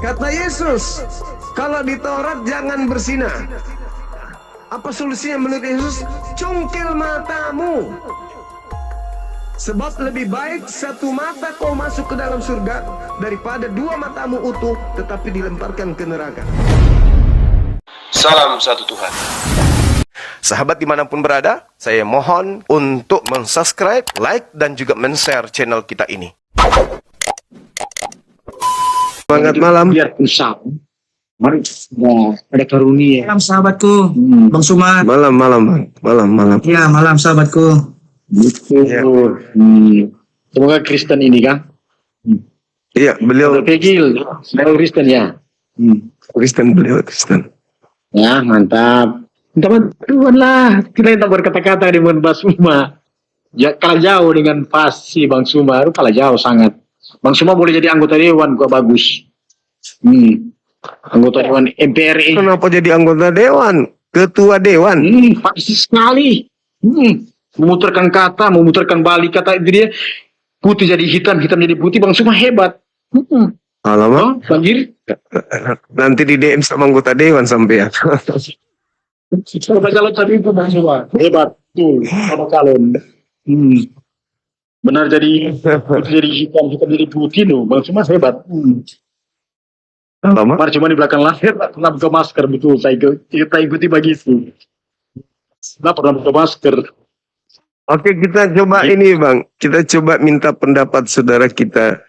Kata Yesus, kalau di Taurat jangan berzina. Apa solusinya menurut Yesus? Cungkil matamu. Sebab lebih baik satu mata kau masuk ke dalam surga daripada dua matamu utuh tetapi dilemparkan ke neraka. Salam satu Tuhan. Sahabat dimanapun berada, saya mohon untuk mensubscribe, like, dan juga men-share channel kita ini. Semangat malam. Biar usah. Mari ada karunia. Malam sahabatku, Bang Suma. Malam Bang. Malam. Ya, malam sahabatku. Ya. Semoga Kristen ini kan. Iya, beliau Pegil, beliau Kristen ya. beliau Kristen. Ya, mantap. Minta bantuan lah. Kita tak berkata-kata dengan Bang Suma. Ya, kalah jauh dengan pasti Bang Suma. Itu kalah jauh sangat. Bang Suma boleh jadi anggota dewan kok bagus. Anggota dewan MPRI. Kenapa jadi anggota dewan? Ketua dewan. Pasti sekali. Memutarkan kata, memutarkan balik kata itu dia. Putih jadi hitam, hitam jadi putih. Bang Suma hebat. Alamak, Banjir. nanti di DM sama anggota dewan sampai ya. Coba calon tadi itu Bang Suma. Hebat. Tuh, sama calon. Benar jadi putih jadi hitam, hitam jadi putih loh. Bang Suma hebat. Alamak. Mari cuma di belakang lahir, pernah buka masker betul. Kita ikuti begitu. Nah, pernah buka masker. Oke, kita coba ini Bang. Kita coba minta pendapat saudara kita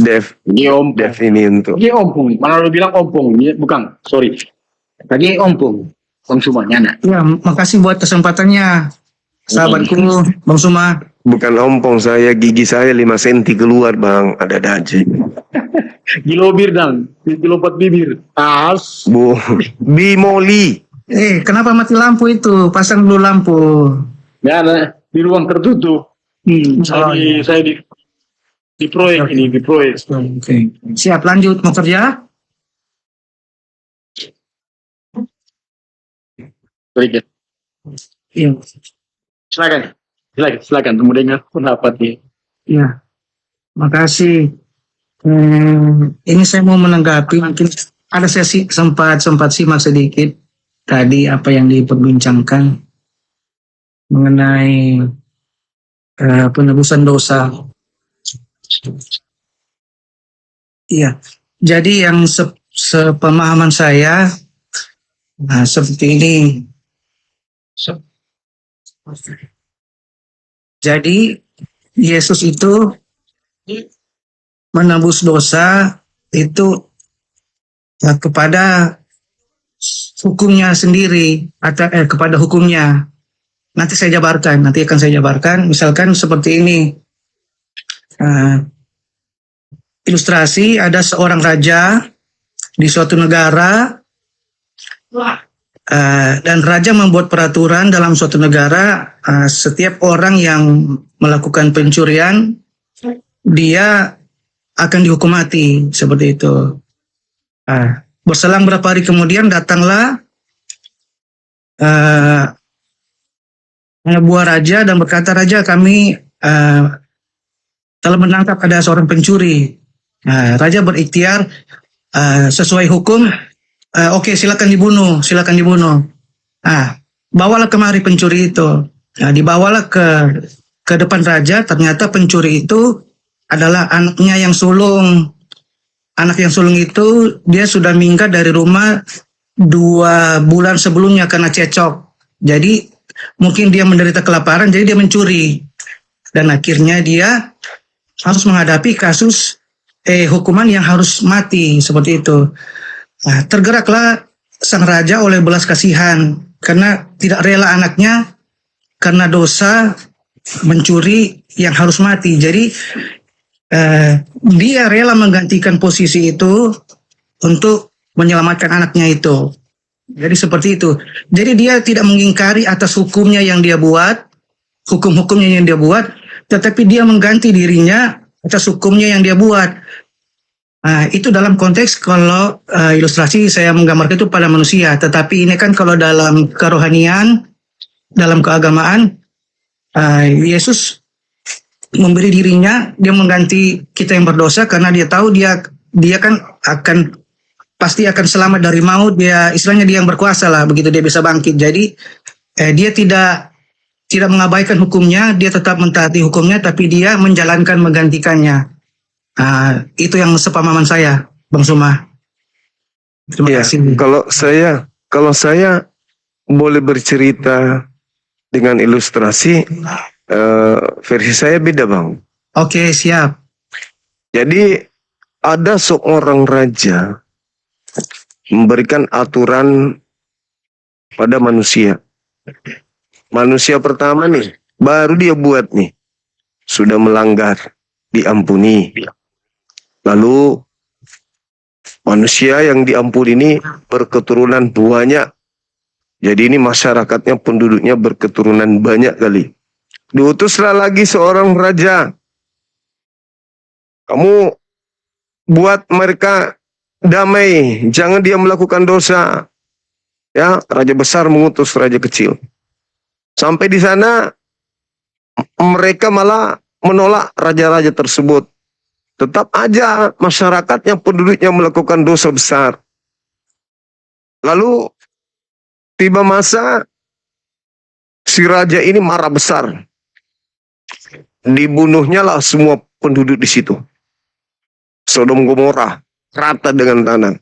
Dev. Ini ompong. Dev ini untuk. Ini ompong. Mana lu bilang ompong? Ini bukan. Sorry. Tadi ompong. Bang Suma, nyana. Ya, makasih buat kesempatannya, sahabatku, Bang Suma. Bukan ompong, saya gigi saya 5 cm keluar Bang. Ada aja. Gilobir dang. Gilompat bibir. Tas. Bu, bimoli. Kenapa mati lampu itu? Pasang dulu lampu. Nyana. Di ruang tertutup. Saya di proyek ini, di proyek. Oke. Siap, lanjut. Mau kerja? Baik. Iya. Silakan. Tunggu dengar pendapat dia. Ya. Makasih. Ini saya mau menanggapi, mungkin ada sesi sempat simak sedikit tadi apa yang diperbincangkan mengenai penebusan dosa. Iya. Jadi yang sepemahaman saya seperti ini. Jadi Yesus itu menebus dosa itu kepada hukumnya sendiri atau kepada hukumnya. Nanti akan saya jabarkan. Misalkan seperti ini. Ilustrasi, ada seorang raja di suatu negara dan raja membuat peraturan dalam suatu negara, setiap orang yang melakukan pencurian dia akan dihukum mati, seperti itu. Berselang beberapa hari kemudian datanglah buah raja dan berkata, "Raja, kami telah menangkap ada seorang pencuri." Raja berikhtiar sesuai hukum. Oke, silakan dibunuh. Bawalah kemari pencuri itu. Dibawalah ke depan raja. Ternyata pencuri itu adalah anaknya yang sulung. Anak yang sulung itu dia sudah minggat dari rumah 2 bulan sebelumnya karena cecok. Jadi mungkin dia menderita kelaparan, jadi dia mencuri. Dan akhirnya dia harus menghadapi kasus hukuman yang harus mati, seperti itu. Tergeraklah sang raja oleh belas kasihan karena tidak rela anaknya karena dosa mencuri yang harus mati. Jadi dia rela menggantikan posisi itu untuk menyelamatkan anaknya itu. Jadi seperti itu. Jadi dia tidak mengingkari atas hukumnya yang dia buat, hukum-hukumnya yang dia buat, tetapi dia mengganti dirinya atas hukumnya yang dia buat. Itu dalam konteks kalau ilustrasi saya menggambarkan itu pada manusia. Tetapi ini kan kalau dalam kerohanian, dalam keagamaan, Yesus memberi dirinya, dia mengganti kita yang berdosa karena dia tahu dia kan akan pasti akan selamat dari maut. Dia istilahnya dia yang berkuasa lah, begitu dia bisa bangkit. Jadi dia tidak mengabaikan hukumnya, dia tetap mentaati hukumnya, tapi dia menjalankan menggantikannya. Itu yang sepemahaman saya, Bang Suma. Terima Ya, kasih. kalau saya boleh bercerita dengan ilustrasi, versi saya beda, Bang. Oke, siap. Jadi ada seorang raja memberikan aturan pada manusia. Manusia pertama nih, baru dia buat nih, sudah melanggar, diampuni. Lalu manusia yang diampuni ini berketurunan banyak. Jadi ini masyarakatnya, penduduknya berketurunan banyak kali. Diutuslah lagi seorang raja. Kamu buat mereka damai, jangan dia melakukan dosa. Ya, raja besar mengutus raja kecil. Sampai di sana mereka malah menolak raja-raja tersebut. Tetap aja masyarakatnya, penduduknya melakukan dosa besar. Lalu tiba masa si raja ini marah besar. Dibunuhnya lah semua penduduk di situ. Sodom Gomora rata dengan tanah.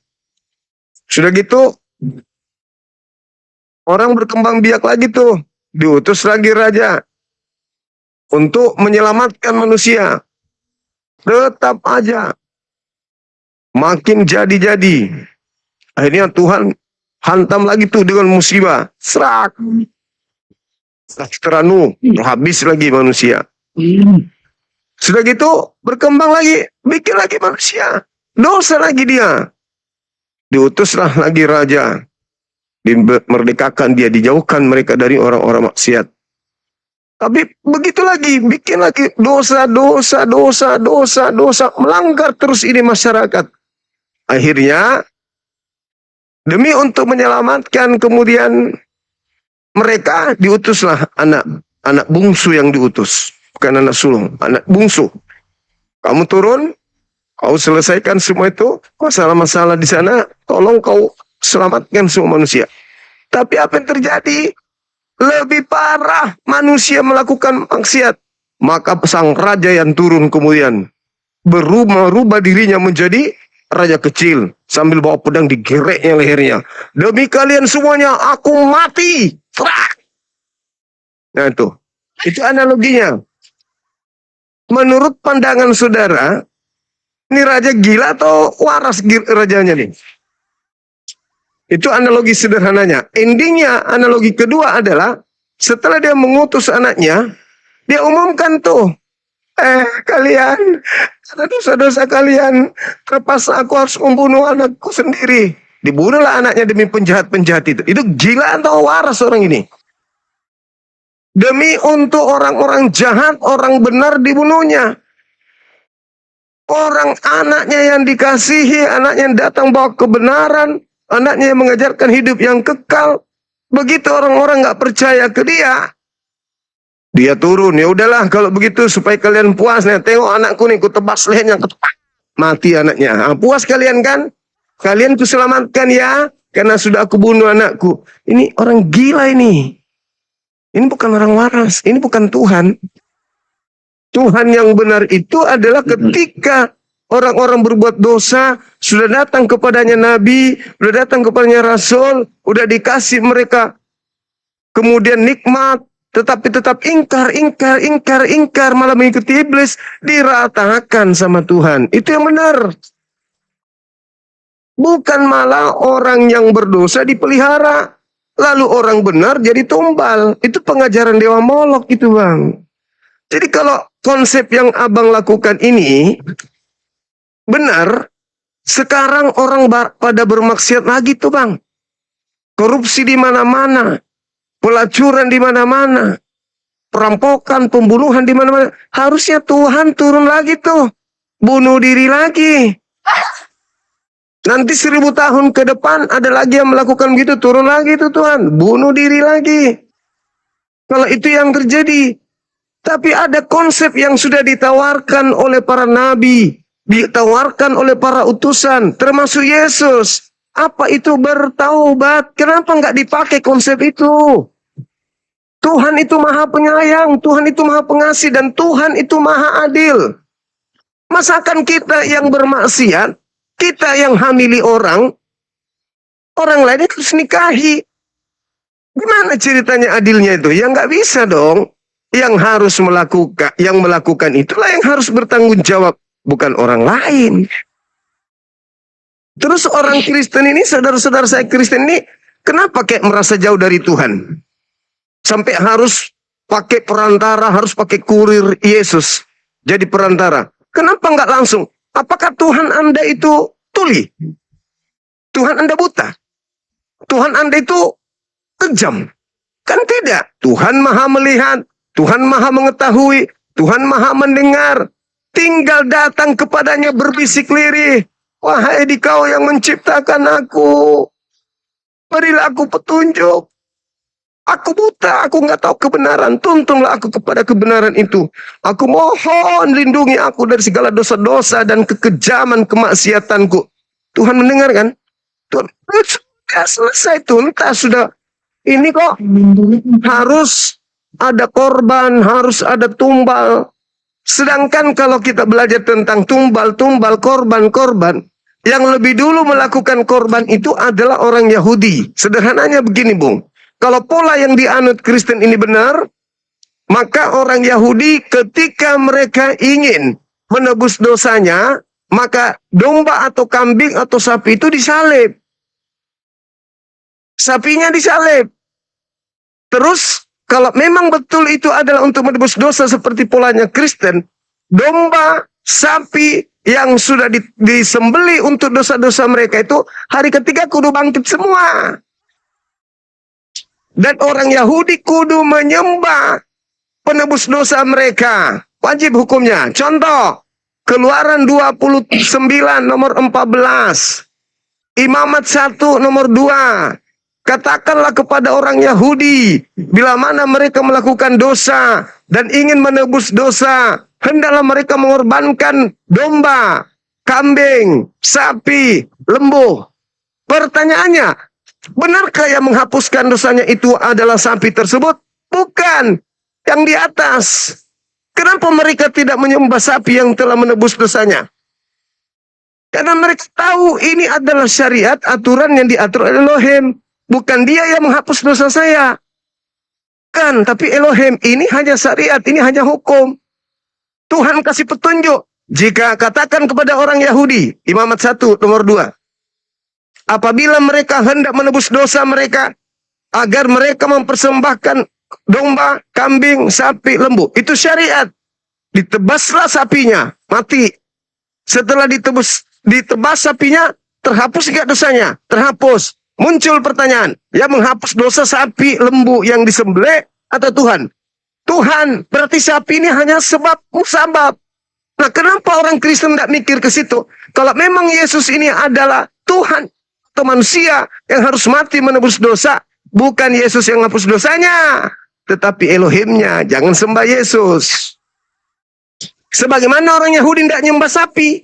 Sudah gitu orang berkembang biak lagi tuh. Diutus lagi raja untuk menyelamatkan manusia. Tetap aja makin jadi-jadi. Akhirnya Tuhan hantam lagi tuh dengan musibah. Serak. Teranu, habis lagi manusia. Sudah gitu berkembang lagi, bikin lagi manusia. Dosa lagi dia. Diutuslah lagi raja. Dimerdekakan dia, dijauhkan mereka dari orang-orang maksiat. Tapi begitu lagi, bikin lagi dosa, melanggar terus ini masyarakat. Akhirnya, demi untuk menyelamatkan kemudian mereka, diutuslah anak bungsu yang diutus. Bukan anak sulung, anak bungsu. Kamu turun, kau selesaikan semua itu, masalah-masalah di sana, tolong kau selamatkan semua manusia. Tapi apa yang terjadi? Lebih parah, manusia melakukan maksiat. Maka sang raja yang turun kemudian berubah dirinya menjadi raja kecil. Sambil bawa pedang digereknya lehernya. Demi kalian semuanya, aku mati. Nah itu analoginya. Menurut pandangan saudara, ini raja gila atau waras rajanya nih? Itu analogi sederhananya. Endingnya, analogi kedua adalah setelah dia mengutus anaknya, dia umumkan tuh, kalian, karena dosa-dosa kalian, terpaksa aku harus membunuh anakku sendiri. Dibunuhlah anaknya demi penjahat-penjahat itu. Itu gila atau waras orang ini? Demi untuk orang-orang jahat, orang benar dibunuhnya. Orang anaknya yang dikasihi, anaknya yang datang bawa kebenaran, anaknya yang mengajarkan hidup yang kekal. Begitu orang-orang nggak percaya ke dia, dia turun. Ya udahlah kalau begitu supaya kalian puas. Nih, tengok anakku nih, ku tebas lehernya, mati anaknya. Nah, puas kalian kan? Kalian ku selamatkan ya, karena sudah aku bunuh anakku. Ini orang gila ini. Ini bukan orang waras, ini bukan Tuhan. Tuhan yang benar itu adalah ketika orang-orang berbuat dosa, sudah datang kepadanya Nabi, sudah datang kepadanya Rasul, sudah dikasih mereka kemudian nikmat, tetapi tetap ingkar, malah mengikuti iblis, diratakan sama Tuhan. Itu yang benar. Bukan malah orang yang berdosa dipelihara, lalu orang benar jadi tumbal. Itu pengajaran Dewa Molok itu, Bang. Jadi kalau konsep yang abang lakukan ini benar, sekarang orang pada bermaksiat lagi tuh, Bang. Korupsi di mana-mana, pelacuran di mana-mana, perampokan, pembunuhan di mana-mana. Harusnya Tuhan turun lagi tuh, bunuh diri lagi. Nanti 1000 tahun ke depan ada lagi yang melakukan begitu, turun lagi tuh Tuhan, bunuh diri lagi. Kalau itu yang terjadi. Tapi ada konsep yang sudah ditawarkan oleh para nabi, ditawarkan oleh para utusan, termasuk Yesus. Apa itu bertaubat? Kenapa nggak dipakai konsep itu? Tuhan itu maha penyayang, Tuhan itu maha pengasih, dan Tuhan itu maha adil. Masakan kita yang bermaksiat, kita yang hamili orang lain itu harus nikahi. Gimana ceritanya adilnya itu? Ya nggak bisa dong. Yang melakukan itulah yang harus bertanggung jawab, bukan orang lain. Terus orang Kristen ini, saudara-saudara saya Kristen ini, kenapa kayak merasa jauh dari Tuhan? Sampai harus pakai perantara, harus pakai kurir Yesus jadi perantara. Kenapa nggak langsung? Apakah Tuhan Anda itu tuli? Tuhan Anda buta? Tuhan Anda itu kejam? Kan tidak. Tuhan maha melihat, Tuhan maha mengetahui, Tuhan maha mendengar. Tinggal datang kepadanya berbisik lirih. Wahai Dikau yang menciptakan aku, berilah aku petunjuk. Aku buta, aku nggak tahu kebenaran. Tuntunlah aku kepada kebenaran itu. Aku mohon lindungi aku dari segala dosa-dosa dan kekejaman kemaksiatanku. Tuhan mendengarkan. Tuhan sudah selesai, tuntas sudah. Ini kok harus ada korban, harus ada tumbal. Sedangkan kalau kita belajar tentang tumbal, korban, yang lebih dulu melakukan korban itu adalah orang Yahudi. Sederhananya begini, Bung. Kalau pola yang dianut Kristen ini benar, maka orang Yahudi ketika mereka ingin menebus dosanya, maka domba atau kambing atau sapi itu disalib. Sapinya disalib. Terus, kalau memang betul itu adalah untuk menebus dosa seperti polanya Kristen, domba, sapi yang sudah disembeli untuk dosa-dosa mereka itu, hari ketiga kudu bangkit semua. Dan orang Yahudi kudu menyembah penebus dosa mereka. Wajib hukumnya. Contoh, Keluaran 29 nomor 14. Imamat 1 nomor 2. Katakanlah kepada orang Yahudi, bila mana mereka melakukan dosa dan ingin menebus dosa, hendaklah mereka mengorbankan domba, kambing, sapi, lembu. Pertanyaannya, benarkah yang menghapuskan dosanya itu adalah sapi tersebut? Bukan. Yang di atas. Kenapa mereka tidak menyembah sapi yang telah menebus dosanya? Karena mereka tahu ini adalah syariat, aturan yang diatur oleh Elohim. Bukan dia yang menghapus dosa saya. Kan, tapi Elohim ini hanya syariat, ini hanya hukum. Tuhan kasih petunjuk. Jika katakan kepada orang Yahudi, Imamat 1 nomor 2. Apabila mereka hendak menebus dosa mereka, agar mereka mempersembahkan domba, kambing, sapi, lembu. Itu syariat. Ditebaslah sapinya, mati. Setelah ditebas sapinya, terhapus gak dosanya? Terhapus. Muncul pertanyaan, yang menghapus dosa sapi, lembu yang disembelih atau Tuhan? Tuhan. Berarti sapi ini hanya sebab musabab. Nah, kenapa orang Kristen tidak mikir ke situ? Kalau memang Yesus ini adalah Tuhan atau manusia yang harus mati menebus dosa, bukan Yesus yang menghapus dosanya, tetapi Elohimnya. Jangan sembah Yesus. Sebagaimana orang Yahudi tidak nyembah sapi.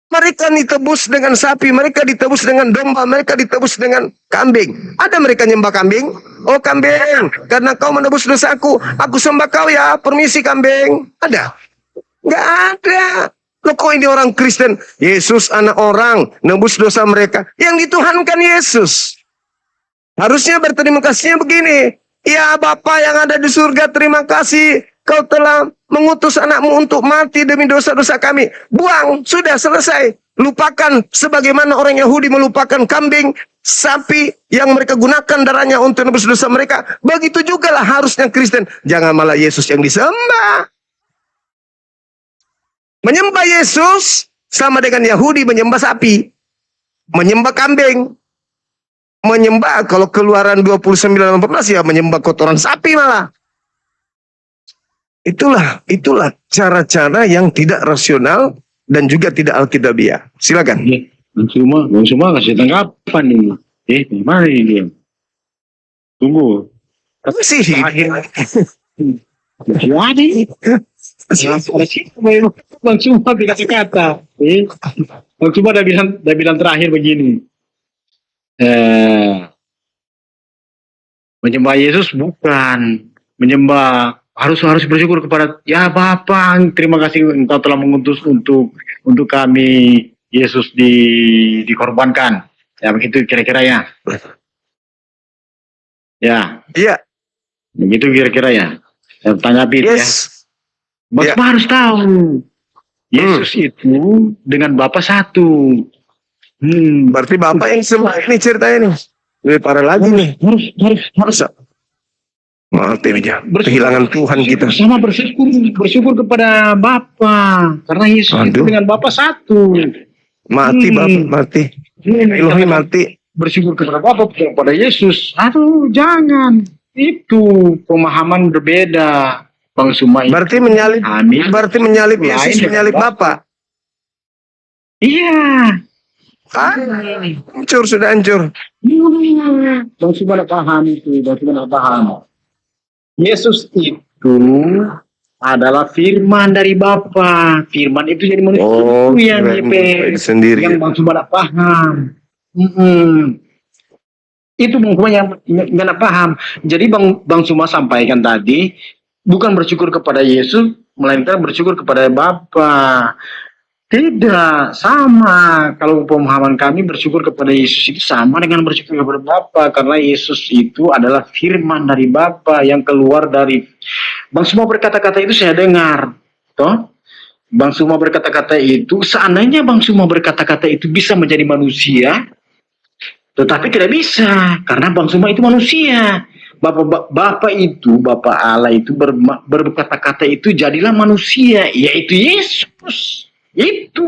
Mereka ditebus dengan sapi, mereka ditebus dengan domba, mereka ditebus dengan kambing. Ada mereka nyembah kambing? Oh kambing, karena kau menebus dosaku, aku sembah kau ya, permisi kambing. Ada? Nggak ada. Loh kok ini orang Kristen? Yesus anak orang, nebus dosa mereka. Yang dituhankan Yesus. Harusnya berterima kasihnya begini. Ya Bapa yang ada di surga, terima kasih. Kau telah mengutus anakmu untuk mati demi dosa-dosa kami. Buang, sudah selesai. Lupakan sebagaimana orang Yahudi melupakan kambing, sapi yang mereka gunakan darahnya untuk menebus dosa mereka. Begitu juga lah harusnya Kristen. Jangan malah Yesus yang disembah. Menyembah Yesus sama dengan Yahudi menyembah sapi. Menyembah kambing. Menyembah, kalau Keluaran 29:14 ya menyembah kotoran sapi malah. Itulah cara-cara yang tidak rasional dan juga tidak alkitabiah. Silakan. Bang Suma kasih tanggapan nih. Gimana ini dia? Tunggu. Apa sih? Siapa nih? Bang Suma dikasih kata. Bang Suma udah bilang terakhir begini. Menyembah Yesus bukan menyembah, harus bersyukur kepada ya Bapa, terima kasih Engkau telah mengutus untuk kami Yesus dikorbankan. Ya begitu kira-kira ya. Ya, Iya, begitu kira-kira ya. Saya tanggapi ya. yes. Bang Ya. Suma harus tahu Yesus itu dengan Bapa satu. Berarti Bapak yang semua ini ceritanya nih. Lebih parah lagi nih. Harus Maaf ya, kehilangan Tuhan kita. sama bersyukur kepada Bapa karena Yesus itu Aduh. dengan Bapa satu. Mati Bapak, mati. Ilahi mati. Bersyukur kepada Bapa kepada Yesus. Aduh, jangan. Itu pemahaman berbeda. Bang Suma itu. Berarti menyalip, Amin. berarti menyalip Yesus, menyalip Bapak. Iya. Hancur, sudah hancur. Bang Suma tidak paham itu. Bang Suma tidak paham. Yesus itu adalah firman dari Bapa. Firman itu jadi manusia. Oh, Itu yang keren. DP, Sendiri. yang Bang Suma tidak paham. Itu Bang Suma yang nggak paham. Jadi Bang Suma sampaikan tadi bukan bersyukur kepada Yesus, melainkan bersyukur kepada Bapa. Tidak sama. Kalau pemahaman kami bersyukur kepada Yesus itu sama dengan bersyukur kepada Bapa, karena Yesus itu adalah firman dari Bapa yang keluar dari Bang Suma berkata-kata itu saya dengar, toh. Bang Suma berkata-kata itu, seandainya Bang Suma berkata-kata itu bisa menjadi manusia, tetapi tidak bisa, karena Bang Suma itu manusia. Bapak itu, Bapak Allah itu berkata-kata itu jadilah manusia, yaitu Yesus. Itu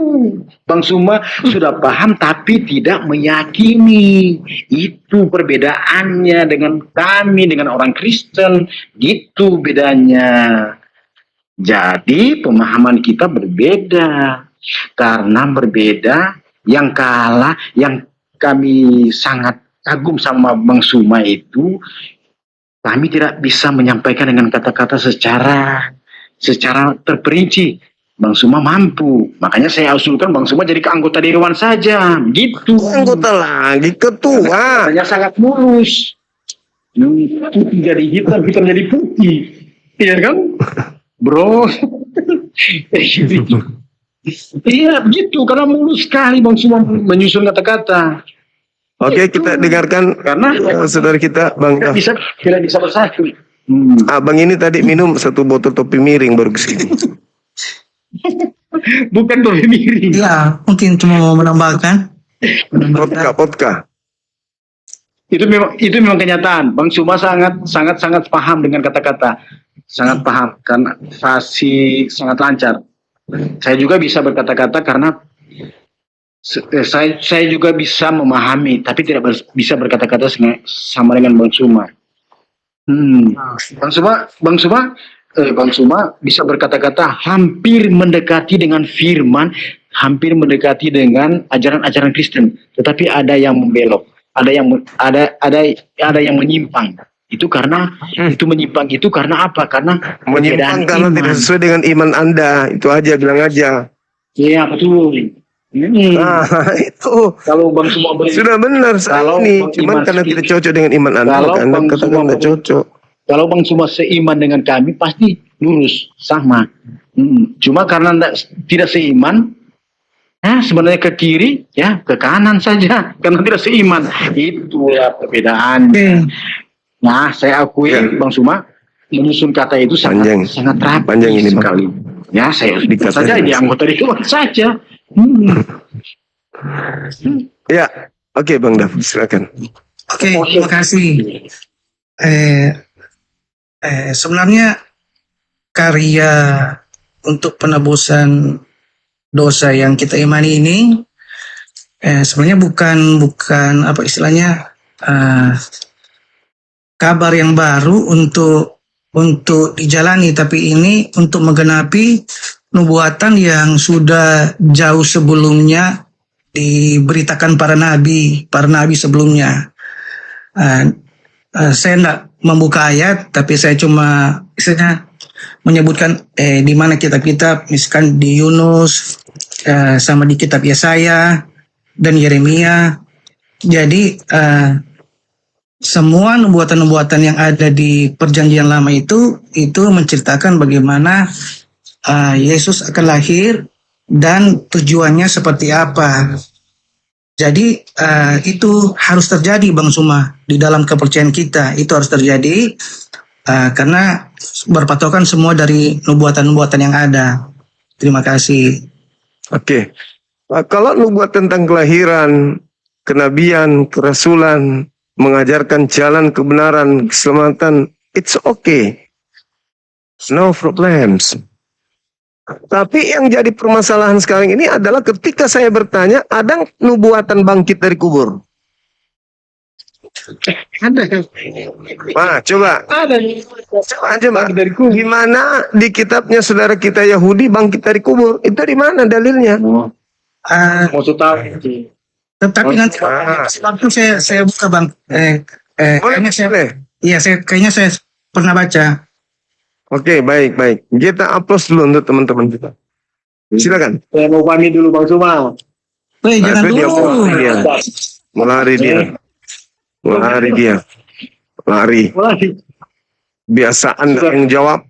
Bang Suma sudah paham tapi tidak meyakini. Itu perbedaannya dengan kami, dengan orang Kristen. Gitu bedanya. Jadi pemahaman kita berbeda. Karena berbeda, yang kami sangat kagum sama Bang Suma itu, kami tidak bisa menyampaikan dengan kata-kata secara terperinci. Bang Suma mampu, makanya saya usulkan Bang Suma jadi anggota dewan saja, gitu. Anggota lagi, ketua. Katanya sangat mulus. Putih jadi hitam, hitam jadi putih, iya kan, bro? Iya begitu, karena mulus sekali Bang Suma menyusun kata-kata. Oke, kita dengarkan Karena saudara kita, Bang Daf. tidak bisa bersatu. Abang ini tadi minum 1 botol topi miring baru kesini. Bukan topi miring. Ya, mungkin cuma mau menambahkan. Vodka. Itu memang kenyataan. Bang Suma sangat paham dengan kata-kata, sangat paham karena fasih sangat lancar. Saya juga bisa berkata-kata karena saya juga bisa memahami, tapi tidak bisa berkata-kata sama dengan Bang Suma. Bang Suma bisa berkata-kata hampir mendekati dengan firman, hampir mendekati dengan ajaran-ajaran Kristen, tetapi ada yang membelok, ada yang menyimpang. Itu karena menyimpang itu karena apa? Karena Menyimpang perbedaan karena iman. tidak sesuai dengan iman Anda. Itu aja, bilang aja. Iya betul. Nah, itu. Kalau Bang Suma Sudah benar Kalau ini. Bang Cuman Iman karena sedikit. tidak cocok dengan iman Anda, Kalau maka Anda Bang katakan Suma tidak cocok. Kalau Bang Suma seiman dengan kami pasti lurus sama. Cuma karena tidak seiman, sebenarnya ke kiri, ya ke kanan saja karena tidak seiman. Itulah perbedaannya. Nah, saya akui Ya. Bang Suma menyusun kata itu Panjang. sangat rapi Panjang ini, Bang. sekali. Ya, saya Dikata saja ini. di anggota dewan saja. Ya, oke Bang Daf, silakan. Oke, terima kasih. Sebenarnya karya untuk penebusan dosa yang kita imani ini sebenarnya bukan apa istilahnya kabar yang baru untuk dijalani, tapi ini untuk menggenapi nubuatan yang sudah jauh sebelumnya diberitakan para nabi sebelumnya. Saya tidak membuka ayat, tapi saya cuma istilahnya menyebutkan di mana kitab-kitab, misalkan di Yunus, sama di kitab Yesaya dan Yeremia. Jadi semua nubuatan-nubuatan yang ada di Perjanjian Lama itu menceritakan bagaimana Yesus akan lahir dan tujuannya seperti apa. Jadi itu harus terjadi, Bang Suma, di dalam kepercayaan kita. Itu harus terjadi karena berpatokan semua dari nubuatan-nubuatan yang ada. Terima kasih. Oke. Kalau nubuat tentang kelahiran, kenabian, kerasulan, mengajarkan jalan kebenaran, keselamatan, it's okay. No problems. Tapi yang jadi permasalahan sekarang ini adalah ketika saya bertanya, ada nubuatan bangkit dari kubur? Ada. Nah, coba. Ada. Aja, Mbak. Bangkit dari kubur. Gimana di kitabnya saudara kita Yahudi bangkit dari kubur? Itu di mana dalilnya? Maksud tahu. Tetapi nanti waktu saya buka, Bang. Kayaknya saya pernah baca. Oke, baik. Kita upload dulu untuk teman-teman kita. Silakan. Saya mau pamit dulu Bang Suma. Jangan Itu dia dulu. melari dia. Lari. Biasaan nggak yang jawab.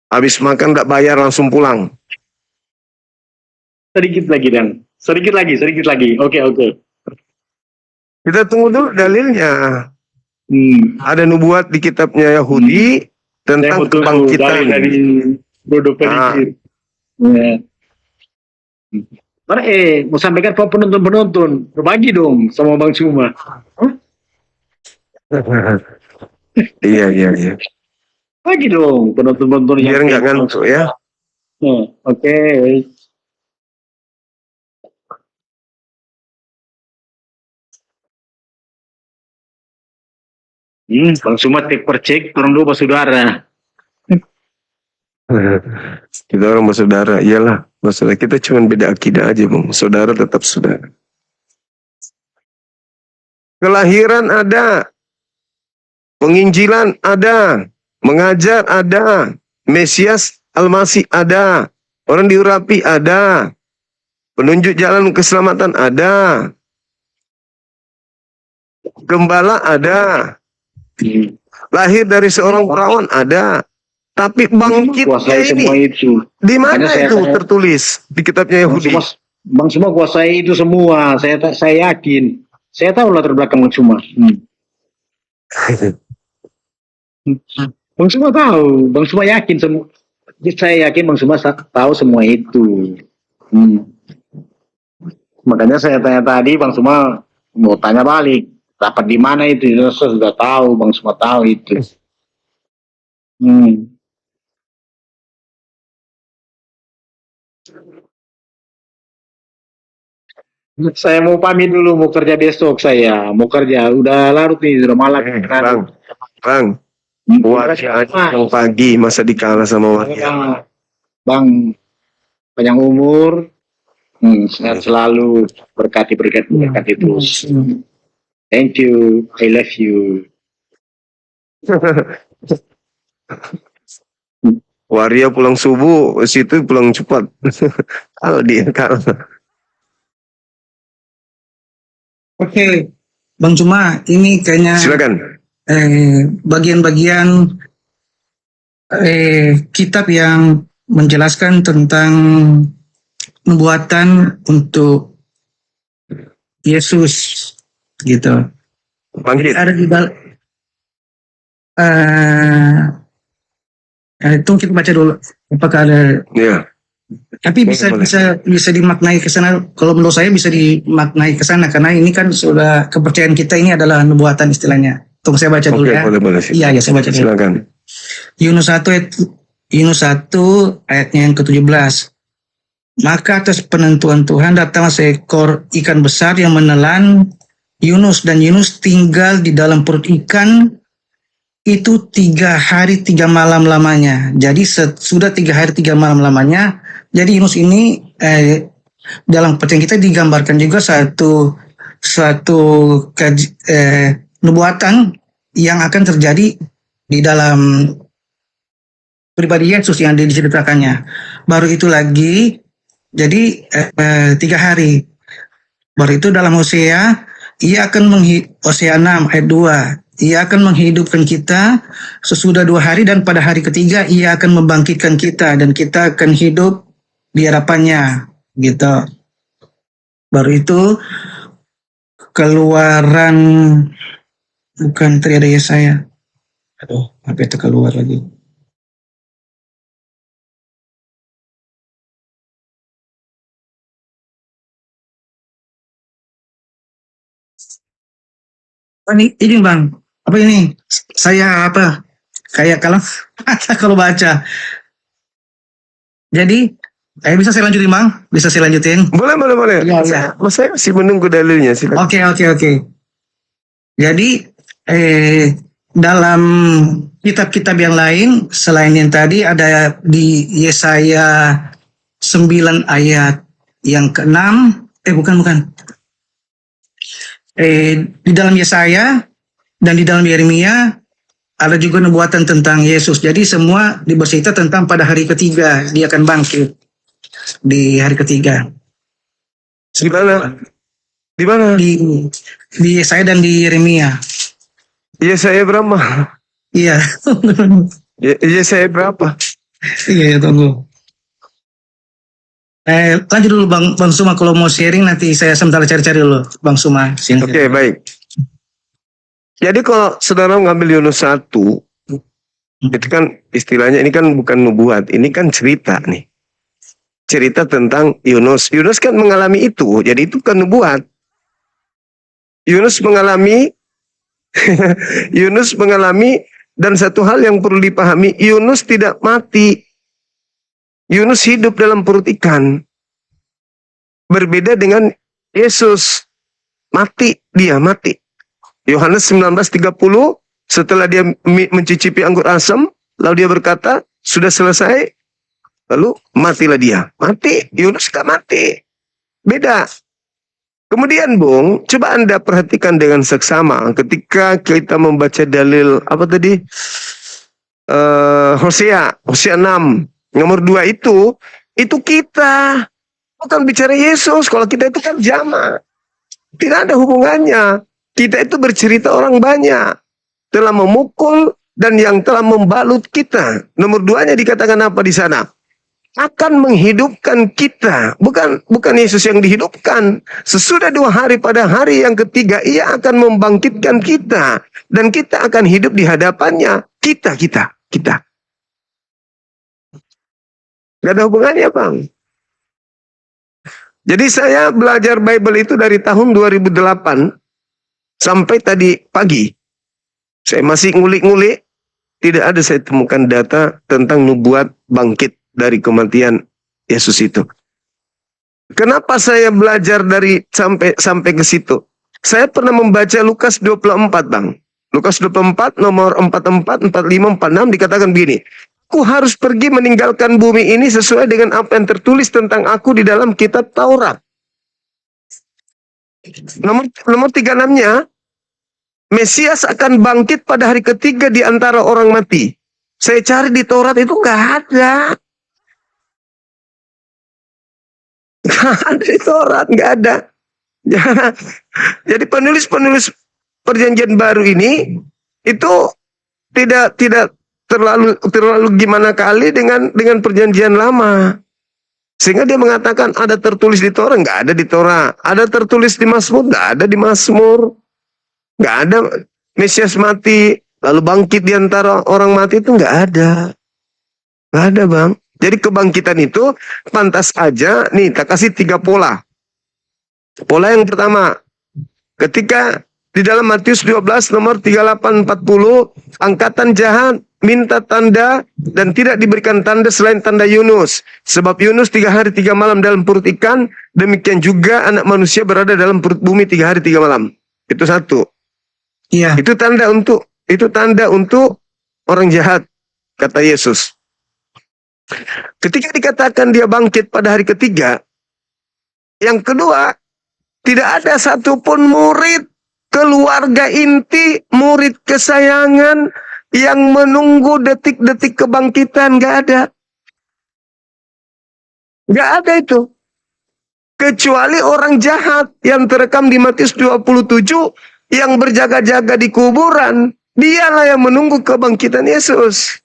Habis makan nggak bayar langsung pulang. Sedikit lagi Dan. Sedikit lagi. Oke. Kita tunggu dulu dalilnya. Ada nubuat di kitabnya Yahudi tentang kebangkitan. Dari Bodo Pelikir. Mana mau sampaikan ke penonton-penonton. Berbagi dong sama Bang Suma. Iya. Bagi dong penonton-penonton Biar nggak ngantuk ya. Oke. Bang Suma take per check, turun dulu saudara. Kita orang bersaudara, iyalah. Masalah kita cuma beda akidah aja, Bang. Saudara tetap saudara. Kelahiran ada. Penginjilan ada. Mengajar ada. Mesias Almasih ada. Orang diurapi ada. Penunjuk jalan keselamatan ada. Gembala ada. Lahir dari seorang perawan ada. Tapi bangkitnya Kuasai semua ini itu. di mana Makanya itu saya- tertulis di kitabnya Yahudi? Bang Suma kuasai itu semua. Saya yakin. Saya tahu latar belakang Bang Suma. Bang Suma tahu. Bang Suma yakin semua. Saya yakin Bang Suma tahu semua itu. Makanya saya tanya tadi, Bang Suma mau tanya balik. Dapat di mana itu? Saya sudah tahu, Bang Suma tahu itu. Saya mau pamit dulu, mau kerja besok saya. Mau kerja, udah larut nih, udah malam. Bang, wajah yang pagi masa dikalah sama wajah. Bang, panjang umur, sehat selalu, berkati terus. Thank you, I love you. Waria pulang subuh, situ pulang cepat. Kalau dia kalah. Oke, Bang Suma, ini kayaknya Silakan. bagian-bagian kitab yang menjelaskan tentang nubuatan untuk Yesus, gitu. Bangkit. Ada di itu kita baca dulu apakah ada, Ya. tapi Boleh. bisa dimaknai ke sana. Kalau menurut saya bisa dimaknai ke sana karena ini kan sudah kepercayaan kita, ini adalah nubuatan istilahnya. Tunggu saya baca dulu Oke, ya. boleh. Iya, saya baca dulu. Silakan. Yunus 1 ayatnya yang ke-17. Maka atas penentuan Tuhan datanglah seekor ikan besar yang menelan Yunus, dan Yunus tinggal di dalam perut ikan itu 3 hari 3 malam lamanya. Jadi sudah 3 hari 3 malam lamanya. Jadi Yunus ini dalam percayaan kita digambarkan juga suatu nubuatan yang akan terjadi di dalam pribadi Yesus yang diceritakannya. Baru itu lagi Jadi 3 hari. Baru itu dalam Hosea, Hosea 6 ayat 2, ia akan menghidupkan kita sesudah 2 hari dan pada hari ketiga ia akan membangkitkan kita dan kita akan hidup di hadapannya, gitu. Baru itu Keluaran, bukan tadi ada Yesaya. Aduh, apa itu keluar lagi? Ini Bang, apa ini? Saya apa? Kayak kalau kalau baca. Jadi, bisa saya lanjutin Bang? Bisa saya lanjutin? Boleh, boleh, boleh. Iya. Saya masih menunggu dalilnya. Silakan. Oke. Jadi, dalam kitab-kitab yang lain, selain yang tadi, ada di Yesaya 9 ayat yang ke-6, bukan. Di dalam Yesaya dan di dalam Yeremia ada juga nubuatan tentang Yesus. Jadi semua bercerita tentang pada hari ketiga dia akan bangkit di hari ketiga. Di mana? Di mana? Di Yesaya dan di Yeremia. Yesaya berapa? Iya. Yesaya berapa? Iya, tunggu. Lanjut dulu Bang Suma, kalau mau sharing nanti saya sebentar cari-cari dulu Bang Suma. Oke, baik. Jadi kalau saudara mengambil Yunus 1, itu kan istilahnya ini kan bukan nubuat, ini kan cerita nih. Cerita tentang Yunus. Yunus kan mengalami itu, jadi itu kan nubuat. Yunus mengalami Yunus mengalami, dan satu hal yang perlu dipahami, Yunus tidak mati. Yunus hidup dalam perut ikan. Berbeda dengan Yesus. Dia mati. Yohanes 19:30, setelah dia mencicipi anggur asam, lalu dia berkata, sudah selesai, lalu matilah dia. Mati, Yunus gak mati. Beda. Kemudian Bung, coba Anda perhatikan dengan seksama ketika kita membaca dalil, apa tadi? Hosea 6. Nomor 2 itu kita. Bukan bicara Yesus, kalau kita itu kan jamak. Tidak ada hubungannya. Kita itu bercerita orang banyak. Telah memukul dan yang telah membalut kita. Nomor 2-nya dikatakan apa di sana? Akan menghidupkan kita. Bukan Yesus yang dihidupkan. Sesudah 2 hari pada hari yang ketiga, ia akan membangkitkan kita. Dan kita akan hidup di hadapannya. Kita. Gak ada hubungannya Bang. Jadi saya belajar Bible itu dari tahun 2008 sampai tadi pagi. Saya masih ngulik-ngulik. Tidak ada saya temukan data tentang nubuat bangkit dari kematian Yesus itu. Kenapa saya belajar dari sampai ke situ? Saya pernah membaca Lukas 24, Bang. Lukas 24 nomor 44, 45, 46 dikatakan begini. Aku harus pergi meninggalkan bumi ini sesuai dengan apa yang tertulis tentang aku di dalam kitab Taurat. Nomor 36-nya, Mesias akan bangkit pada hari ketiga di antara orang mati. Saya cari di Taurat itu nggak ada. Nggak ada di Taurat, nggak ada. Jadi penulis-penulis Perjanjian Baru ini itu tidak terlalu gimana kali dengan Perjanjian Lama. Sehingga dia mengatakan ada tertulis di Taurat, nggak ada di Taurat. Ada tertulis di Mazmur, nggak ada di Mazmur. Nggak ada Mesias mati lalu bangkit di antara orang mati, itu nggak ada. Nggak ada Bang. Jadi kebangkitan itu pantas aja, nih tak kasih 3 pola. Pola yang pertama, ketika di dalam Matius 12 nomor 38-40, angkatan jahat minta tanda dan tidak diberikan tanda selain tanda Yunus. Sebab Yunus 3 hari 3 malam dalam perut ikan, demikian juga anak manusia berada dalam perut bumi 3 hari 3 malam. Itu satu. Iya. Itu tanda untuk orang jahat, kata Yesus. Ketika dikatakan dia bangkit pada hari ketiga, yang kedua, tidak ada satupun murid keluarga inti, murid kesayangan yang menunggu detik-detik kebangkitan. Nggak ada. Nggak ada itu. kecuali orang jahat yang terekam di Matius 27 yang berjaga-jaga di kuburan. Dialah yang menunggu kebangkitan Yesus.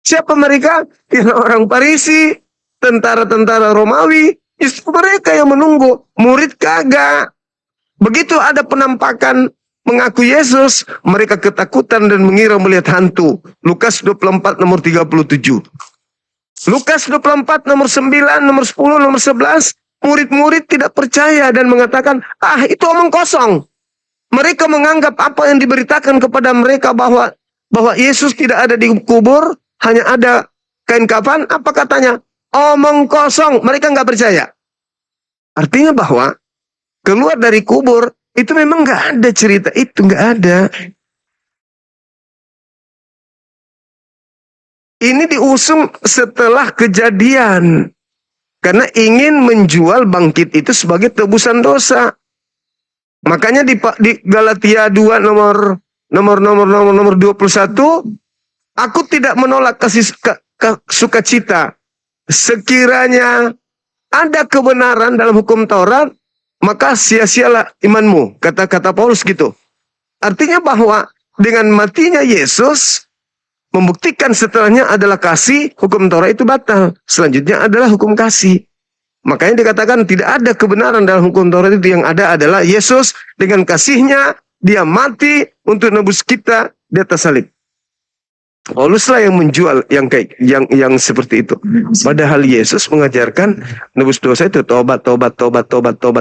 Siapa mereka? Ya, orang Farisi, tentara-tentara Romawi. Justru mereka yang menunggu. Murid kagak. Begitu ada penampakan mengaku Yesus, mereka ketakutan dan mengira melihat hantu. Lukas 24 nomor 37. Lukas 24 nomor 9, nomor 10, nomor 11. Murid-murid tidak percaya dan mengatakan, itu omong kosong. Mereka menganggap apa yang diberitakan kepada mereka bahwa Yesus tidak ada di kubur, hanya ada kain kafan. Apa katanya? Omong kosong. Mereka nggak percaya. Artinya bahwa keluar dari kubur itu memang nggak ada cerita itu, nggak ada. Ini diusung setelah kejadian karena ingin menjual bangkit itu sebagai tebusan dosa. Makanya di Galatia 2 nomor 21, aku tidak menolak kasih sukacita. Sekiranya ada kebenaran dalam hukum Taurat, maka sia-sialah imanmu. Kata-kata Paulus gitu. Artinya bahwa dengan matinya Yesus, membuktikan setelahnya adalah kasih, hukum Taurat itu batal. Selanjutnya adalah hukum kasih. Makanya dikatakan tidak ada kebenaran dalam hukum Taurat itu, yang ada adalah Yesus dengan kasihnya, dia mati untuk nebus kita di atas salib. Pauluslah yang menjual yang seperti itu. Padahal Yesus mengajarkan nebus dosa itu tobat.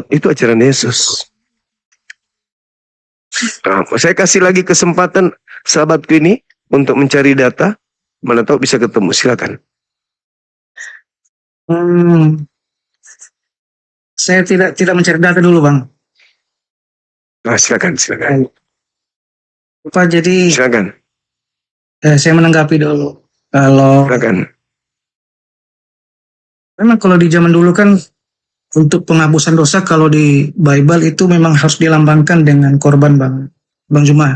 Itu ajaran Yesus. Nah, saya kasih lagi kesempatan sahabatku ini untuk mencari data. Mana tahu bisa ketemu. Silakan. Saya tidak mencari data dulu, Bang. Silakan. Pak, jadi Silakan. saya menanggapi dulu. Kalau Silakan. memang kalau di zaman dulu kan untuk penghapusan dosa, kalau di Bible itu memang harus dilambangkan dengan korban, Bang Juma.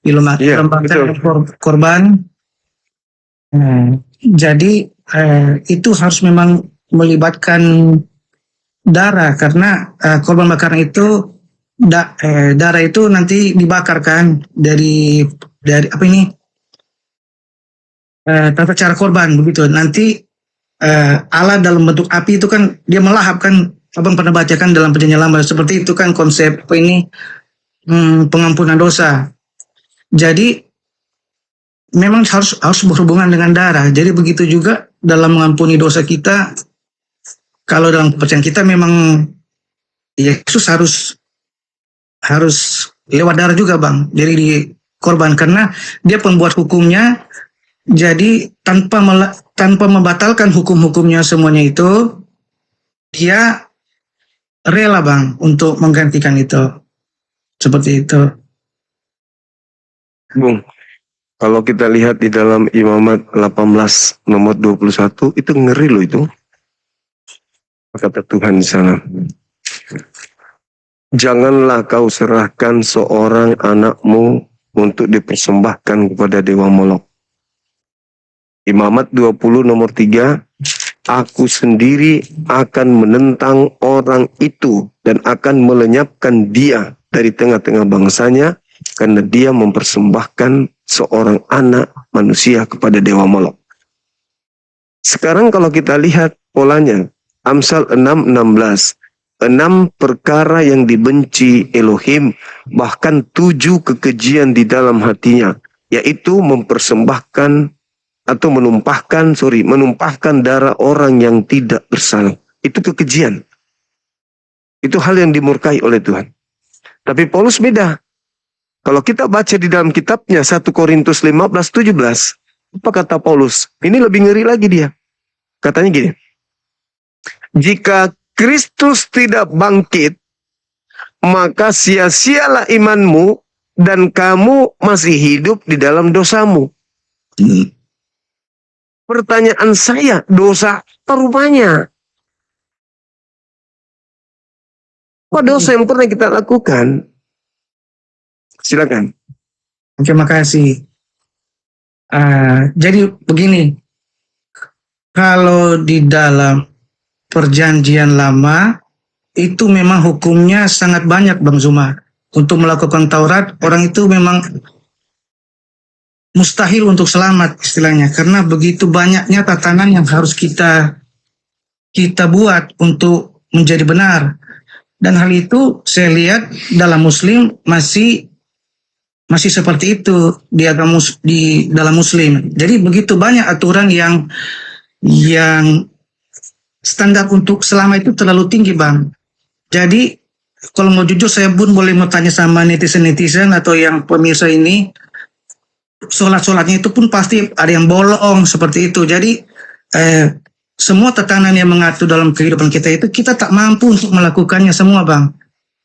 Dilambangkan dengan korban. Jadi itu harus memang melibatkan darah, karena korban bakaran itu darah itu nanti dibakar kan dari apa ini tata cara korban begitu. Nanti Allah dalam bentuk api itu kan dia melahap kan. Abang pernah bacakan dalam perjanjian lama seperti itu kan konsep apa ini pengampunan dosa. Jadi memang harus berhubungan dengan darah. Jadi begitu juga dalam mengampuni dosa kita. Kalau dalam kepercayaan kita memang Yesus harus lewat darah juga, Bang. Jadi di korban karena dia pembuat hukumnya. Jadi tanpa membatalkan hukum-hukumnya semuanya itu, dia rela, Bang, untuk menggantikan itu. Seperti itu. Bung, kalau kita lihat di dalam Imamat 18 nomor 21, itu ngeri loh itu. Kata Tuhan di sana, janganlah kau serahkan seorang anakmu untuk dipersembahkan kepada dewa Molok. Imamat 20 nomor 3, aku sendiri akan menentang orang itu dan akan melenyapkan dia dari tengah-tengah bangsanya karena dia mempersembahkan seorang anak manusia kepada dewa Molok. Sekarang kalau kita lihat polanya, Amsal 6:16, 6 perkara yang dibenci Elohim, bahkan 7 kekejian di dalam hatinya, yaitu menumpahkan darah orang yang tidak bersalah. Itu kekejian. Itu hal yang dimurkai oleh Tuhan. Tapi Paulus beda. Kalau kita baca di dalam kitabnya 1 Korintus 15:17, apa kata Paulus? Ini lebih ngeri lagi dia. Katanya gini, jika Kristus tidak bangkit, maka sia-sialah imanmu dan kamu masih hidup di dalam dosamu. Pertanyaan saya, dosa apa rupanya? Apa dosa yang pernah kita lakukan? Silakan. Terima kasih. Jadi begini, kalau di dalam perjanjian lama itu memang hukumnya sangat banyak Bang Zuma. Untuk melakukan Taurat, orang itu memang mustahil untuk selamat istilahnya. Karena begitu banyaknya tatanan yang harus kita buat untuk menjadi benar. Dan hal itu saya lihat dalam Muslim masih seperti itu di dalam Muslim. Jadi begitu banyak aturan yang standar untuk selamat itu terlalu tinggi Bang. Jadi kalau mau jujur saya pun boleh mau tanya sama netizen atau yang pemirsa ini, sholatnya itu pun pasti ada yang bolong seperti itu. Jadi semua tatanan yang mengatur dalam kehidupan kita itu kita tak mampu untuk melakukannya semua Bang.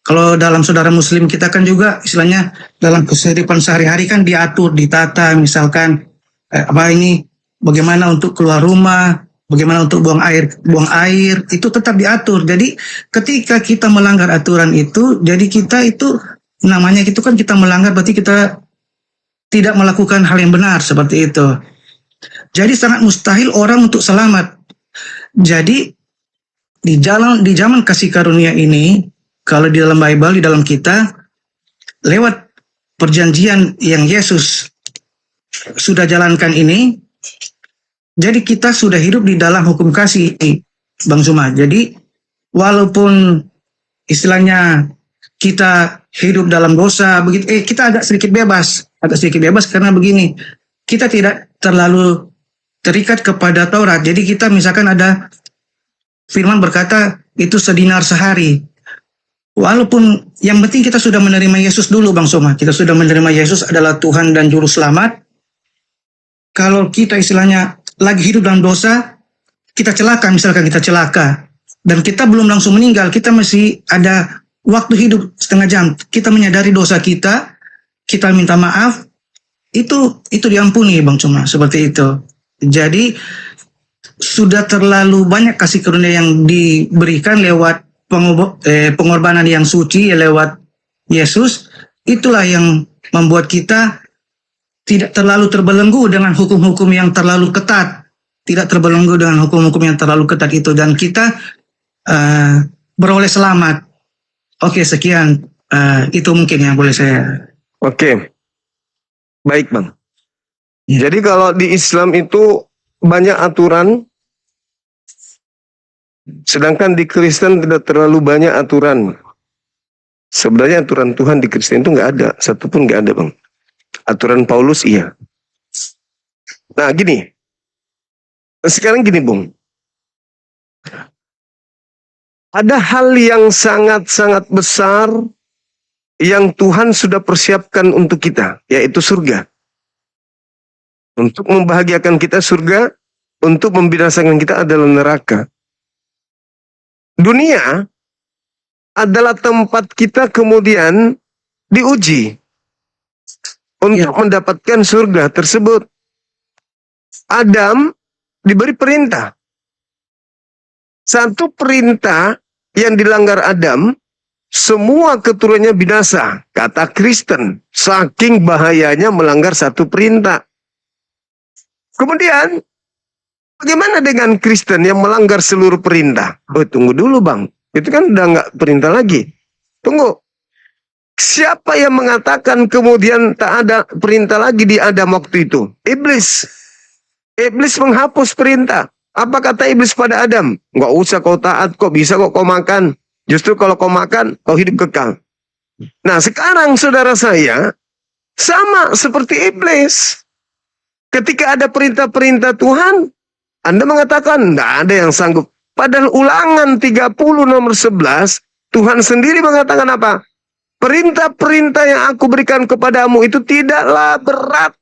Kalau dalam saudara Muslim kita kan juga istilahnya dalam kehidupan sehari-hari kan diatur, ditata, misalkan bagaimana untuk keluar rumah, bagaimana untuk buang air itu tetap diatur. Jadi ketika kita melanggar aturan itu, jadi kita itu namanya itu kan kita melanggar, berarti kita tidak melakukan hal yang benar seperti itu. Jadi sangat mustahil orang untuk selamat. Jadi di zaman kasih karunia ini, kalau di dalam Bible, di dalam kita, lewat perjanjian yang Yesus sudah jalankan ini, jadi kita sudah hidup di dalam hukum kasih, Bang Zuma. Jadi walaupun istilahnya kita hidup dalam dosa, begitu, kita agak sedikit bebas karena begini, kita tidak terlalu terikat kepada Taurat. Jadi kita misalkan ada firman berkata itu sedinar sehari. Walaupun yang penting kita sudah menerima Yesus dulu Bang Zuma. Kita sudah menerima Yesus adalah Tuhan dan Juru Selamat. Kalau kita istilahnya lagi hidup dalam dosa, kita celaka, dan kita belum langsung meninggal, kita masih ada waktu hidup setengah jam, kita menyadari dosa kita minta maaf, itu diampuni Bang Zuma, seperti itu. Jadi sudah terlalu banyak kasih karunia yang diberikan lewat pengorbanan yang suci, lewat Yesus. Itulah yang membuat kita tidak terlalu terbelenggu dengan hukum-hukum yang terlalu ketat. Tidak terbelenggu dengan hukum-hukum yang terlalu ketat itu. Dan kita beroleh selamat. Oke, sekian. Itu mungkin yang boleh saya. Oke. Baik Bang. Ya. Jadi kalau di Islam itu banyak aturan, sedangkan di Kristen tidak terlalu banyak aturan. Sebenarnya aturan Tuhan di Kristen itu nggak ada. Satupun nggak ada Bang. Aturan Paulus iya. Nah gini, sekarang gini Bung, ada hal yang sangat-sangat besar yang Tuhan sudah persiapkan untuk kita, yaitu surga. Untuk membahagiakan kita surga, untuk membinasakan kita adalah neraka. Dunia adalah tempat kita kemudian diuji untuk mendapatkan surga tersebut. Adam diberi perintah. Satu perintah yang dilanggar Adam, semua keturunannya binasa. Kata Kristen, saking bahayanya melanggar satu perintah. Kemudian, bagaimana dengan Kristen yang melanggar seluruh perintah? Oh, tunggu dulu Bang. Itu kan udah nggak perintah lagi. Tunggu. Siapa yang mengatakan kemudian tak ada perintah lagi di Adam waktu itu? Iblis. Iblis menghapus perintah. Apa kata iblis pada Adam? Nggak usah kau taat, kok bisa kok kau makan. Justru kalau kau makan, kau hidup kekal. Nah sekarang saudara saya, sama seperti iblis. Ketika ada perintah-perintah Tuhan, Anda mengatakan, nggak ada yang sanggup. Padahal Ulangan 30 nomor 11, Tuhan sendiri mengatakan apa? Perintah-perintah yang aku berikan kepadamu itu tidaklah berat.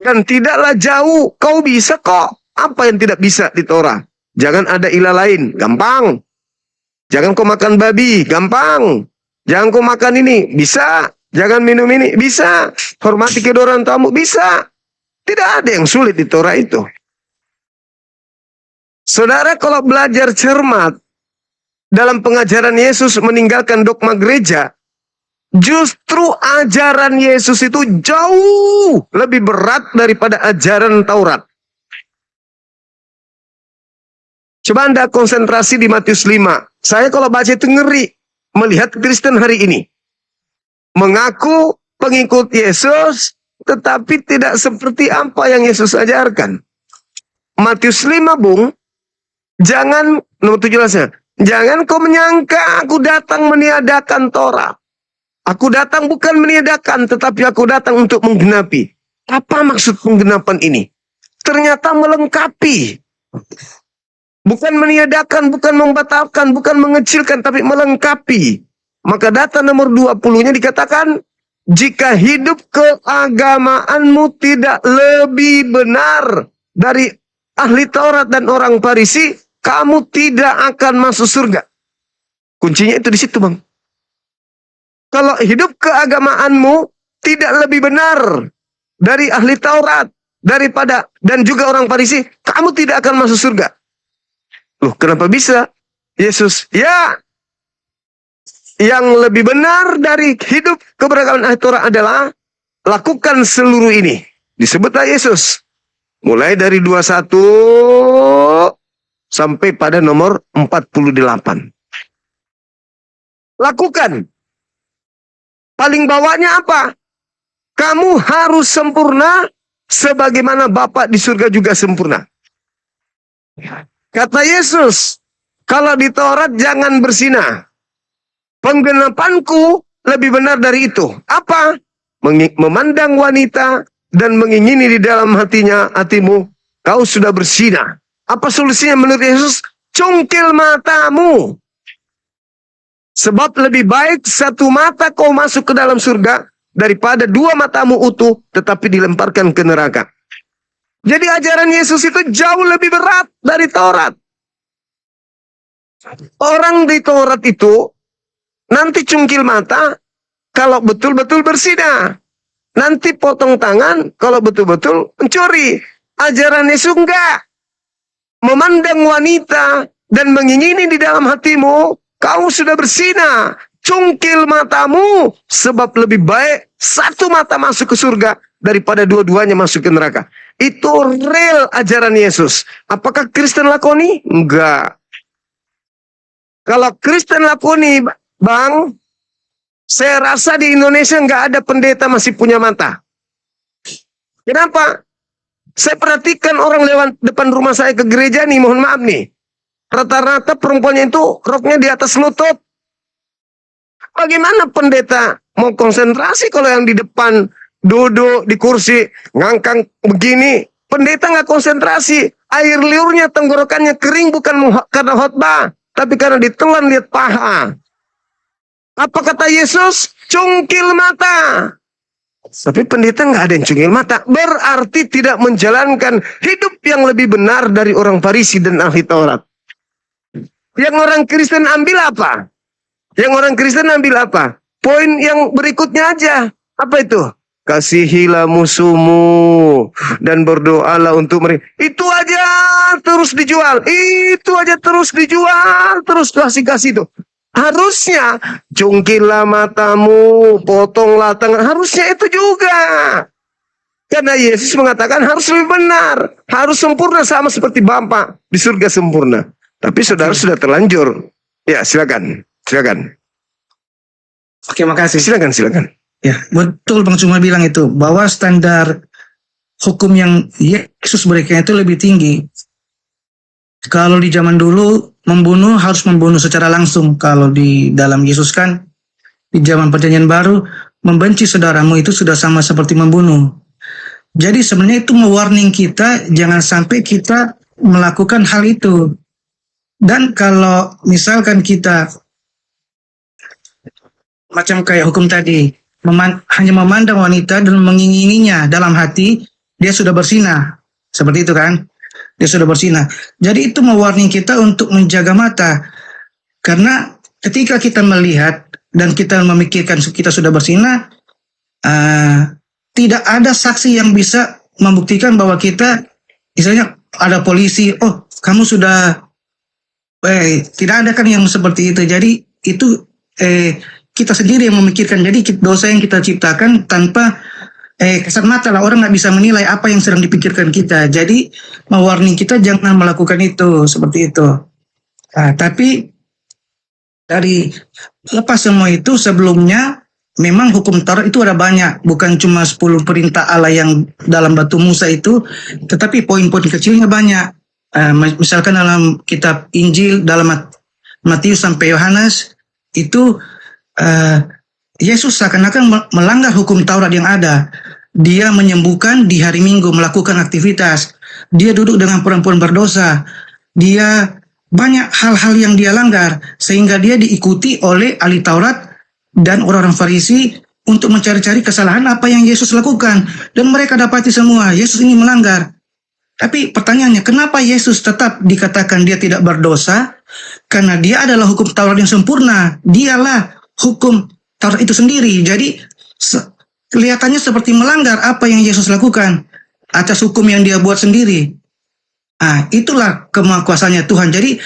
Dan tidaklah jauh. Kau bisa kok. Apa yang tidak bisa di Torah? Jangan ada ilah lain. Gampang. Jangan kau makan babi. Gampang. Jangan kau makan ini. Bisa. Jangan minum ini. Bisa. Hormati kedua orang tuamu. Bisa. Tidak ada yang sulit di Torah itu. Saudara kalau belajar cermat dalam pengajaran Yesus meninggalkan dogma gereja, justru ajaran Yesus itu jauh lebih berat daripada ajaran Taurat. Coba Anda konsentrasi di Matius 5. Saya kalau baca itu ngeri melihat Kristen hari ini. Mengaku pengikut Yesus, tetapi tidak seperti apa yang Yesus ajarkan. Matius 5, Bung. Jangan, nomor 17-nya. Jangan kau menyangka aku datang meniadakan Taurat. Aku datang bukan meniadakan, tetapi aku datang untuk menggenapi. Apa maksud penggenapan ini? Ternyata melengkapi. Bukan meniadakan, bukan membatalkan, bukan mengecilkan, tapi melengkapi. Maka data nomor 20-nya dikatakan, jika hidup keagamaanmu tidak lebih benar dari ahli Taurat dan orang Farisi, kamu tidak akan masuk surga. Kuncinya itu di situ, Bang. Kalau hidup keagamaanmu tidak lebih benar dari ahli Taurat, daripada dan juga orang Farisi, kamu tidak akan masuk surga. Loh, kenapa bisa? Yesus, ya, yang lebih benar dari hidup keberagaman ahli Taurat adalah lakukan seluruh ini. Disebutlah Yesus. Mulai dari 21 sampai pada nomor 48. Lakukan. Paling bawahnya apa? Kamu harus sempurna sebagaimana Bapa di surga juga sempurna. Kata Yesus, kalau di Taurat jangan bersinah. Penggenapanku lebih benar dari itu. Apa? Memandang wanita dan mengingini di dalam hatimu, kau sudah bersinah. Apa solusinya menurut Yesus? Cungkil matamu. Sebab lebih baik satu mata kau masuk ke dalam surga daripada dua matamu utuh tetapi dilemparkan ke neraka. Jadi ajaran Yesus itu jauh lebih berat dari Taurat. Orang di Taurat itu nanti cungkil mata kalau betul-betul bersinah. Nanti potong tangan kalau betul-betul mencuri. Ajaran Yesus enggak. Memandang wanita dan mengingini di dalam hatimu, kau sudah bersinah. Cungkil matamu, sebab lebih baik satu mata masuk ke surga daripada dua-duanya masuk ke neraka. Itu real ajaran Yesus. Apakah Kristen lakoni? Enggak. Kalau Kristen lakoni, Bang, saya rasa di Indonesia nggak ada pendeta masih punya mata. Kenapa? Saya perhatikan orang lewat depan rumah saya ke gereja nih, mohon maaf nih. Rata-rata perempuannya itu roknya di atas lutut. Bagaimana pendeta mau konsentrasi kalau yang di depan duduk di kursi ngangkang begini? Pendeta nggak konsentrasi. Air liurnya tenggorokannya kering bukan karena khotbah, tapi karena ditelan lihat paha. Apa kata Yesus? Cungkil mata. Tapi pendeta nggak ada yang cungkil mata. Berarti tidak menjalankan hidup yang lebih benar dari orang Farisi dan ahli Taurat. Yang orang Kristen ambil apa? Yang orang Kristen ambil apa? Poin yang berikutnya aja. Apa itu? Kasihilah musuhmu dan berdoalah untuk mereka. Itu aja terus dijual. Itu aja terus dijual. Terus kasih tuh. Harusnya cungkillah matamu, potonglah tangan. Harusnya itu juga. Karena Yesus mengatakan harus lebih benar. Harus sempurna sama seperti Bapa di surga sempurna. Tapi saudara sudah terlanjur. Ya, silakan. Silakan. Oke, makasih. Silakan. Ya, betul Bang Suma bilang itu, bahwa standar hukum yang Yesus berikan itu lebih tinggi. Kalau di zaman dulu, membunuh harus membunuh secara langsung. Kalau di dalam Yesus kan, di zaman perjanjian baru, membenci saudaramu itu sudah sama seperti membunuh. Jadi sebenarnya itu mewarning kita, jangan sampai kita melakukan hal itu. Dan kalau misalkan kita macam kayak hukum tadi, hanya memandang wanita dan mengingininya dalam hati, dia sudah bersinah. Seperti itu kan? Dia sudah bersinah. Jadi itu mewarning kita untuk menjaga mata. Karena ketika kita melihat dan kita memikirkan kita sudah bersinah, tidak ada saksi yang bisa membuktikan bahwa kita, misalnya ada polisi, oh kamu sudah, tidak ada kan yang seperti itu. Jadi itu kita sendiri yang memikirkan. Jadi dosa yang kita ciptakan tanpa kasat mata lah, orang nggak bisa menilai apa yang sedang dipikirkan kita. Jadi mewarning kita jangan melakukan itu seperti itu. Tapi dari lepas semua itu, sebelumnya memang hukum Taurat itu ada banyak, bukan cuma 10 perintah Allah yang dalam batu Musa itu, tetapi poin-poin kecilnya banyak. Misalkan dalam kitab Injil, dalam Matius sampai Yohanes itu Yesus seakan-akan melanggar hukum Taurat yang ada. Dia menyembuhkan di hari Minggu, melakukan aktivitas. Dia duduk dengan perempuan berdosa. Dia banyak hal-hal yang dia langgar, sehingga dia diikuti oleh ahli Taurat dan orang-orang Farisi untuk mencari-cari kesalahan apa yang Yesus lakukan. Dan mereka dapati semua, Yesus ini melanggar. Tapi pertanyaannya, kenapa Yesus tetap dikatakan dia tidak berdosa? Karena dia adalah hukum Taurat yang sempurna. Dialah hukum Taurat itu sendiri. Jadi kelihatannya seperti melanggar apa yang Yesus lakukan atas hukum yang dia buat sendiri. Itulah kemahakuasaannya Tuhan. Jadi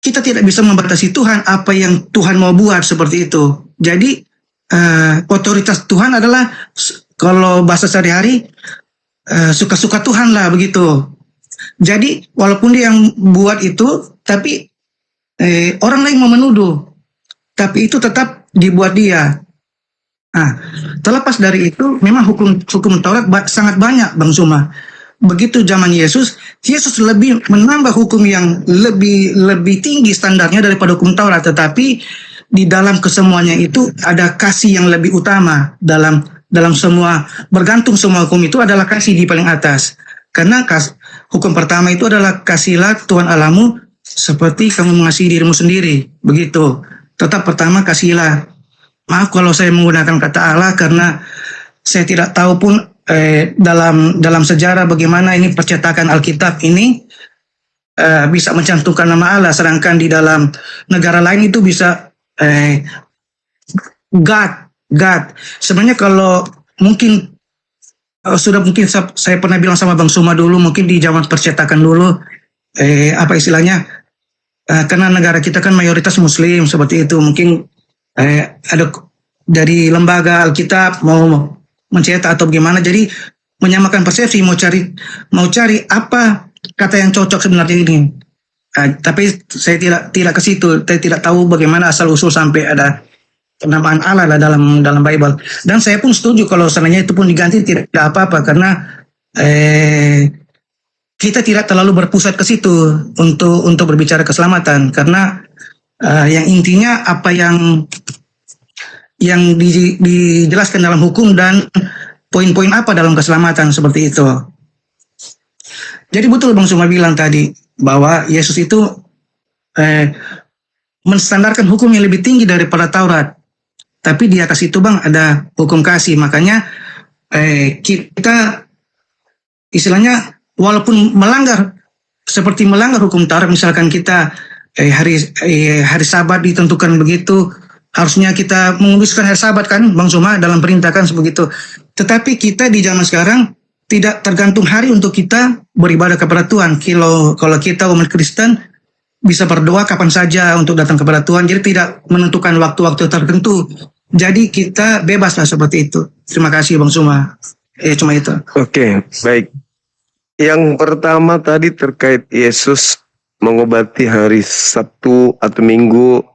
kita tidak bisa membatasi Tuhan apa yang Tuhan mau buat seperti itu. Jadi otoritas Tuhan adalah, kalau bahasa sehari-hari, suka-suka Tuhan lah begitu. Jadi walaupun dia yang buat itu, tapi orang lain mau menuduh, tapi itu tetap dibuat dia. Terlepas dari itu, memang hukum Taurat sangat banyak, Bang Suma. Begitu zaman Yesus lebih menambah hukum yang lebih tinggi standarnya daripada hukum Taurat, tetapi di dalam kesemuanya itu ada kasih yang lebih utama. Dalam semua, bergantung semua hukum itu adalah kasih di paling atas. Karena hukum pertama itu adalah kasihlah Tuhan Allahmu seperti kamu mengasihi dirimu sendiri. Begitu. Tetap pertama kasihlah. Maaf kalau saya menggunakan kata Allah karena saya tidak tahu pun dalam sejarah bagaimana ini percetakan Alkitab ini bisa mencantumkan nama Allah, sedangkan di dalam negara lain itu bisa God. Sebenarnya kalau mungkin mungkin saya pernah bilang sama Bang Suma dulu, mungkin di zaman percetakan dulu, apa istilahnya, karena negara kita kan mayoritas Muslim seperti itu, mungkin ada dari lembaga Alkitab mau mencetak atau bagaimana, jadi menyamakan persepsi, mau cari apa kata yang cocok sebenarnya ini. Tapi saya tidak ke situ, saya tidak tahu bagaimana asal usul sampai ada penamaan Allah lah dalam Bible. Dan saya pun setuju kalau seandainya itu pun diganti tidak apa-apa, karena kita tidak terlalu berpusat ke situ untuk berbicara keselamatan, karena yang intinya apa yang dijelaskan dalam hukum dan poin-poin apa dalam keselamatan seperti itu. Jadi betul Bang Suma bilang tadi bahwa Yesus itu menstandarkan hukum yang lebih tinggi daripada Taurat. Tapi di atas itu Bang ada hukum kasih. Makanya kita istilahnya walaupun seperti melanggar hukum Taurat, misalkan kita hari Sabat ditentukan begitu, harusnya kita menguduskan hari Sabat kan Bang Suma dalam perintah kan sebegitu. Tetapi kita di zaman sekarang tidak tergantung hari untuk kita beribadah kepada Tuhan. Kalau kita umat Kristen bisa berdoa kapan saja untuk datang kepada Tuhan, jadi tidak menentukan waktu-waktu tertentu. Jadi kita bebas lah seperti itu. Terima kasih Bang Suma. Cuma itu. Oke, baik. Yang pertama tadi terkait Yesus mengobati hari Sabtu atau Minggu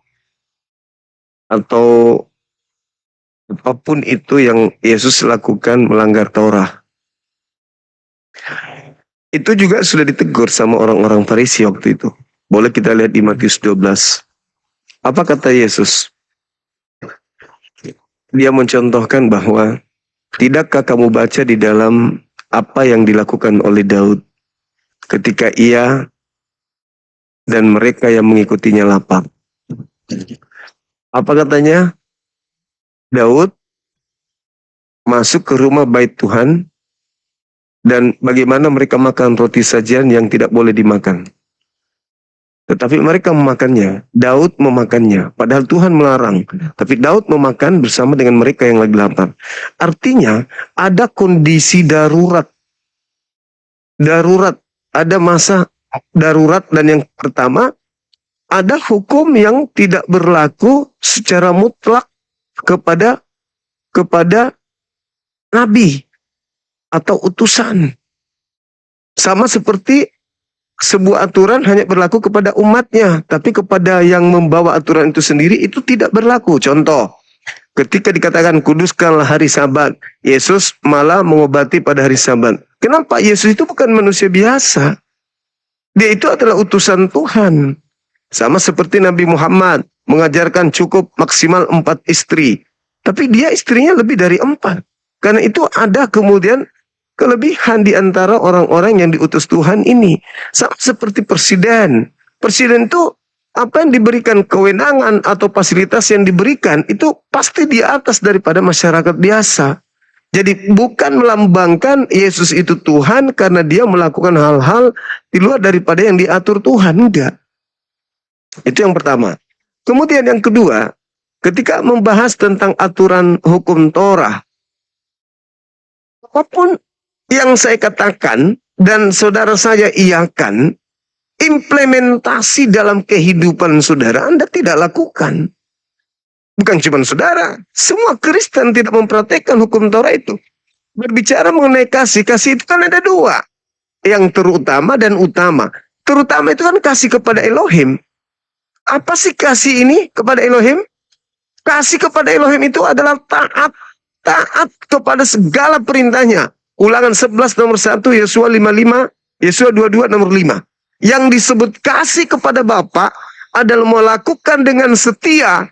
atau apapun itu yang Yesus lakukan melanggar Taurat. Itu juga sudah ditegur sama orang-orang Farisi waktu itu. Boleh kita lihat di Matius 12. Apa kata Yesus? Dia mencontohkan bahwa tidakkah kamu baca di dalam apa yang dilakukan oleh Daud ketika ia dan mereka yang mengikutinya lapar. Apa katanya? Daud masuk ke rumah bait Tuhan dan bagaimana mereka makan roti sajian yang tidak boleh dimakan. Tetapi mereka memakannya, Daud memakannya, padahal Tuhan melarang. Tapi Daud memakan bersama dengan mereka yang lagi lapar. Artinya ada kondisi darurat. Ada masa darurat, dan yang pertama ada hukum yang tidak berlaku secara mutlak kepada nabi atau utusan. Sama seperti sebuah aturan hanya berlaku kepada umatnya, tapi kepada yang membawa aturan itu sendiri itu tidak berlaku. Contoh, ketika dikatakan kuduskanlah hari Sabat, Yesus malah mengobati pada hari Sabat. Kenapa? Yesus itu bukan manusia biasa. Dia itu adalah utusan Tuhan. Sama seperti Nabi Muhammad mengajarkan cukup maksimal 4 istri. Tapi dia istrinya lebih dari 4. Karena itu ada kemudian kelebihan di antara orang-orang yang diutus Tuhan ini. Sama seperti presiden. Presiden itu apa yang diberikan kewenangan atau fasilitas yang diberikan itu pasti di atas daripada masyarakat biasa. Jadi bukan melambangkan Yesus itu Tuhan karena dia melakukan hal-hal di luar daripada yang diatur Tuhan. Enggak. Itu yang pertama. Kemudian yang kedua, ketika membahas tentang aturan hukum Torah, apapun yang saya katakan dan saudara saya iakan, implementasi dalam kehidupan saudara Anda tidak lakukan. Bukan cuma saudara, semua Kristen tidak mempraktekkan hukum Torah itu. Berbicara mengenai kasih, kasih itu kan ada 2. Yang terutama dan utama. Terutama itu kan kasih kepada Elohim. Apa sih kasih ini kepada Elohim? Kasih kepada Elohim itu adalah taat. Taat kepada segala perintahnya. Ulangan 11 nomor 1, Yesua 55, Yesua 22 nomor 5. Yang disebut kasih kepada Bapa adalah melakukan dengan setia,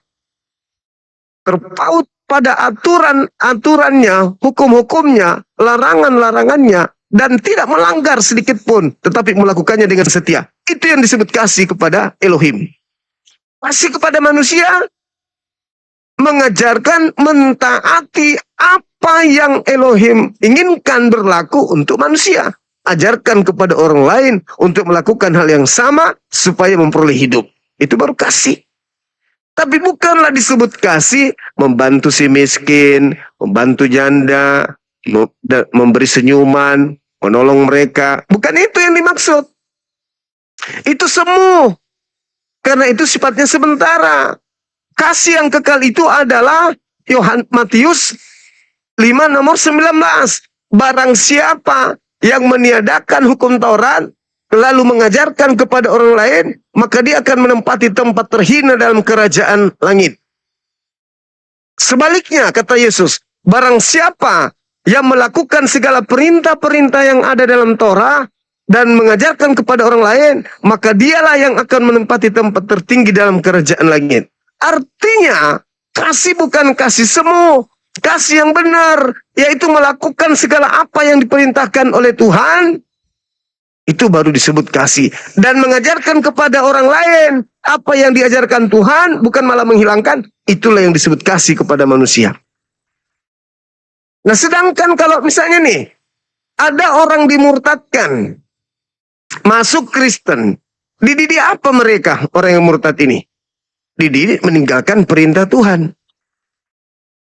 terpaut pada aturan-aturannya, hukum-hukumnya, larangan-larangannya, dan tidak melanggar sedikit pun, tetapi melakukannya dengan setia. Itu yang disebut kasih kepada Elohim. Kasih kepada manusia, mengajarkan mentaati apa yang Elohim inginkan berlaku untuk manusia. Ajarkan kepada orang lain untuk melakukan hal yang sama supaya memperoleh hidup. Itu baru kasih. Tapi bukanlah disebut kasih membantu si miskin, membantu janda, memberi senyuman, menolong mereka. Bukan itu yang dimaksud. Itu semu. Karena itu sifatnya sementara. Kasih yang kekal itu adalah Matius 5 nomor 19. Barang siapa yang meniadakan hukum Taurat lalu mengajarkan kepada orang lain, maka dia akan menempati tempat terhina dalam kerajaan langit. Sebaliknya, kata Yesus, barang siapa yang melakukan segala perintah-perintah yang ada dalam Torah dan mengajarkan kepada orang lain, maka dialah yang akan menempati tempat tertinggi dalam kerajaan langit. Artinya, kasih bukan kasih semu, kasih yang benar, yaitu melakukan segala apa yang diperintahkan oleh Tuhan. Itu baru disebut kasih. Dan mengajarkan kepada orang lain apa yang diajarkan Tuhan, bukan malah menghilangkan. Itulah yang disebut kasih kepada manusia. Nah, sedangkan kalau misalnya nih, ada orang dimurtadkan, masuk Kristen, dididik apa mereka, orang yang murtad ini? Dididik meninggalkan perintah Tuhan.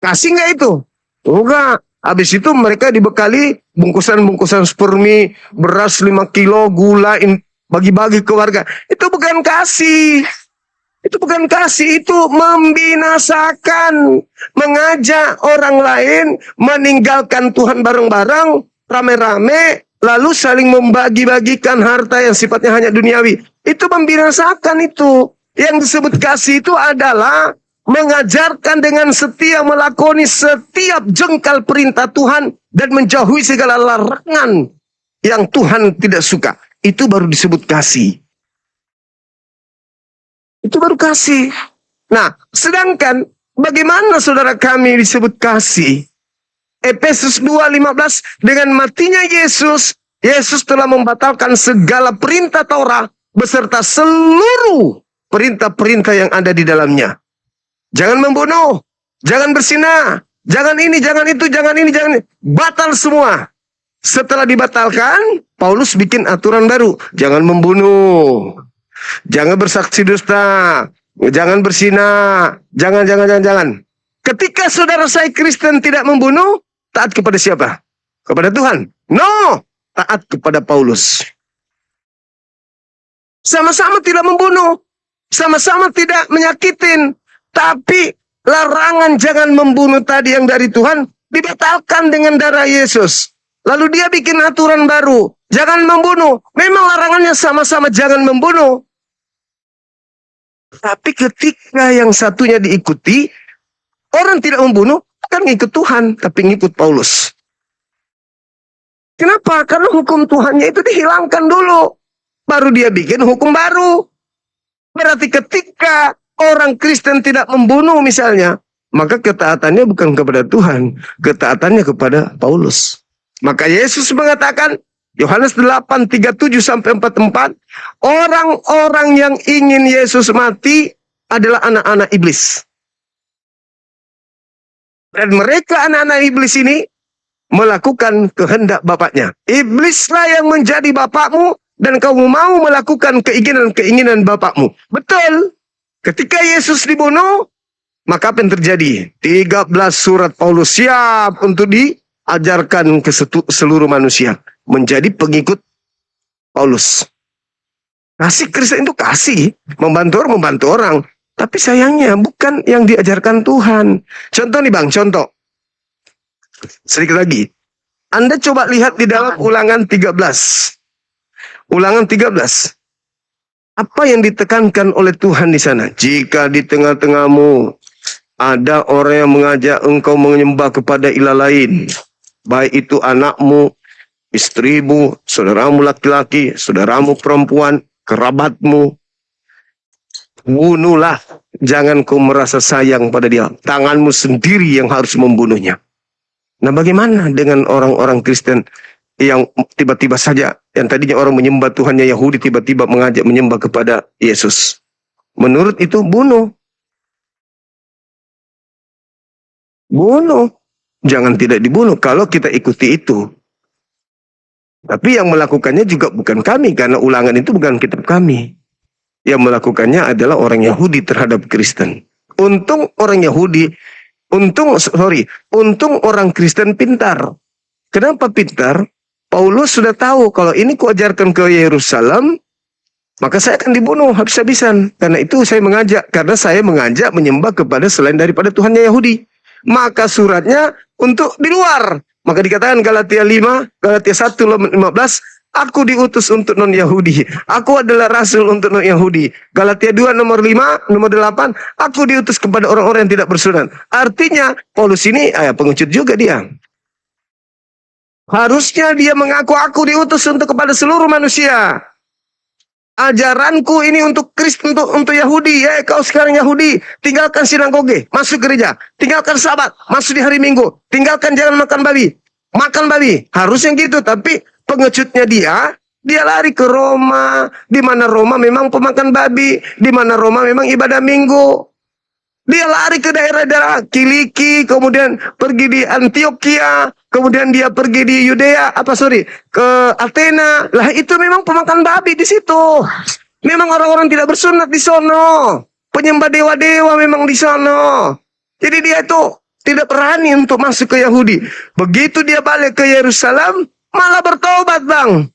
Kasih nggak itu? Enggak. Habis itu mereka dibekali bungkusan-bungkusan spermi, beras 5 kilo, gula, bagi-bagi ke warga. Itu bukan kasih. Itu bukan kasih, itu membinasakan. Mengajak orang lain meninggalkan Tuhan bareng-bareng, rame-rame, lalu saling membagi-bagikan harta yang sifatnya hanya duniawi. Itu membinasakan itu. Yang disebut kasih itu adalah mengajarkan dengan setia melakoni setiap jengkal perintah Tuhan dan menjauhi segala larangan yang Tuhan tidak suka. Itu baru disebut kasih. Itu baru kasih. Nah, sedangkan bagaimana saudara kami disebut kasih? Efesus 2:15, dengan matinya Yesus, Yesus telah membatalkan segala perintah Taurat beserta seluruh perintah-perintah yang ada di dalamnya. Jangan membunuh, jangan bersinah, jangan ini, jangan itu, jangan ini, jangan ini. Batal semua. Setelah dibatalkan, Paulus bikin aturan baru. Jangan membunuh, jangan bersaksi dusta, jangan bersinah, jangan. Ketika saudara saya Kristen tidak membunuh, taat kepada siapa? Kepada Tuhan? No, taat kepada Paulus. Sama-sama tidak membunuh, sama-sama tidak menyakitin. Tapi larangan jangan membunuh tadi yang dari Tuhan dibatalkan dengan darah Yesus. Lalu dia bikin aturan baru, jangan membunuh. Memang larangannya sama-sama jangan membunuh. Tapi ketika yang satunya diikuti, orang tidak membunuh, bukan ngikut Tuhan, tapi ngikut Paulus. Kenapa? Karena hukum Tuhannya itu dihilangkan dulu. Baru dia bikin hukum baru. Berarti ketika orang Kristen tidak membunuh misalnya, maka ketaatannya bukan kepada Tuhan, ketaatannya kepada Paulus. Maka Yesus mengatakan, Yohanes 8:37-44, orang-orang yang ingin Yesus mati adalah anak-anak iblis. Dan mereka anak-anak iblis ini melakukan kehendak bapaknya. Iblislah yang menjadi bapakmu dan kamu mau melakukan keinginan-keinginan bapakmu. Betul. Ketika Yesus dibunuh, maka apa yang terjadi? 13 surat Paulus siap untuk diajarkan ke seluruh manusia. Menjadi pengikut Paulus. Kasih Kristen itu kasih. Membantu orang. Tapi sayangnya bukan yang diajarkan Tuhan. Contoh nih Bang, contoh. Sedikit lagi. Anda coba lihat di dalam Ulangan 13. Ulangan 13. Apa yang ditekankan oleh Tuhan di sana? Jika di tengah-tengahmu ada orang yang mengajak engkau menyembah kepada ilah lain, baik itu anakmu, istrimu, saudaramu laki-laki, saudaramu perempuan, kerabatmu, bunuhlah. Jangan kau merasa sayang pada dia. Tanganmu sendiri yang harus membunuhnya. Nah, bagaimana dengan orang-orang Kristen yang tiba-tiba saja, yang tadinya orang menyembah Tuhannya Yahudi, tiba-tiba mengajak menyembah kepada Yesus? Menurut itu bunuh. Bunuh. Jangan tidak dibunuh kalau kita ikuti itu. Tapi yang melakukannya juga bukan kami, karena Ulangan itu bukan kitab kami. Yang melakukannya adalah orang Yahudi terhadap Kristen. Untung orang orang Kristen pintar. Kenapa pintar? Paulus sudah tahu kalau ini kuajarkan ke Yerusalem, maka saya akan dibunuh habis-habisan. Karena itu saya mengajak menyembah kepada selain daripada Tuhannya Yahudi. Maka suratnya untuk di luar. Maka dikatakan Galatia 1:15, aku diutus untuk non-Yahudi. Aku adalah rasul untuk non-Yahudi. Galatia 2:8, aku diutus kepada orang-orang yang tidak bersunat. Artinya Paulus ini pengecut juga dia. Harusnya dia mengaku aku diutus kepada seluruh manusia. Ajaranku ini untuk Kristen, untuk Yahudi. Ya, kau sekarang Yahudi, tinggalkan sinagoge, masuk gereja. Tinggalkan Sabat, masuk di hari Minggu. Tinggalkan jangan makan babi. Makan babi. Harusnya gitu, tapi pengecutnya dia lari ke Roma. Di mana Roma memang pemakan babi. Di mana Roma memang ibadah Minggu. Dia lari ke daerah-daerah Kiliki, kemudian pergi di Antioquia, kemudian dia pergi di Yudea, ke Athena. Lah itu memang pemakan babi di situ. Memang orang-orang tidak bersunat di sono. Penyembah dewa-dewa memang di sono. Jadi dia itu tidak berani untuk masuk ke Yahudi. Begitu dia balik ke Yerusalem, malah bertobat, Bang.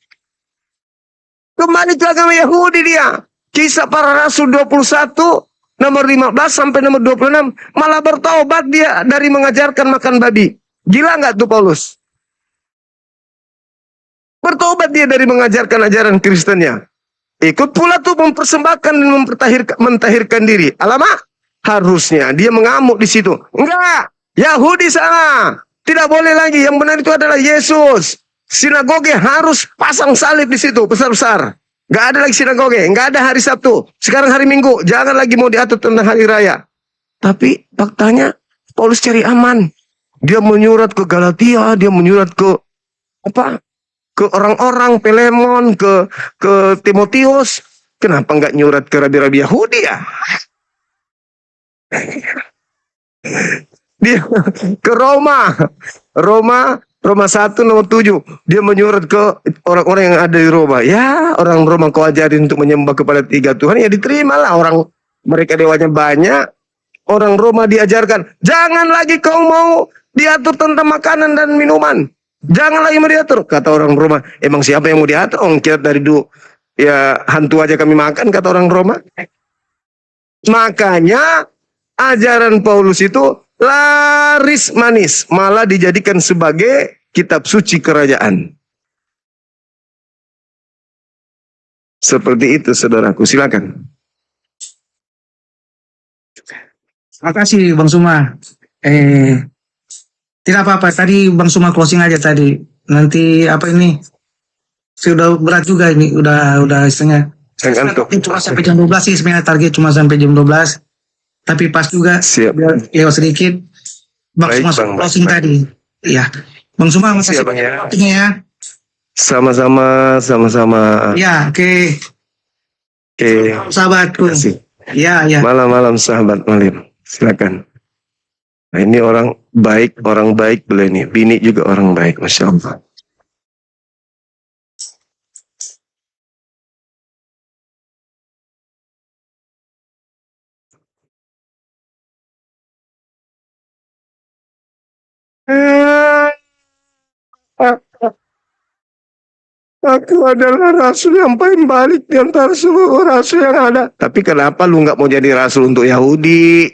Kembali ke agama Yahudi dia. Kisah Para Rasul 21, nomor 15 sampai nomor 26, malah bertobat dia dari mengajarkan makan babi. Gila nggak tuh Paulus? Bertobat dia dari mengajarkan ajaran Kristennya. Ikut pula tuh mempersembahkan dan mentahirkan diri. Alamak, harusnya dia mengamuk di situ. Enggak, Yahudi sana. Tidak boleh lagi, yang benar itu adalah Yesus. Sinagoge harus pasang salib di situ, besar-besar. Gak ada lagi sinagoge, gak ada hari Sabtu. Sekarang hari Minggu, jangan lagi mau diatur tentang hari raya. Tapi faktanya Paulus cari aman. Dia menyurat ke Galatia, dia menyurat ke orang-orang Filemon, ke Timotius. Kenapa nggak nyurat ke rabi-rabi Yahudi ya? Dia ke Roma 1 nomor 7. Dia menyurat ke orang-orang yang ada di Roma. Ya, orang Roma kau ajarin untuk menyembah kepada 3 Tuhan, ya diterimalah. Orang mereka dewanya banyak. Orang Roma diajarkan, jangan lagi kau mau diatur tentang makanan dan minuman. Jangan lagi mau diatur. Kata orang Roma, emang siapa yang mau diatur? Kita dari dulu, ya hantu aja kami makan, kata orang Roma. Makanya ajaran Paulus itu laris manis, malah dijadikan sebagai kitab suci kerajaan. Seperti itu saudaraku, silakan. Terima kasih Bang Suma. Tidak apa-apa, tadi Bang Suma closing aja tadi. Nanti apa ini? Sudah berat juga ini, udah setengah. Jangan ngantuk. Cuma sampai jam 12 sih sebenarnya, target cuma sampai jam 12. Tapi pas juga Siap. biar lewat sedikit. Bang Baik, Suma Bang, closing baik. tadi. Iya. Bang Suma makasih Siap, Bang, ya. waktunya ya. Sama-sama, sama-sama. Ya, oke. Oke, Sahabatku. terima kasih. Ya, ya. Malam-malam sahabat Malim, silakan. Nah, ini orang baik beliau ini. Bini juga orang baik, Masya Allah. Aku adalah rasul yang paling balik di antara seluruh rasul yang ada. Tapi kenapa lu nggak mau jadi rasul untuk Yahudi?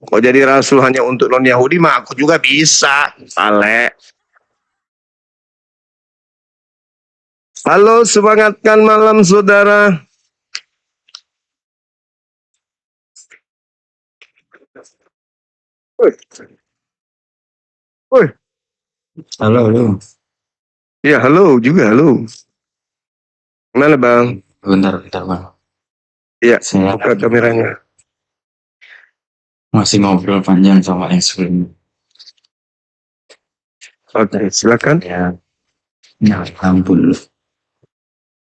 Kok jadi rasul hanya untuk non Yahudi? Mah aku juga bisa, Ale. Halo, semangatkan malam saudara. Woi. Woi. Halo, halo. Ya, halo juga, halo. Mana Bang? Bentar, Bang. Iya, Saya buka kameranya. masih ngobrol panjang sama yang sebelumnya. Oke, silakan. Ya, nyala lampu dulu.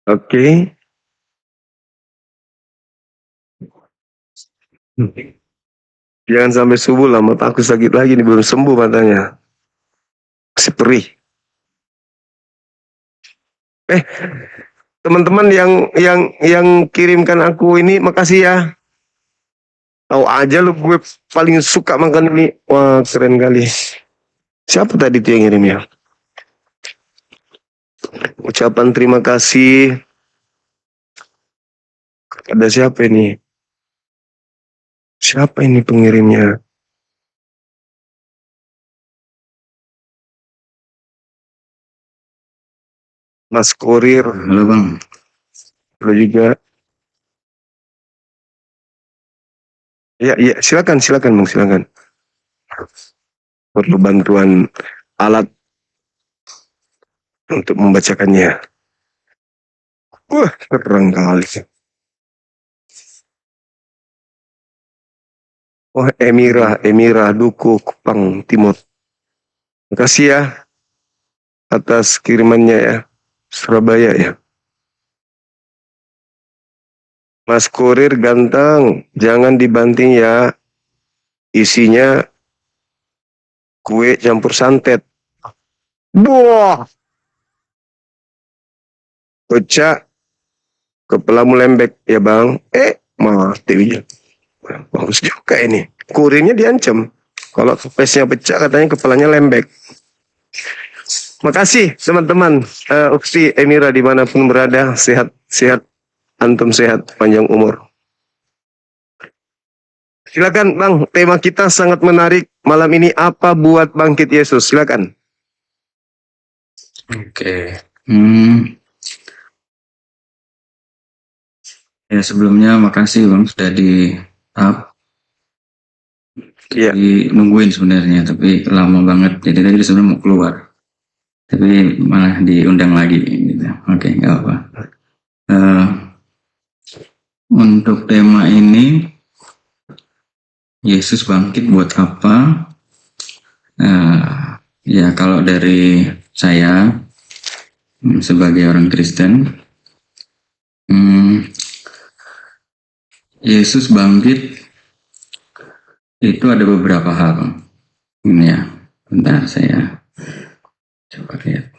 Oke. Jangan sampai subuh lah, mata aku sakit lagi nih, belum sembuh matanya. Masih perih. Teman-teman yang kirimkan aku ini, makasih ya. Tahu aja lu gue paling suka makan ini. Wah, keren kali. Siapa tadi tuh yang ngirim ya? Ucapan terima kasih. Ada siapa ini? Siapa ini pengirimnya? Mas Kurir, Halo, Bang. lo juga. Ya, silakan Bang, silakan. Perlu bantuan alat untuk membacakannya. Wah, keren kali. Wah, Emira, Duku, Kupang, Timur. Makasih ya atas kirimannya ya. Surabaya ya. Mas Kurir ganteng, jangan dibanting ya. Isinya kue campur santet. Wah. Kocak, kepalamu lembek ya Bang. Mati ya. Bagus juga ini. Kurirnya diancam. Kalau kepesnya pecah katanya kepalanya lembek. Makasih teman-teman. Ukti Emira dimanapun berada, sehat, antum sehat, panjang umur. Silakan Bang, tema kita sangat menarik malam ini, apa buat bangkit Yesus? Silakan. Oke. Ya, sebelumnya makasih Bang sudah di up. Iya. Nungguin sebenarnya, tapi lama banget. Jadi tadi sebenarnya mau keluar, tapi malah diundang lagi gitu. Oke, nggak apa. Untuk tema ini, Yesus bangkit buat apa? Ya kalau dari saya sebagai orang Kristen, Yesus bangkit itu ada beberapa hal. Ini ya, bentar saya coba lihat.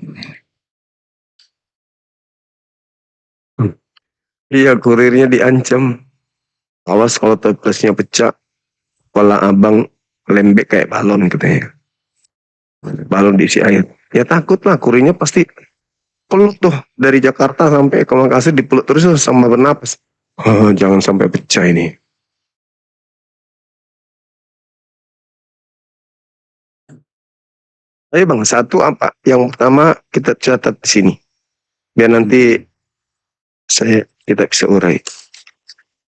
Iya, kurirnya diancam. Awas kalau teplesnya pecah, kepala abang lembek kayak balon katanya. Balon diisi air. Ya takut lah, kurirnya pasti peluk tuh. Dari Jakarta sampai ke Makassar dipeluk terus sama bernapas. Jangan sampai pecah ini. Ayo Bang, satu apa? Yang pertama kita catat di sini. Biar nanti kita bisa urai.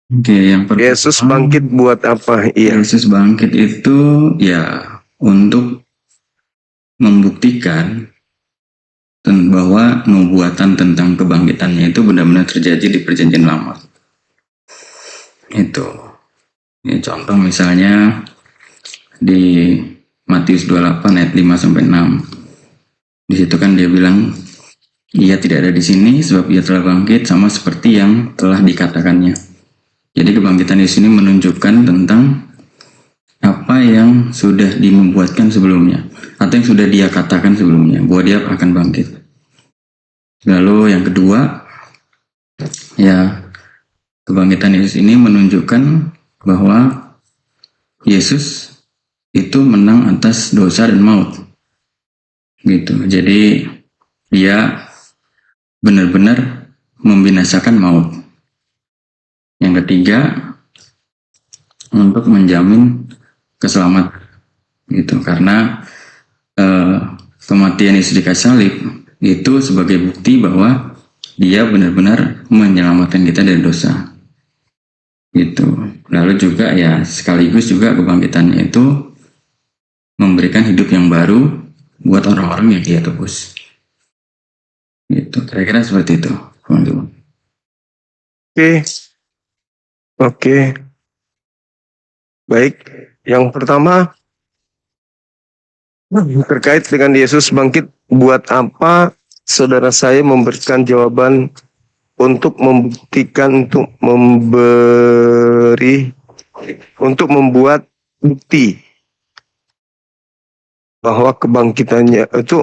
Oke, yang pertama, Yesus bangkit buat apa? Iya. Yesus bangkit itu ya untuk membuktikan bahwa nubuatan tentang kebangkitannya itu benar-benar terjadi di perjanjian lama. Itu. Ini contoh misalnya di Matius 28 ayat 5 sampai 6. Di situ kan dia bilang, ia tidak ada di sini sebab ia telah bangkit sama seperti yang telah dikatakannya. Jadi kebangkitan di sini menunjukkan tentang apa yang sudah dinubuatkan sebelumnya atau yang sudah dia katakan sebelumnya bahwa dia akan bangkit. Lalu yang kedua, ya kebangkitan Yesus ini menunjukkan bahwa Yesus itu menang atas dosa dan maut. Gitu. Jadi dia benar-benar membinasakan maut. Yang ketiga, untuk menjamin keselamatan. Gitu. Karena kematian Yesus di kayu salib itu sebagai bukti bahwa dia benar-benar menyelamatkan kita dari dosa. Gitu. Lalu juga ya sekaligus juga kebangkitannya itu memberikan hidup yang baru buat orang-orang yang dia tebus. Gitu. Kira-kira seperti itu, teman-teman. Oke. Baik. Yang pertama terkait dengan Yesus bangkit buat apa? Saudara saya memberikan jawaban untuk membuktikan, untuk membuat bukti bahwa kebangkitannya itu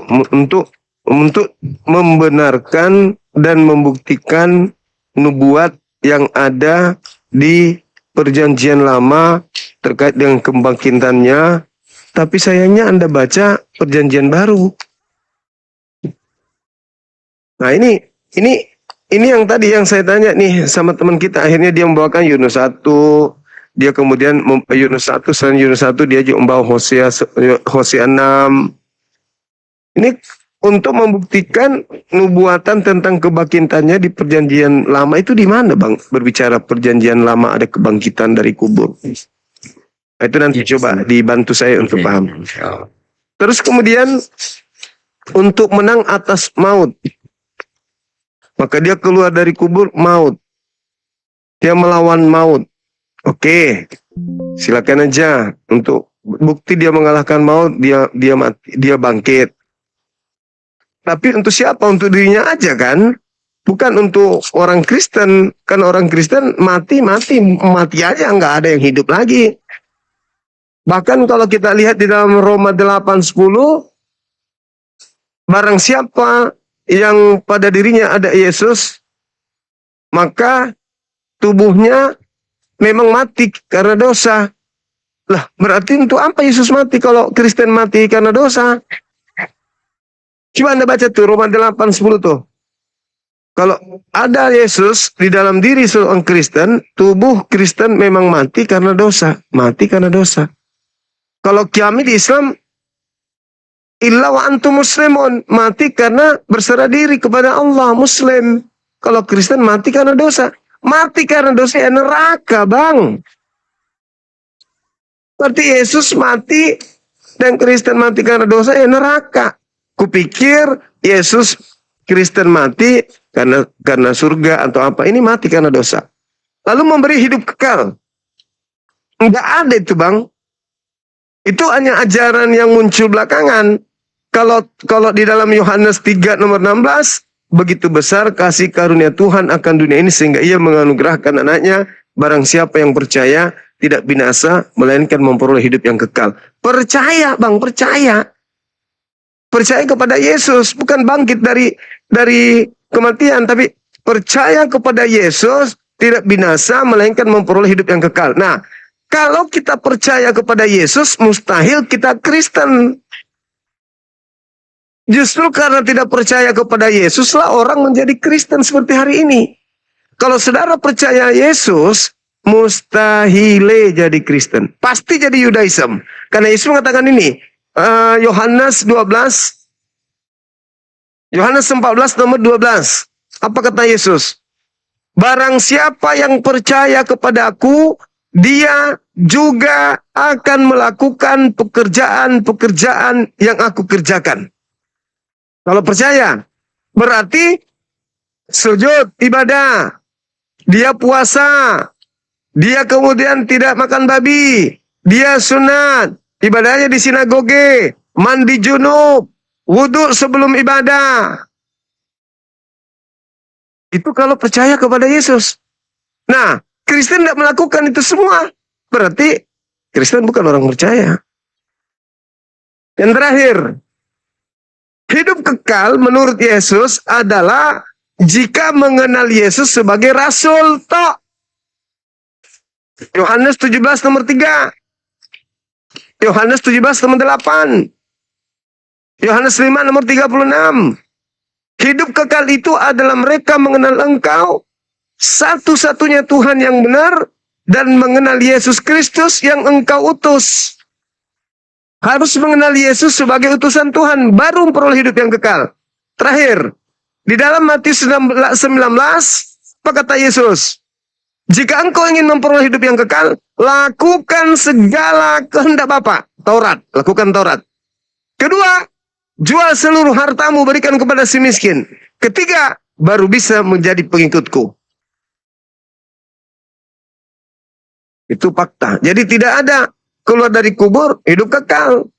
untuk membenarkan dan membuktikan nubuat yang ada di perjanjian lama terkait dengan kebangkitannya. Tapi sayangnya Anda baca perjanjian baru. Nah ini yang tadi yang saya tanya nih sama teman kita. Akhirnya dia membawakan Yunus 1. Dia kemudian Yunus 1, selain Yunus 1 dia juga membawa Hosea 6. Ini untuk membuktikan nubuatan tentang kebangkitannya di perjanjian lama itu di mana Bang? Berbicara perjanjian lama ada kebangkitan dari kubur. Nah, itu nanti coba dibantu saya untuk paham. Terus kemudian untuk menang atas maut. Maka dia keluar dari kubur maut. Dia melawan maut. Oke. Silakan aja untuk bukti dia mengalahkan maut, dia mati, dia bangkit. Tapi untuk siapa? Untuk dirinya aja kan? Bukan untuk orang Kristen. Kan orang Kristen mati aja, nggak ada yang hidup lagi. Bahkan kalau kita lihat di dalam Roma 8:10, barang siapa yang pada dirinya ada Yesus, maka tubuhnya memang mati karena dosa. Lah, berarti untuk apa Yesus mati kalau Kristen mati karena dosa? Coba Anda baca tuh Roma 8:10 tuh. Kalau ada Yesus di dalam diri seorang Kristen, tubuh Kristen memang mati karena dosa. Mati karena dosa. Kalau kami di Islam, illa wa antum muslimun, mati karena berserah diri kepada Allah, Muslim. Kalau Kristen mati karena dosa. Mati karena dosa ya neraka, Bang. Berarti Yesus mati dan Kristen mati karena dosa ya neraka. Kupikir Yesus Kristen mati karena surga atau apa. Ini mati karena dosa. Lalu memberi hidup kekal. Enggak ada itu, Bang. Itu hanya ajaran yang muncul belakangan. Kalau di dalam Yohanes 3 nomor 16, begitu besar kasih karunia Tuhan akan dunia ini sehingga ia menganugerahkan anaknya, barang siapa yang percaya tidak binasa melainkan memperoleh hidup yang kekal. Percaya, Bang, percaya. Percaya kepada Yesus, bukan bangkit dari kematian, tapi percaya kepada Yesus tidak binasa melainkan memperoleh hidup yang kekal. Nah, kalau kita percaya kepada Yesus, mustahil kita Kristen. Justru karena tidak percaya kepada Yesuslah orang menjadi Kristen seperti hari ini. Kalau saudara percaya Yesus, mustahil jadi Kristen. Pasti jadi Yudaism. Karena Yesus mengatakan ini, Yohanes 12. Yohanes 14 nomor 12. Apa kata Yesus? Barang siapa yang percaya kepada aku, dia juga akan melakukan pekerjaan-pekerjaan yang aku kerjakan. Kalau percaya, berarti sujud, ibadah, dia puasa, dia kemudian tidak makan babi, dia sunat, ibadahnya di sinagoge, mandi junub, wudhu sebelum ibadah. Itu kalau percaya kepada Yesus. Nah, Kristen tidak melakukan itu semua. Berarti Kristen bukan orang percaya. Yang terakhir, hidup kekal menurut Yesus adalah jika mengenal Yesus sebagai Rasul tok. Yohanes 17 nomor 3. Yohanes 17 nomor 8. Yohanes 5 nomor 36. Hidup kekal itu adalah mereka mengenal Engkau, satu-satunya Tuhan yang benar, dan mengenal Yesus Kristus yang Engkau utus. Harus mengenal Yesus sebagai utusan Tuhan, baru memperoleh hidup yang kekal. Terakhir, di dalam Matius 19, apa kata Yesus? Jika engkau ingin memperoleh hidup yang kekal, lakukan segala kehendak Bapa. Taurat, lakukan Taurat. Kedua, jual seluruh hartamu, berikan kepada si miskin. Ketiga, baru bisa menjadi pengikutku. Itu fakta. Jadi tidak ada keluar dari kubur, hidup kekal.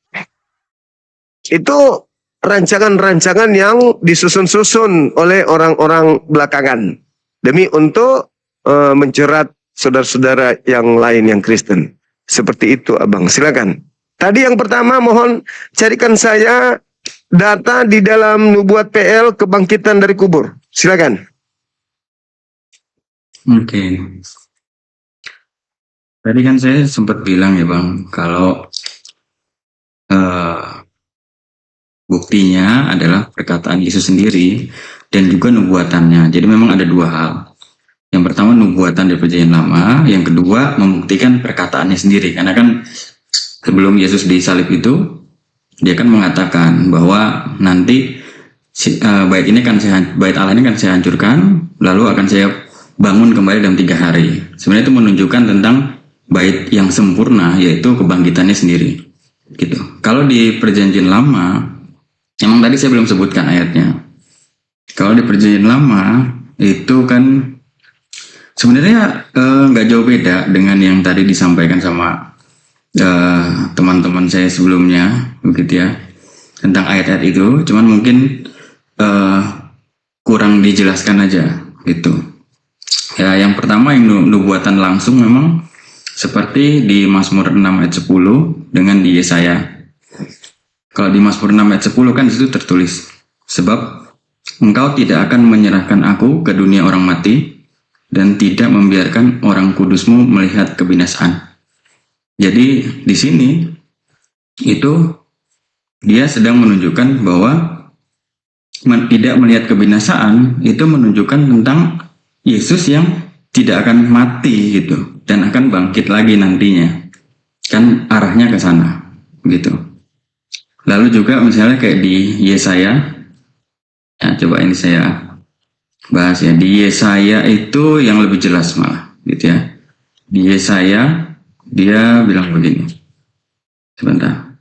Itu rancangan-rancangan yang disusun-susun oleh orang-orang belakangan. Demi untuk menjerat saudara-saudara yang lain yang Kristen. Seperti itu, Abang. Silakan. Tadi yang pertama, mohon carikan saya data di dalam Nubuat PL kebangkitan dari kubur. Silakan. Oke. Tadi kan saya sempat bilang ya Bang, kalau buktinya adalah perkataan Yesus sendiri dan juga nubuatannya. Jadi memang ada dua hal. Yang pertama nubuatan dari Perjanjian Lama, yang kedua membuktikan perkataannya sendiri. Karena kan sebelum Yesus disalib itu, dia kan mengatakan bahwa nanti bait Allah ini kan saya hancurkan, lalu akan saya bangun kembali dalam 3 hari. Sebenarnya itu menunjukkan tentang bait yang sempurna, yaitu kebangkitannya sendiri. Gitu. Kalau di Perjanjian Lama, emang tadi saya belum sebutkan ayatnya. Kalau di Perjanjian Lama itu kan sebenarnya nggak jauh beda dengan yang tadi disampaikan sama teman-teman saya sebelumnya, begitu ya, tentang ayat-ayat itu. Cuman mungkin kurang dijelaskan aja, gitu. Ya, yang pertama yang nubuatan langsung memang seperti di Mazmur 6 ayat 10 dengan di Yesaya. Kalau di Mazmur 6 ayat 10 kan disitu tertulis, sebab engkau tidak akan menyerahkan aku ke dunia orang mati, dan tidak membiarkan orang kudusmu melihat kebinasaan. Jadi di sini itu dia sedang menunjukkan bahwa tidak melihat kebinasaan itu menunjukkan tentang Yesus yang tidak akan mati gitu dan akan bangkit lagi nantinya. Kan arahnya ke sana gitu. Lalu juga misalnya kayak di Yesaya, ya coba ini saya bahas ya. Di Yesaya itu yang lebih jelas malah gitu ya. Di Yesaya dia bilang begini. Sebentar.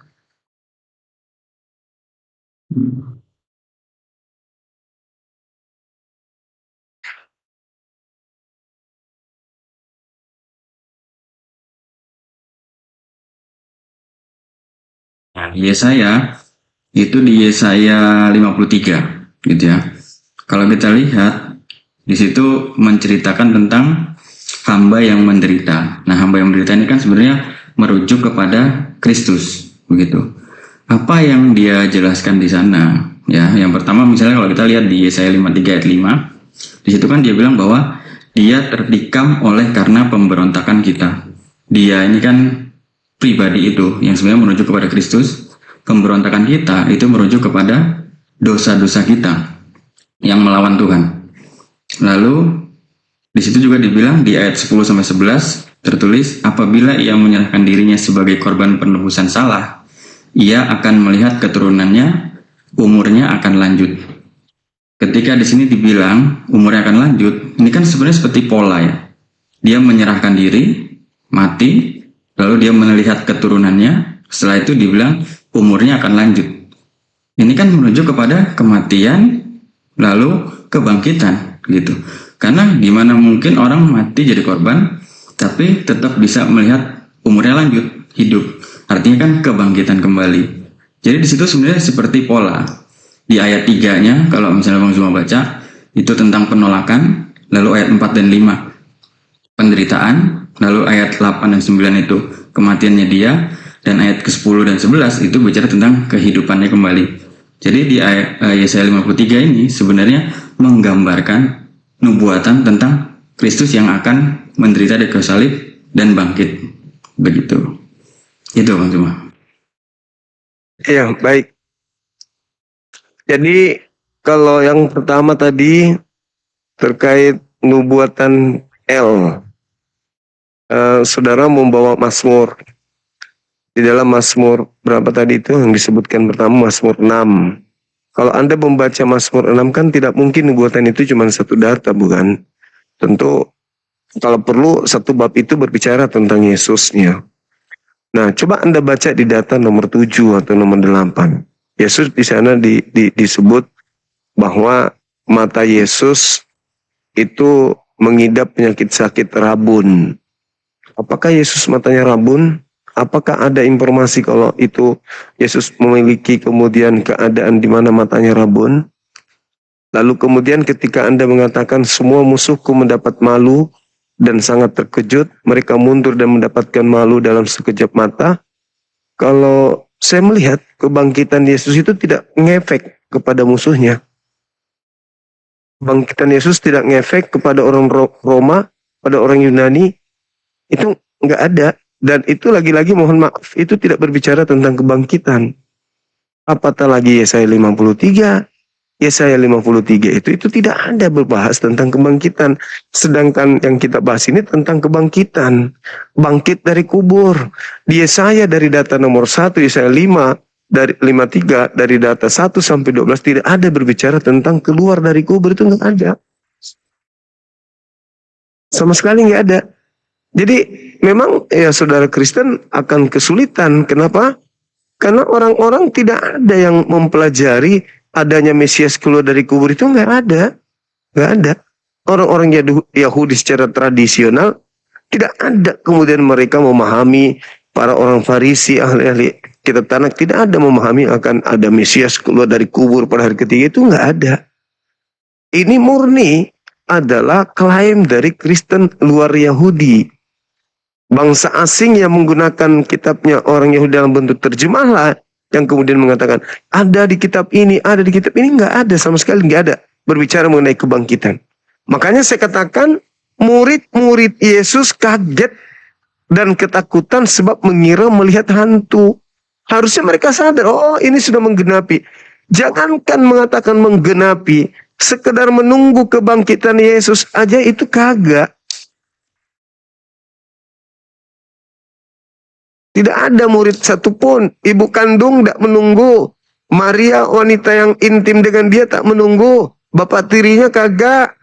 Nah, di Yesaya itu di Yesaya 53 gitu ya. Kalau kita lihat di situ menceritakan tentang hamba yang menderita. Nah, hamba yang menderita ini kan sebenarnya merujuk kepada Kristus, begitu. Apa yang dia jelaskan di sana? Ya, yang pertama misalnya kalau kita lihat di Yesaya 53 ayat 5, di situ kan dia bilang bahwa dia tertikam oleh karena pemberontakan kita. Dia ini kan pribadi itu yang sebenarnya merujuk kepada Kristus. Pemberontakan kita itu merujuk kepada dosa-dosa kita yang melawan Tuhan. Lalu di situ juga dibilang di ayat 10-11 tertulis, apabila ia menyerahkan dirinya sebagai korban penebusan salah, ia akan melihat keturunannya, umurnya akan lanjut. Ketika di sini dibilang umurnya akan lanjut, ini kan sebenarnya seperti pola ya. Dia menyerahkan diri, mati, lalu dia melihat keturunannya, setelah itu dibilang umurnya akan lanjut. Ini kan menuju kepada kematian, lalu kebangkitan gitu. Karena gimana mungkin orang mati jadi korban, tapi tetap bisa melihat umurnya lanjut, hidup. Artinya kan kebangkitan kembali. Jadi di situ sebenarnya seperti pola. Di ayat 3-nya, kalau misalnya Bang Zuma baca, itu tentang penolakan, lalu ayat 4 dan 5, penderitaan, lalu ayat 8 dan 9 itu kematiannya dia, dan ayat ke-10 dan 11 itu bicara tentang kehidupannya kembali. Jadi di ayat Yesaya 53 ini sebenarnya menggambarkan nubuatan tentang Kristus yang akan menderita di kayu salib dan bangkit. Begitu. Itu Bang Zuma. Iya, baik. Jadi kalau yang pertama tadi terkait nubuatan L, saudara membawa Mazmur. Di dalam Mazmur berapa tadi itu yang disebutkan pertama, Mazmur 6. Kalau Anda membaca Mazmur 6 kan tidak mungkin nubuatan itu cuma satu data, bukan? Tentu kalau perlu satu bab itu berbicara tentang Yesusnya. Nah, coba Anda baca di data nomor 7 atau nomor 8. Yesus di sana disebut bahwa mata Yesus itu mengidap penyakit sakit rabun. Apakah Yesus matanya rabun? Apakah ada informasi kalau itu Yesus memiliki kemudian keadaan di mana matanya rabun? Lalu kemudian ketika Anda mengatakan semua musuhku mendapat malu dan sangat terkejut, mereka mundur dan mendapatkan malu dalam sekejap mata. Kalau saya melihat kebangkitan Yesus itu tidak ngefek kepada musuhnya. Kebangkitan Yesus tidak ngefek kepada orang Roma, pada orang Yunani. Itu nggak ada. Dan itu lagi-lagi mohon maaf, itu tidak berbicara tentang kebangkitan. Apatah lagi Yesaya 53. Yesaya 53 itu tidak ada berbahas tentang kebangkitan. Sedangkan yang kita bahas ini tentang kebangkitan. Bangkit dari kubur. Di Yesaya dari data nomor 1, Yesaya 5, dari 53, dari data 1 sampai 12 tidak ada berbicara tentang keluar dari kubur, itu nggak ada. Sama sekali nggak ada. Jadi memang ya saudara Kristen akan kesulitan. Kenapa? Karena orang-orang tidak ada yang mempelajari adanya Mesias keluar dari kubur, itu nggak ada. Nggak ada. Orang-orang Yahudi secara tradisional tidak ada kemudian mereka memahami, para orang Farisi, ahli-ahli kitab Tanakh tidak ada memahami akan ada Mesias keluar dari kubur pada hari ketiga, itu nggak ada. Ini murni adalah klaim dari Kristen luar Yahudi. Bangsa asing yang menggunakan kitabnya orang Yahudi dalam bentuk terjemahlah yang kemudian mengatakan ada di kitab ini, ada di kitab ini, nggak ada sama sekali, nggak ada berbicara mengenai kebangkitan. Makanya saya katakan murid-murid Yesus kaget dan ketakutan sebab mengira melihat hantu. Harusnya mereka sadar, oh ini sudah menggenapi. Jangankan mengatakan menggenapi, sekedar menunggu kebangkitan Yesus aja itu kagak. Tidak ada murid satupun. Ibu kandung tidak menunggu. Maria wanita yang intim dengan dia tak menunggu. Bapak tirinya kagak.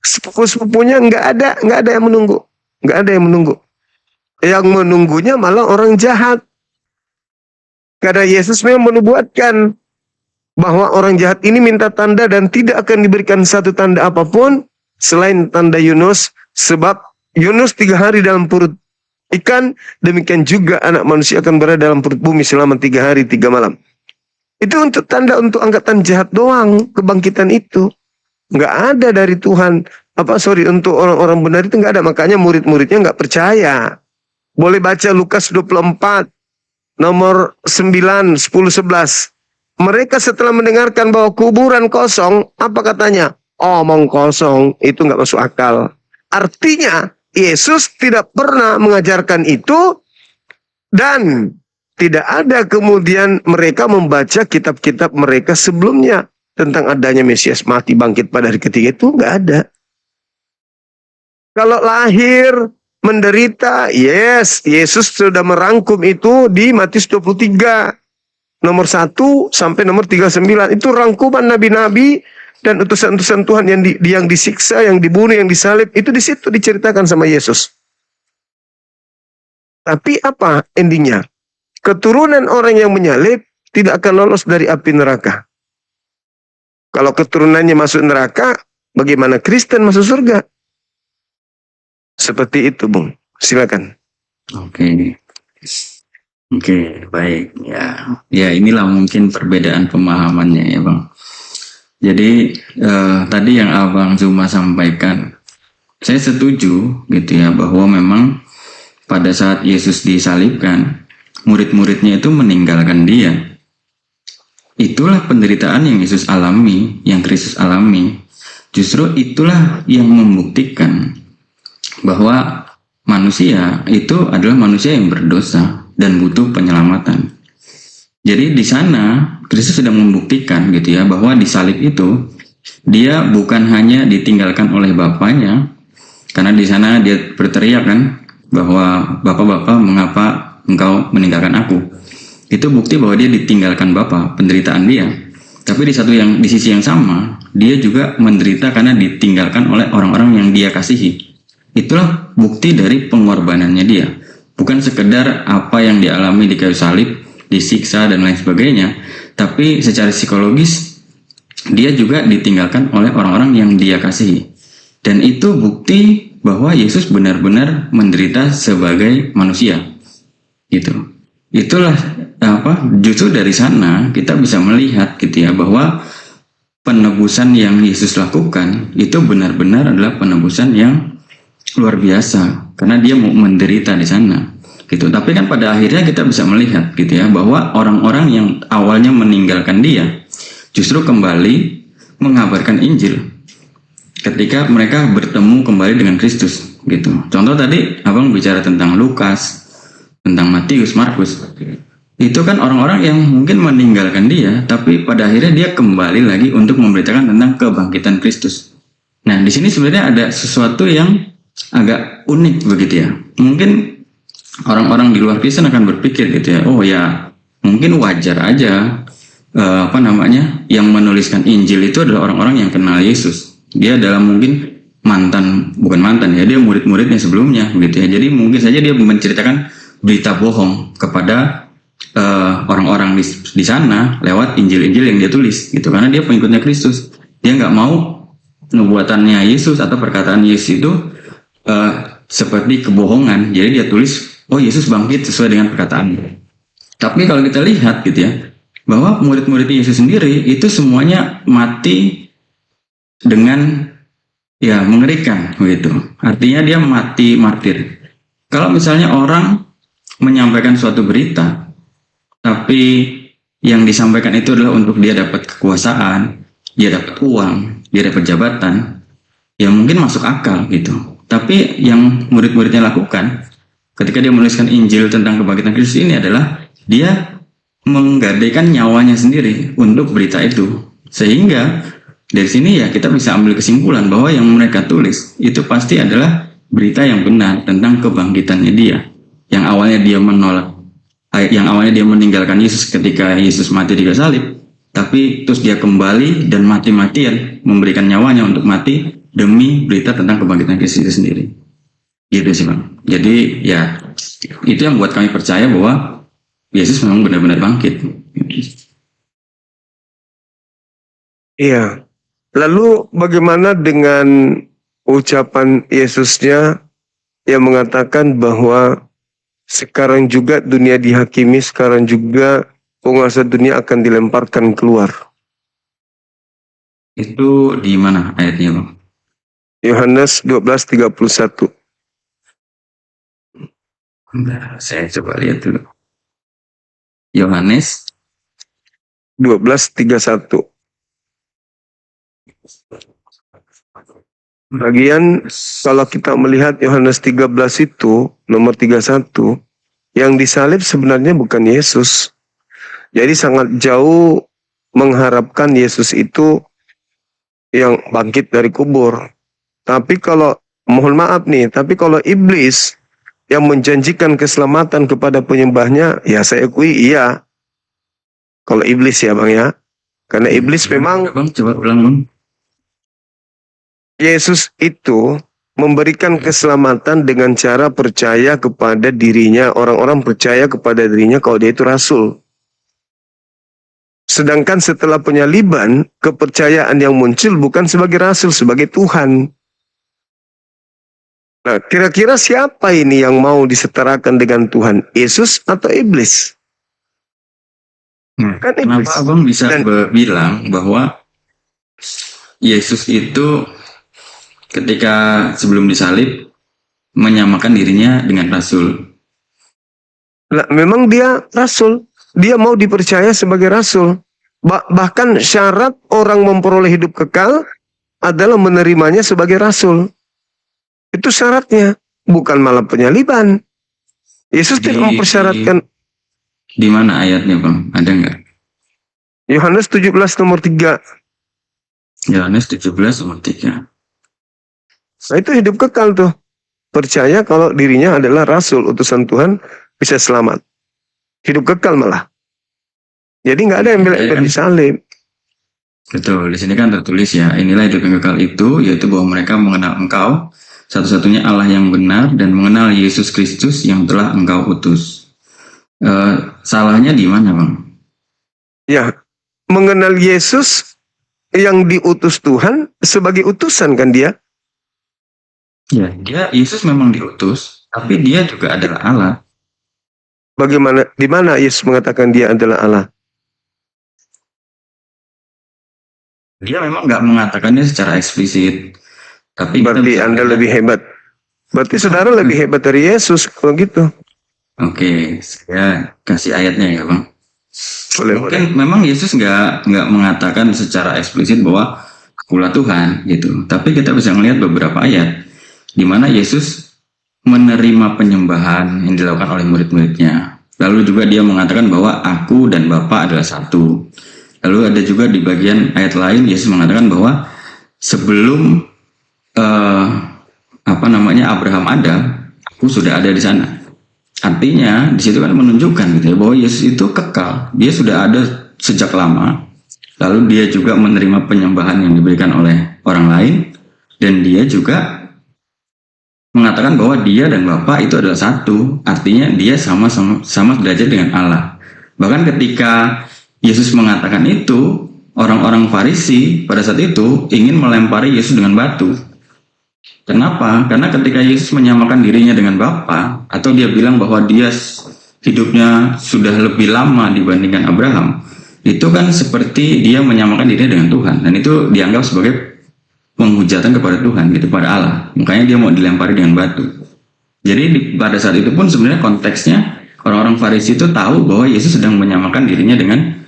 Sepupu-sepupunya nggak ada yang menunggu. Nggak ada yang menunggu. Yang menunggunya malah orang jahat. Karena Yesus memang menubuatkan bahwa orang jahat ini minta tanda dan tidak akan diberikan satu tanda apapun selain tanda Yunus, sebab Yunus 3 hari dalam perut ikan, demikian juga anak manusia akan berada dalam perut bumi selama 3 hari 3 malam. Itu untuk tanda untuk angkatan jahat doang, kebangkitan itu. Nggak ada dari Tuhan. Untuk orang-orang benar itu nggak ada. Makanya murid-muridnya nggak percaya. Boleh baca Lukas 24, nomor 9, 10, 11. Mereka setelah mendengarkan bahwa kuburan kosong, apa katanya? Omong kosong, itu nggak masuk akal. Artinya, Yesus tidak pernah mengajarkan itu dan tidak ada kemudian mereka membaca kitab-kitab mereka sebelumnya tentang adanya Mesias mati bangkit pada hari ketiga, itu nggak ada. Kalau lahir, menderita, yes, Yesus sudah merangkum itu di Matius 23. nomor 1 sampai nomor 39. Itu rangkuman nabi-nabi dan utusan-utusan Tuhan yang disiksa, yang dibunuh, yang disalib. Itu di situ diceritakan sama Yesus. Tapi apa endingnya? Keturunan orang yang menyalib tidak akan lolos dari api neraka. Kalau keturunannya masuk neraka, bagaimana Kristen masuk surga? Seperti itu, Bung. Silakan. Oke. Oke, baik. Ya inilah mungkin perbedaan pemahamannya ya, Bang. Jadi tadi yang Abang Zuma sampaikan, saya setuju gitu ya, bahwa memang pada saat Yesus disalibkan, murid-muridnya itu meninggalkan dia. Itulah penderitaan yang Yesus alami, yang Kristus alami. Justru itulah yang membuktikan bahwa manusia itu adalah manusia yang berdosa dan butuh penyelamatan. Jadi di sana Kristus sedang membuktikan gitu ya, bahwa di salib itu dia bukan hanya ditinggalkan oleh Bapaknya, karena di sana dia berteriak kan bahwa Bapak-bapak, mengapa engkau meninggalkan aku? Itu bukti bahwa dia ditinggalkan Bapa, penderitaan dia. Tapi di sisi yang sama, dia juga menderita karena ditinggalkan oleh orang-orang yang dia kasihi. Itulah bukti dari pengorbanannya dia. Bukan sekedar apa yang dialami di kayu salib, disiksa dan lain sebagainya, tapi secara psikologis dia juga ditinggalkan oleh orang-orang yang dia kasihi. Dan itu bukti bahwa Yesus benar-benar menderita sebagai manusia. Gitu. Itulah justru dari sana kita bisa melihat gitu ya, bahwa penebusan yang Yesus lakukan itu benar-benar adalah penebusan yang luar biasa, karena dia mau menderita di sana gitu. Tapi kan pada akhirnya kita bisa melihat gitu ya, bahwa orang-orang yang awalnya meninggalkan dia justru kembali mengabarkan Injil ketika mereka bertemu kembali dengan Kristus gitu. Contoh tadi Abang bicara tentang Lukas, tentang Matius, Markus. Itu kan orang-orang yang mungkin meninggalkan dia, tapi pada akhirnya dia kembali lagi untuk memberitakan tentang kebangkitan Kristus. Nah, di sini sebenarnya ada sesuatu yang agak unik begitu ya. Mungkin orang-orang di luar Kristen akan berpikir gitu ya, oh ya mungkin wajar aja yang menuliskan Injil itu adalah orang-orang yang kenal Yesus. Dia adalah mungkin bukan mantan ya, dia murid-muridnya sebelumnya begitu ya. Jadi mungkin saja dia menceritakan berita bohong kepada orang-orang di sana lewat Injil-Injil yang dia tulis gitu, karena dia pengikutnya Kristus. Dia nggak mau nubuatannya Yesus atau perkataan Yesus itu seperti kebohongan. Jadi dia tulis, oh Yesus bangkit sesuai dengan perkataannya. Tapi kalau kita lihat gitu ya, bahwa murid-murid Yesus sendiri itu semuanya mati dengan ya mengerikan begitu. Artinya dia mati martir. Kalau misalnya orang menyampaikan suatu berita, tapi yang disampaikan itu adalah untuk dia dapat kekuasaan, dia dapat uang, dia dapat jabatan, ya mungkin masuk akal gitu. Tapi yang murid-muridnya lakukan ketika dia menuliskan Injil tentang kebangkitan Kristus ini adalah dia menggadaikan nyawanya sendiri untuk berita itu. Sehingga dari sini ya kita bisa ambil kesimpulan bahwa yang mereka tulis itu pasti adalah berita yang benar tentang kebangkitannya dia. Yang awalnya dia menolak, yang awalnya dia meninggalkan Yesus ketika Yesus mati di kayu salib, tapi terus dia kembali dan mati-matian memberikan nyawanya untuk mati demi berita tentang kebangkitan Kristus itu sendiri. Gitu sih Bang. Jadi ya itu yang buat kami percaya bahwa Yesus memang benar-benar bangkit. Iya. Lalu bagaimana dengan ucapan Yesusnya yang mengatakan bahwa sekarang juga dunia dihakimi, sekarang juga penguasa dunia akan dilemparkan keluar. Itu di mana ayatnya Bang? Yohanes 12:31. Bentar, saya coba lihat dulu. Yohanes 12:31. Bagian kalau kita melihat Yohanes 13 itu nomor 31, yang disalib sebenarnya bukan Yesus. Jadi sangat jauh mengharapkan Yesus itu yang bangkit dari kubur. Tapi kalau mohon maaf nih, tapi kalau iblis yang menjanjikan keselamatan kepada penyembahnya, ya saya akui iya. Kalau iblis ya Bang ya. Karena iblis memang Bang, coba ulang Bang. Yesus itu memberikan keselamatan dengan cara percaya kepada dirinya. Orang-orang percaya kepada dirinya kalau dia itu rasul. Sedangkan setelah penyaliban, kepercayaan yang muncul bukan sebagai rasul, sebagai Tuhan. Nah, kira-kira siapa ini yang mau disetarakan dengan Tuhan? Yesus atau iblis? Kan iblis. Kenapa Abang bisa Dan- bilang bahwa Yesus itu ketika sebelum disalib menyamakan dirinya dengan rasul? Lah, memang dia rasul. Dia mau dipercaya sebagai rasul. Bahkan syarat orang memperoleh hidup kekal adalah menerimanya sebagai rasul. Itu syaratnya. Bukan malah penyaliban. Yesus tidak mempersyaratkan. Di mana ayatnya Bang? Ada nggak? Yohanes 17 nomor 3. Yohanes 17 nomor 3. Nah, itu hidup kekal tuh. Percaya kalau dirinya adalah rasul, utusan Tuhan, bisa selamat. Hidup kekal malah. Jadi nggak ada yang bela disalib. Betul, di sini kan tertulis ya, inilah hidup yang kekal itu, yaitu bahwa mereka mengenal Engkau, satu-satunya Allah yang benar, dan mengenal Yesus Kristus yang telah Engkau utus. Salahnya di mana Bang? Ya, mengenal Yesus yang diutus Tuhan sebagai utusan kan dia. Ya, Yesus memang diutus, tapi dia juga adalah Allah. Bagaimana, di mana Yesus mengatakan dia adalah Allah? Dia memang nggak mengatakannya secara eksplisit, tapi kita Berarti bisa Anda lihat- lebih hebat. Berarti saudara lebih hebat dari Yesus kalau gitu. Oke, saya kasih ayatnya ya Bang. Boleh, boleh. Mungkin memang Yesus nggak mengatakan secara eksplisit bahwa akulah Tuhan gitu, tapi kita bisa melihat beberapa ayat di mana Yesus menerima penyembahan yang dilakukan oleh murid-muridnya. Lalu juga dia mengatakan bahwa aku dan Bapa adalah satu. Lalu ada juga di bagian ayat lain Yesus mengatakan bahwa sebelum Abraham ada, aku sudah ada di sana. Artinya di situ kan menunjukkan gitu ya bahwa Yesus itu kekal, dia sudah ada sejak lama. Lalu dia juga menerima penyembahan yang diberikan oleh orang lain, dan dia juga mengatakan bahwa dia dan Bapa itu adalah satu. Artinya dia sama derajat dengan Allah. Bahkan ketika Yesus mengatakan itu, orang-orang Farisi pada saat itu ingin melempari Yesus dengan batu. Kenapa? Karena ketika Yesus menyamakan dirinya dengan Bapa, atau dia bilang bahwa dia hidupnya sudah lebih lama dibandingkan Abraham, itu kan seperti dia menyamakan dirinya dengan Tuhan, dan itu dianggap sebagai penghujatan kepada Tuhan, gitu, pada Allah. Makanya dia mau dilempari dengan batu. Jadi pada saat itu pun sebenarnya konteksnya orang-orang Farisi itu tahu bahwa Yesus sedang menyamakan dirinya dengan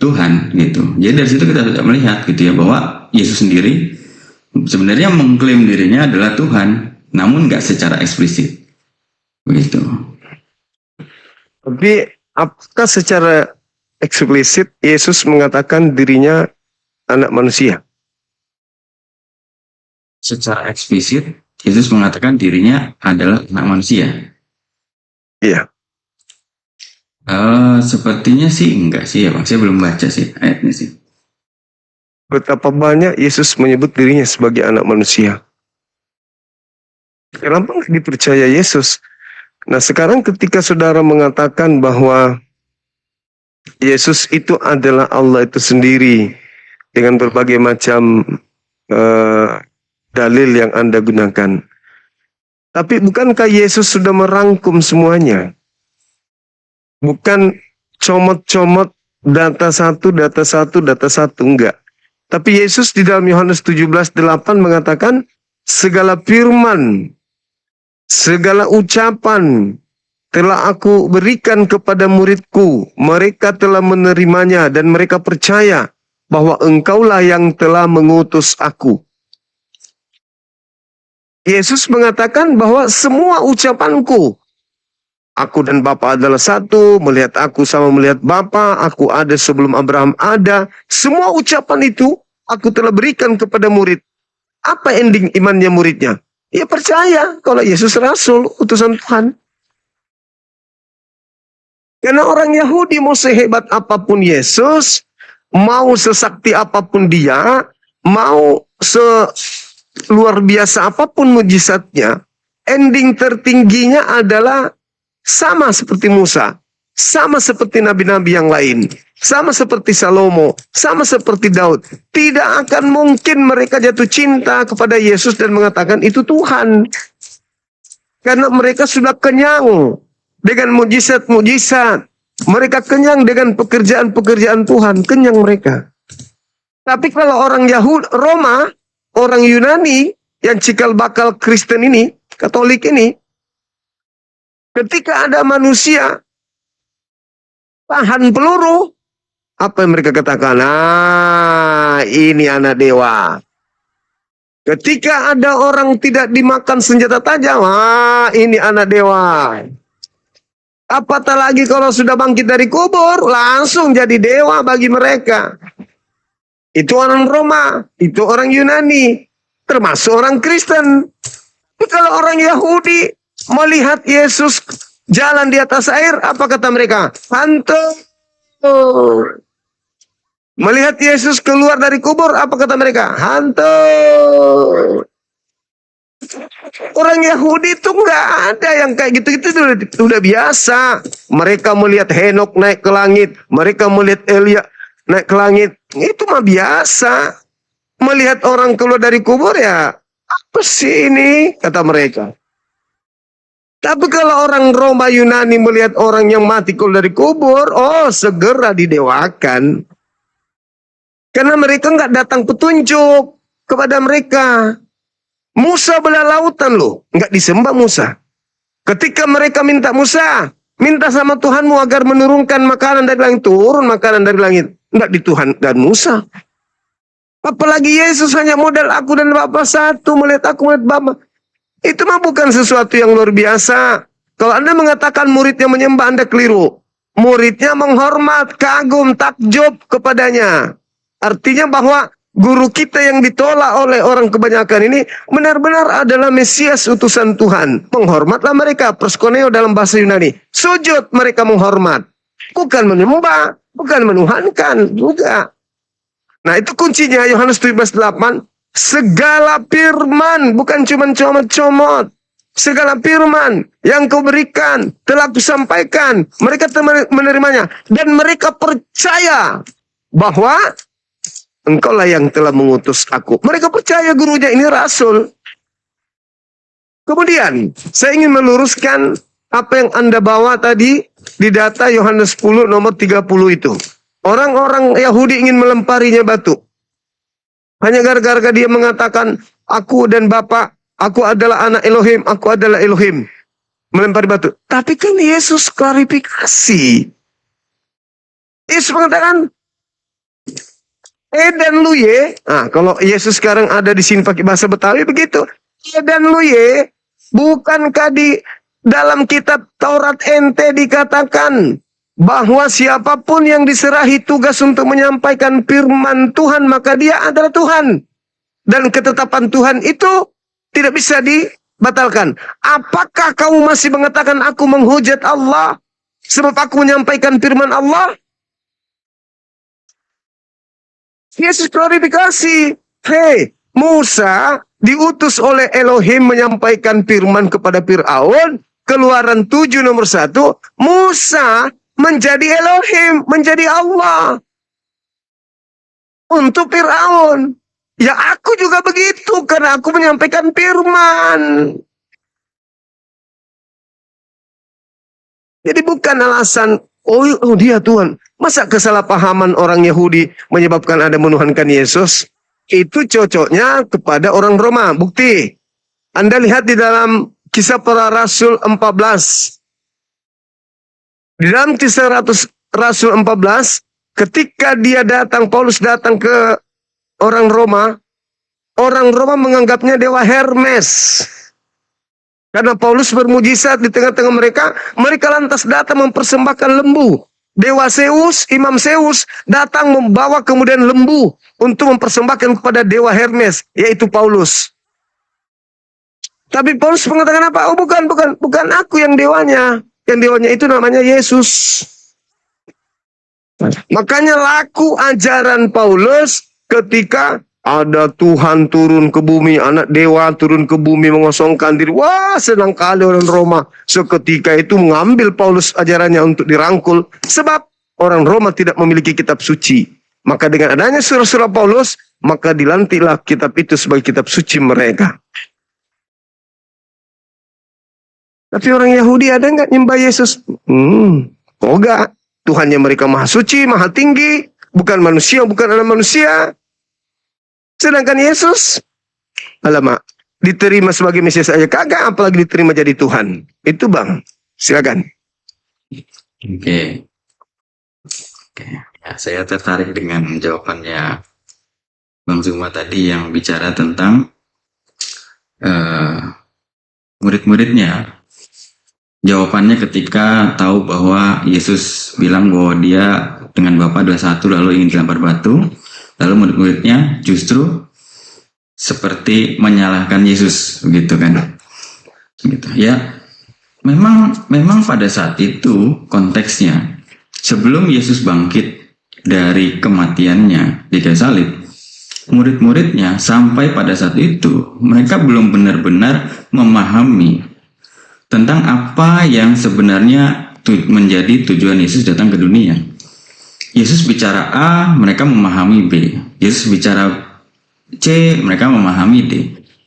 Tuhan, gitu. Jadi dari situ kita bisa melihat gitu ya bahwa Yesus sendiri sebenarnya mengklaim dirinya adalah Tuhan, namun nggak secara eksplisit, begitu. Tapi apakah secara eksplisit Yesus mengatakan dirinya anak manusia? Secara eksplisit Yesus mengatakan dirinya adalah anak manusia. Iya. Sepertinya sih enggak sih ya Bang. Saya belum baca sih ayatnya sih. Betapa banyak Yesus menyebut dirinya sebagai anak manusia. Kenapa nggak dipercaya Yesus? Nah sekarang ketika saudara mengatakan bahwa Yesus itu adalah Allah itu sendiri dengan berbagai macam dalil yang Anda gunakan. Tapi bukankah Yesus sudah merangkum semuanya? Bukan comot-comot data satu, enggak. Tapi Yesus di dalam Yohanes 17:8 mengatakan segala firman, segala ucapan telah aku berikan kepada muridku. Mereka telah menerimanya dan mereka percaya bahwa engkaulah yang telah mengutus aku. Yesus mengatakan bahwa semua ucapanku, aku dan Bapa adalah satu, melihat aku sama melihat Bapa, aku ada sebelum Abraham ada. Semua ucapan itu aku telah berikan kepada murid. Apa ending imannya muridnya? Ya percaya kalau Yesus Rasul, utusan Tuhan. Karena orang Yahudi mau sehebat apapun Yesus, mau sesakti apapun dia, mau luar biasa apapun mujizatnya, ending tertingginya adalah sama seperti Musa, sama seperti nabi-nabi yang lain, sama seperti Salomo, sama seperti Daud. Tidak akan mungkin mereka jatuh cinta kepada Yesus dan mengatakan itu Tuhan. Karena mereka sudah kenyang dengan mujizat-mujizat. Mereka kenyang dengan pekerjaan-pekerjaan Tuhan, kenyang mereka. Tapi kalau orang Yahudi, Roma, orang Yunani yang cikal bakal Kristen ini, Katolik ini, ketika ada manusia tahan peluru, apa yang mereka katakan? Ah, ini anak dewa. Ketika ada orang tidak dimakan senjata tajam, ah, ini anak dewa. Apatah lagi kalau sudah bangkit dari kubur, langsung jadi dewa bagi mereka. Itu orang Roma, itu orang Yunani, termasuk orang Kristen. Tapi kalau orang Yahudi melihat Yesus jalan di atas air, apa kata mereka? Hantu. Melihat Yesus keluar dari kubur, apa kata mereka? Hantu. Orang Yahudi itu nggak ada yang kayak gitu-gitu, udah biasa. Mereka melihat Henok naik ke langit, mereka melihat Elia naik ke langit, itu mah biasa. Melihat orang keluar dari kubur ya, apa sih ini? Kata mereka. Tapi kalau orang Roma Yunani melihat orang yang mati keluar dari kubur, oh segera didewakan. Karena mereka nggak datang petunjuk kepada mereka. Musa belah lautan loh, nggak disembah Musa. Ketika mereka minta Musa, minta sama Tuhanmu agar menurunkan makanan dari langit, turun makanan dari langit. Nggak di Tuhan dan Musa. Apalagi Yesus hanya modal aku dan Bapa satu, melihat aku, melihat Bapa. Itu mah bukan sesuatu yang luar biasa. Kalau Anda mengatakan muridnya menyembah, Anda keliru. Muridnya menghormat, kagum, takjub kepadanya. Artinya bahwa guru kita yang ditolak oleh orang kebanyakan ini benar-benar adalah Mesias utusan Tuhan. Menghormatlah mereka, proskuneo dalam bahasa Yunani. Sujud mereka menghormat. Bukan menyembah, bukan menuhankan, juga. Nah itu kuncinya Yohanes 17:8. Segala firman, bukan cuma comot-comot. Segala firman yang kau berikan telah kusampaikan. Mereka menerimanya. Dan mereka percaya bahwa engkaulah yang telah mengutus aku. Mereka percaya gurunya ini rasul. Kemudian, saya ingin meluruskan apa yang Anda bawa tadi di data Yohanes 10 nomor 30 itu. Orang-orang Yahudi ingin melemparinya batu. Hanya gara-gara dia mengatakan, aku dan Bapa, aku adalah anak Elohim, aku adalah Elohim. Melempari batu. Tapi kan Yesus klarifikasi. Yesus mengatakan, dan lu ye. Nah, kalau Yesus sekarang ada di sini pakai bahasa Betawi begitu. Dan lu ye. Bukankah di dalam kitab Taurat ente dikatakan bahwa siapapun yang diserahi tugas untuk menyampaikan firman Tuhan, maka dia adalah Tuhan. Dan ketetapan Tuhan itu tidak bisa dibatalkan. Apakah kamu masih mengatakan aku menghujat Allah sebab aku menyampaikan firman Allah? Yesus klarifikasi. Hei, Musa diutus oleh Elohim menyampaikan firman kepada Fir'aun. Keluaran 7 nomor 1. Musa menjadi Elohim, menjadi Allah. Untuk Fir'aun. Ya aku juga begitu, karena aku menyampaikan firman. Jadi bukan alasan, oh dia Tuhan. Masa kesalahpahaman orang Yahudi menyebabkan ada menuhankan Yesus? Itu cocoknya kepada orang Roma. Bukti. Anda lihat di dalam Kisah Para Rasul 14. Di dalam Kisah Rasul 14, ketika Paulus datang ke orang Roma menganggapnya dewa Hermes. Karena Paulus bermujizat di tengah-tengah mereka lantas datang mempersembahkan lembu. Dewa Zeus, Imam Zeus datang membawa kemudian lembu untuk mempersembahkan kepada dewa Hermes, yaitu Paulus. Tapi Paulus mengatakan apa? Oh bukan aku yang dewanya. Yang dewanya itu namanya Yesus. Makanya laku ajaran Paulus ketika ada Tuhan turun ke bumi, anak dewa turun ke bumi mengosongkan diri. Wah, senang kali orang Roma. Seketika itu mengambil Paulus ajarannya untuk dirangkul. Sebab orang Roma tidak memiliki kitab suci. Maka dengan adanya surah-surah Paulus, maka dilantiklah kitab itu sebagai kitab suci mereka. Tapi orang Yahudi ada nggak nyembah Yesus? Enggak. Tuhannya mereka maha suci, maha tinggi. Bukan manusia, bukan anak manusia. Sedangkan Yesus, alamak, diterima sebagai Mesias aja kagak, apalagi diterima jadi Tuhan. Itu bang, silakan. Oke. Ya, saya tertarik dengan jawabannya Bang Zuma tadi yang bicara tentang murid-muridnya. Jawabannya ketika tahu bahwa Yesus bilang bahwa dia dengan Bapa adalah satu lalu ingin dilempar batu, lalu murid-muridnya justru seperti menyalahkan Yesus, begitu kan? Gitu. Ya, memang pada saat itu konteksnya sebelum Yesus bangkit dari kematiannya di kayu salib, murid-muridnya sampai pada saat itu mereka belum benar-benar memahami tentang apa yang sebenarnya menjadi tujuan Yesus datang ke dunia. Yesus bicara A, mereka memahami B. Yesus bicara C, mereka memahami D.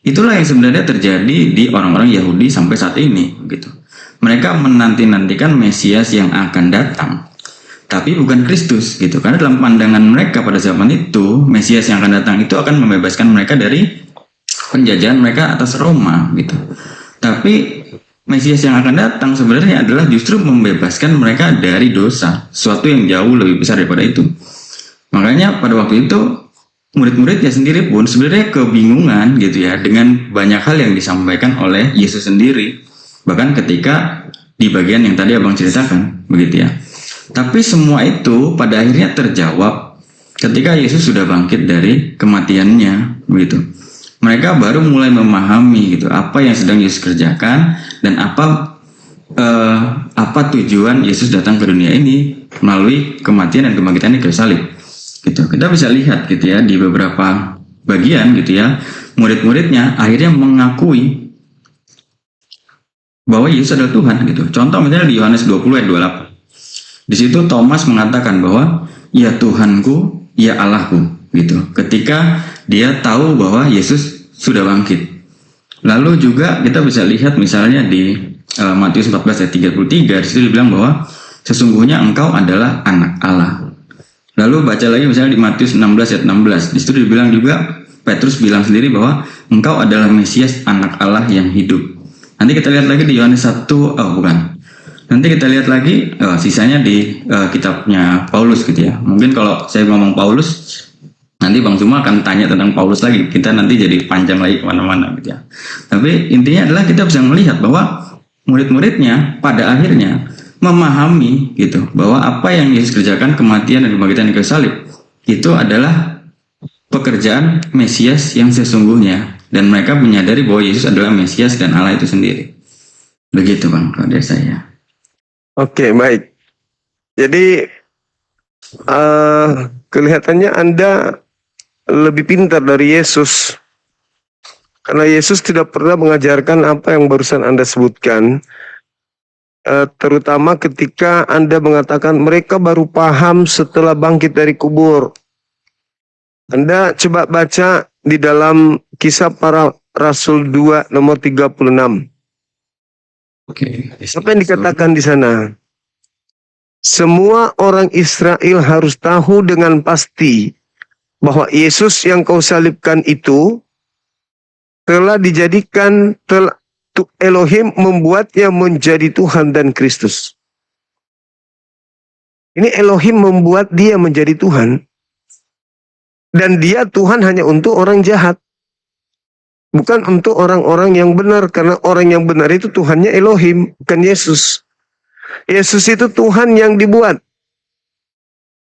Itulah yang sebenarnya terjadi di orang-orang Yahudi sampai saat ini, gitu. Mereka menanti-nantikan Mesias yang akan datang, tapi bukan Kristus, gitu. Karena dalam pandangan mereka pada zaman itu, Mesias yang akan datang itu akan membebaskan mereka dari penjajahan mereka atas Roma, gitu. Tapi Mesias yang akan datang sebenarnya adalah justru membebaskan mereka dari dosa, sesuatu yang jauh lebih besar daripada itu. Makanya pada waktu itu murid-muridnya sendiri pun sebenarnya kebingungan gitu ya dengan banyak hal yang disampaikan oleh Yesus sendiri. Bahkan ketika di bagian yang tadi Abang ceritakan, begitu ya. Tapi semua itu pada akhirnya terjawab ketika Yesus sudah bangkit dari kematiannya, begitu. Mereka baru mulai memahami gitu apa yang sedang Yesus kerjakan dan apa tujuan Yesus datang ke dunia ini melalui kematian dan kebangkitan di kayu salib. Gitu. Kita bisa lihat gitu ya di beberapa bagian gitu ya, murid-muridnya akhirnya mengakui bahwa Yesus adalah Tuhan gitu. Contoh misalnya di Yohanes 20 ayat 28. Di situ Thomas mengatakan bahwa ya Tuhanku, ya Allahku gitu. Ketika dia tahu bahwa Yesus sudah bangkit. Lalu juga kita bisa lihat misalnya di Matius 14 ayat 33, di situ dibilang bahwa sesungguhnya engkau adalah anak Allah. Lalu baca lagi misalnya di Matius 16 ayat 16, di situ dibilang juga Petrus bilang sendiri bahwa engkau adalah Mesias anak Allah yang hidup. Nanti kita lihat lagi di Yohanes 1, nanti kita lihat lagi sisanya di kitabnya Paulus gitu ya. Mungkin kalau saya ngomong Paulus, nanti Bang Zuma akan tanya tentang Paulus lagi. Kita nanti jadi panjang lagi kemana-mana gitu ya. Tapi intinya adalah kita bisa melihat bahwa murid-muridnya pada akhirnya memahami gitu bahwa apa yang Yesus kerjakan, kematian dan kebangkitan di kayu salib itu adalah pekerjaan Mesias yang sesungguhnya, dan mereka menyadari bahwa Yesus adalah Mesias dan Allah itu sendiri. Begitu Bang, kalau dari saya. Oke, baik. Jadi kelihatannya Anda lebih pintar dari Yesus. Karena Yesus tidak pernah mengajarkan apa yang barusan Anda sebutkan. Terutama ketika Anda mengatakan mereka baru paham setelah bangkit dari kubur. Anda coba baca di dalam Kisah Para Rasul 2 nomor 36. Oke. Apa yang dikatakan di sana? Semua orang Israel harus tahu dengan pasti bahwa Yesus yang kau salibkan itu telah dijadikan, Elohim membuatnya menjadi Tuhan dan Kristus. Ini Elohim membuat dia menjadi Tuhan. Dan dia Tuhan hanya untuk orang jahat. Bukan untuk orang-orang yang benar. Karena orang yang benar itu Tuhannya Elohim, bukan Yesus. Yesus itu Tuhan yang dibuat.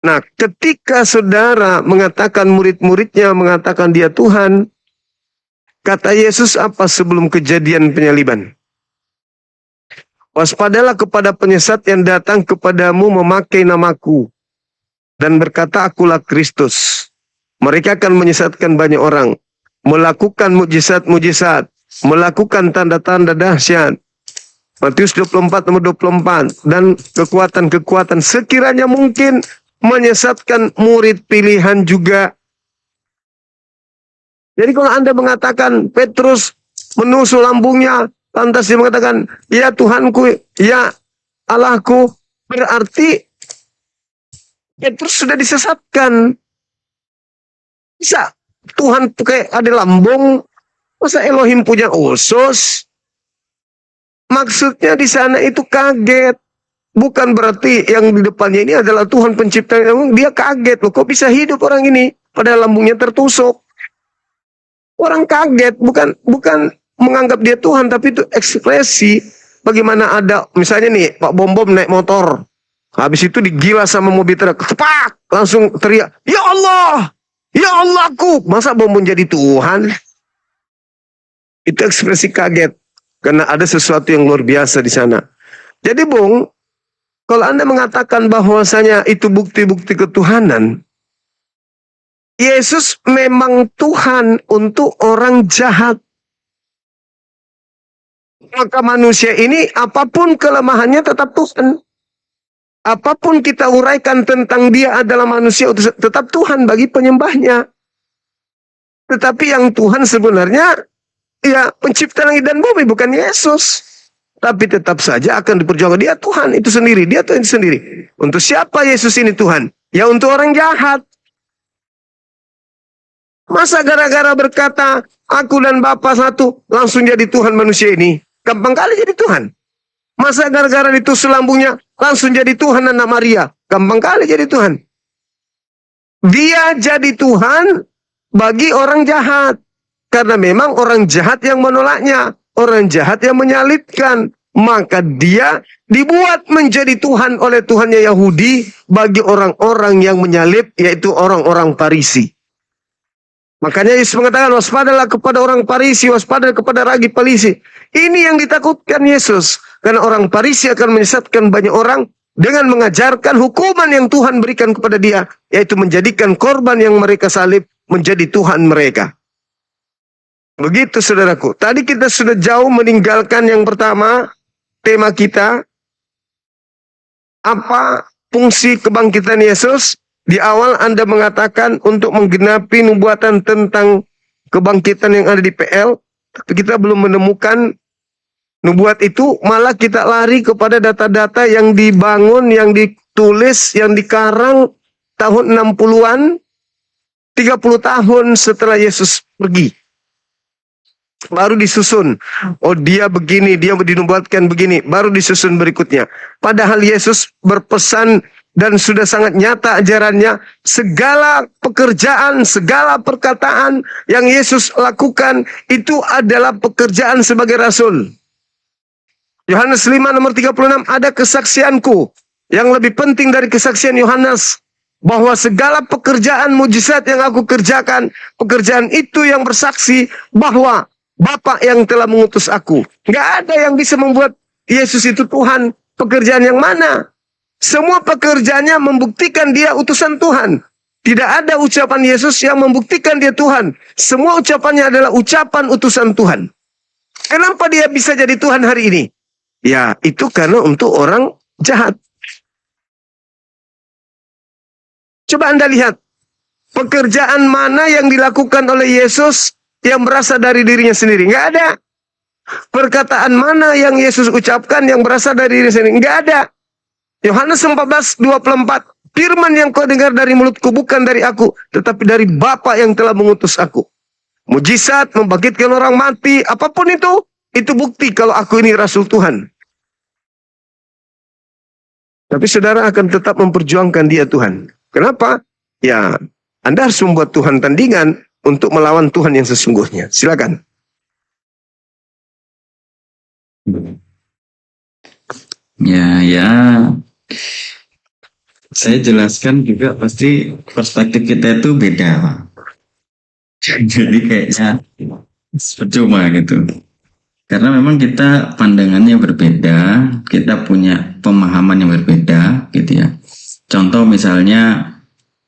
Nah, ketika saudara mengatakan murid-muridnya mengatakan dia Tuhan, kata Yesus apa sebelum kejadian penyaliban? Waspadalah kepada penyesat yang datang kepadamu memakai namaku. dan berkata, akulah Kristus. Mereka akan menyesatkan banyak orang, melakukan mujizat-mujizat, melakukan tanda-tanda dahsyat. Matius 24 nomor 24. Dan kekuatan-kekuatan sekiranya mungkin menyesatkan murid pilihan juga. Jadi kalau Anda mengatakan Petrus menusuk lambungnya, lantas dia mengatakan, ya Tuhanku, ya Allahku, berarti Petrus sudah disesatkan. Bisa Tuhan pakai ada lambung, masa Elohim punya usus? Maksudnya di sana itu kaget. Bukan berarti yang di depannya ini adalah Tuhan pencipta. Dia kaget loh, kok bisa hidup orang ini padahal lambungnya tertusuk. Orang kaget, bukan menganggap dia Tuhan, tapi itu ekspresi. Bagaimana ada misalnya nih Pak Bom naik motor, habis itu digila sama mobil truk, cepak, langsung teriak, ya Allah, ya Allahku. Masa Bom jadi Tuhan? Itu ekspresi kaget. Karena ada sesuatu yang luar biasa di sana. Jadi Bung, kalau Anda mengatakan bahwasanya itu bukti-bukti ketuhanan, Yesus memang Tuhan untuk orang jahat. Maka manusia ini apapun kelemahannya tetap Tuhan. Apapun kita uraikan tentang dia adalah manusia, tetap Tuhan bagi penyembahnya. Tetapi yang Tuhan sebenarnya, ya pencipta langit dan bumi, bukan Yesus. Tapi tetap saja akan diperjuangkan. Dia Tuhan itu sendiri. Dia Tuhan itu sendiri. Untuk siapa Yesus ini Tuhan? Ya untuk orang jahat. Masa gara-gara berkata, aku dan Bapa satu, langsung jadi Tuhan manusia ini? Gampang kali jadi Tuhan. Masa gara-gara ditusuk lambungnya, langsung jadi Tuhan anak Maria? Gampang kali jadi Tuhan. Dia jadi Tuhan bagi orang jahat. Karena memang orang jahat yang menolaknya. Orang jahat yang menyalibkan. Maka dia dibuat menjadi Tuhan oleh Tuhannya Yahudi bagi orang-orang yang menyalib, yaitu orang-orang Farisi. Makanya Yesus mengatakan, waspadalah kepada orang Farisi, waspadalah kepada ragi Farisi. Ini yang ditakutkan Yesus. Karena orang Farisi akan menyesatkan banyak orang dengan mengajarkan hukuman yang Tuhan berikan kepada dia, yaitu menjadikan korban yang mereka salib menjadi Tuhan mereka. Begitu saudaraku. Tadi kita sudah jauh meninggalkan yang pertama, tema kita. Apa fungsi kebangkitan Yesus? Di awal Anda mengatakan untuk menggenapi nubuatan tentang kebangkitan yang ada di PL. Tapi kita belum menemukan nubuat itu. Malah kita lari kepada data-data yang dibangun, yang ditulis, yang dikarang tahun 60-an. 30 tahun setelah Yesus pergi. Baru disusun. Oh dia begini, dia dinubuatkan begini. Baru disusun berikutnya. Padahal Yesus berpesan dan sudah sangat nyata ajarannya. Segala pekerjaan, segala perkataan yang Yesus lakukan itu adalah pekerjaan sebagai Rasul. Yohanes 5 nomor 36, ada kesaksianku. Yang lebih penting dari kesaksian Yohanes, bahwa segala pekerjaan mujizat yang aku kerjakan, pekerjaan itu yang bersaksi bahwa Bapa yang telah mengutus aku. Nggak ada yang bisa membuat Yesus itu Tuhan. Pekerjaan yang mana? Semua pekerjaannya membuktikan dia utusan Tuhan. Tidak ada ucapan Yesus yang membuktikan dia Tuhan. Semua ucapannya adalah ucapan utusan Tuhan. Kenapa dia bisa jadi Tuhan hari ini? Ya, itu karena untuk orang jahat. Coba Anda lihat. Pekerjaan mana yang dilakukan oleh Yesus yang berasal dari dirinya sendiri? Nggak ada. Perkataan mana yang Yesus ucapkan yang berasal dari dirinya sendiri? Nggak ada. Yohanes 14:24, firman yang kau dengar dari mulutku bukan dari aku, tetapi dari Bapa yang telah mengutus aku. Mujizat, membangkitkan orang mati, apapun itu bukti kalau aku ini Rasul Tuhan. Tapi saudara akan tetap memperjuangkan dia Tuhan. Kenapa? Ya, Anda harus membuat Tuhan tandingan untuk melawan Tuhan yang sesungguhnya. Silakan. Ya, saya jelaskan juga pasti perspektif kita itu beda, Pak. Jadi kayaknya percuma gitu. Karena memang kita pandangannya berbeda, kita punya pemahaman yang berbeda gitu ya. Contoh misalnya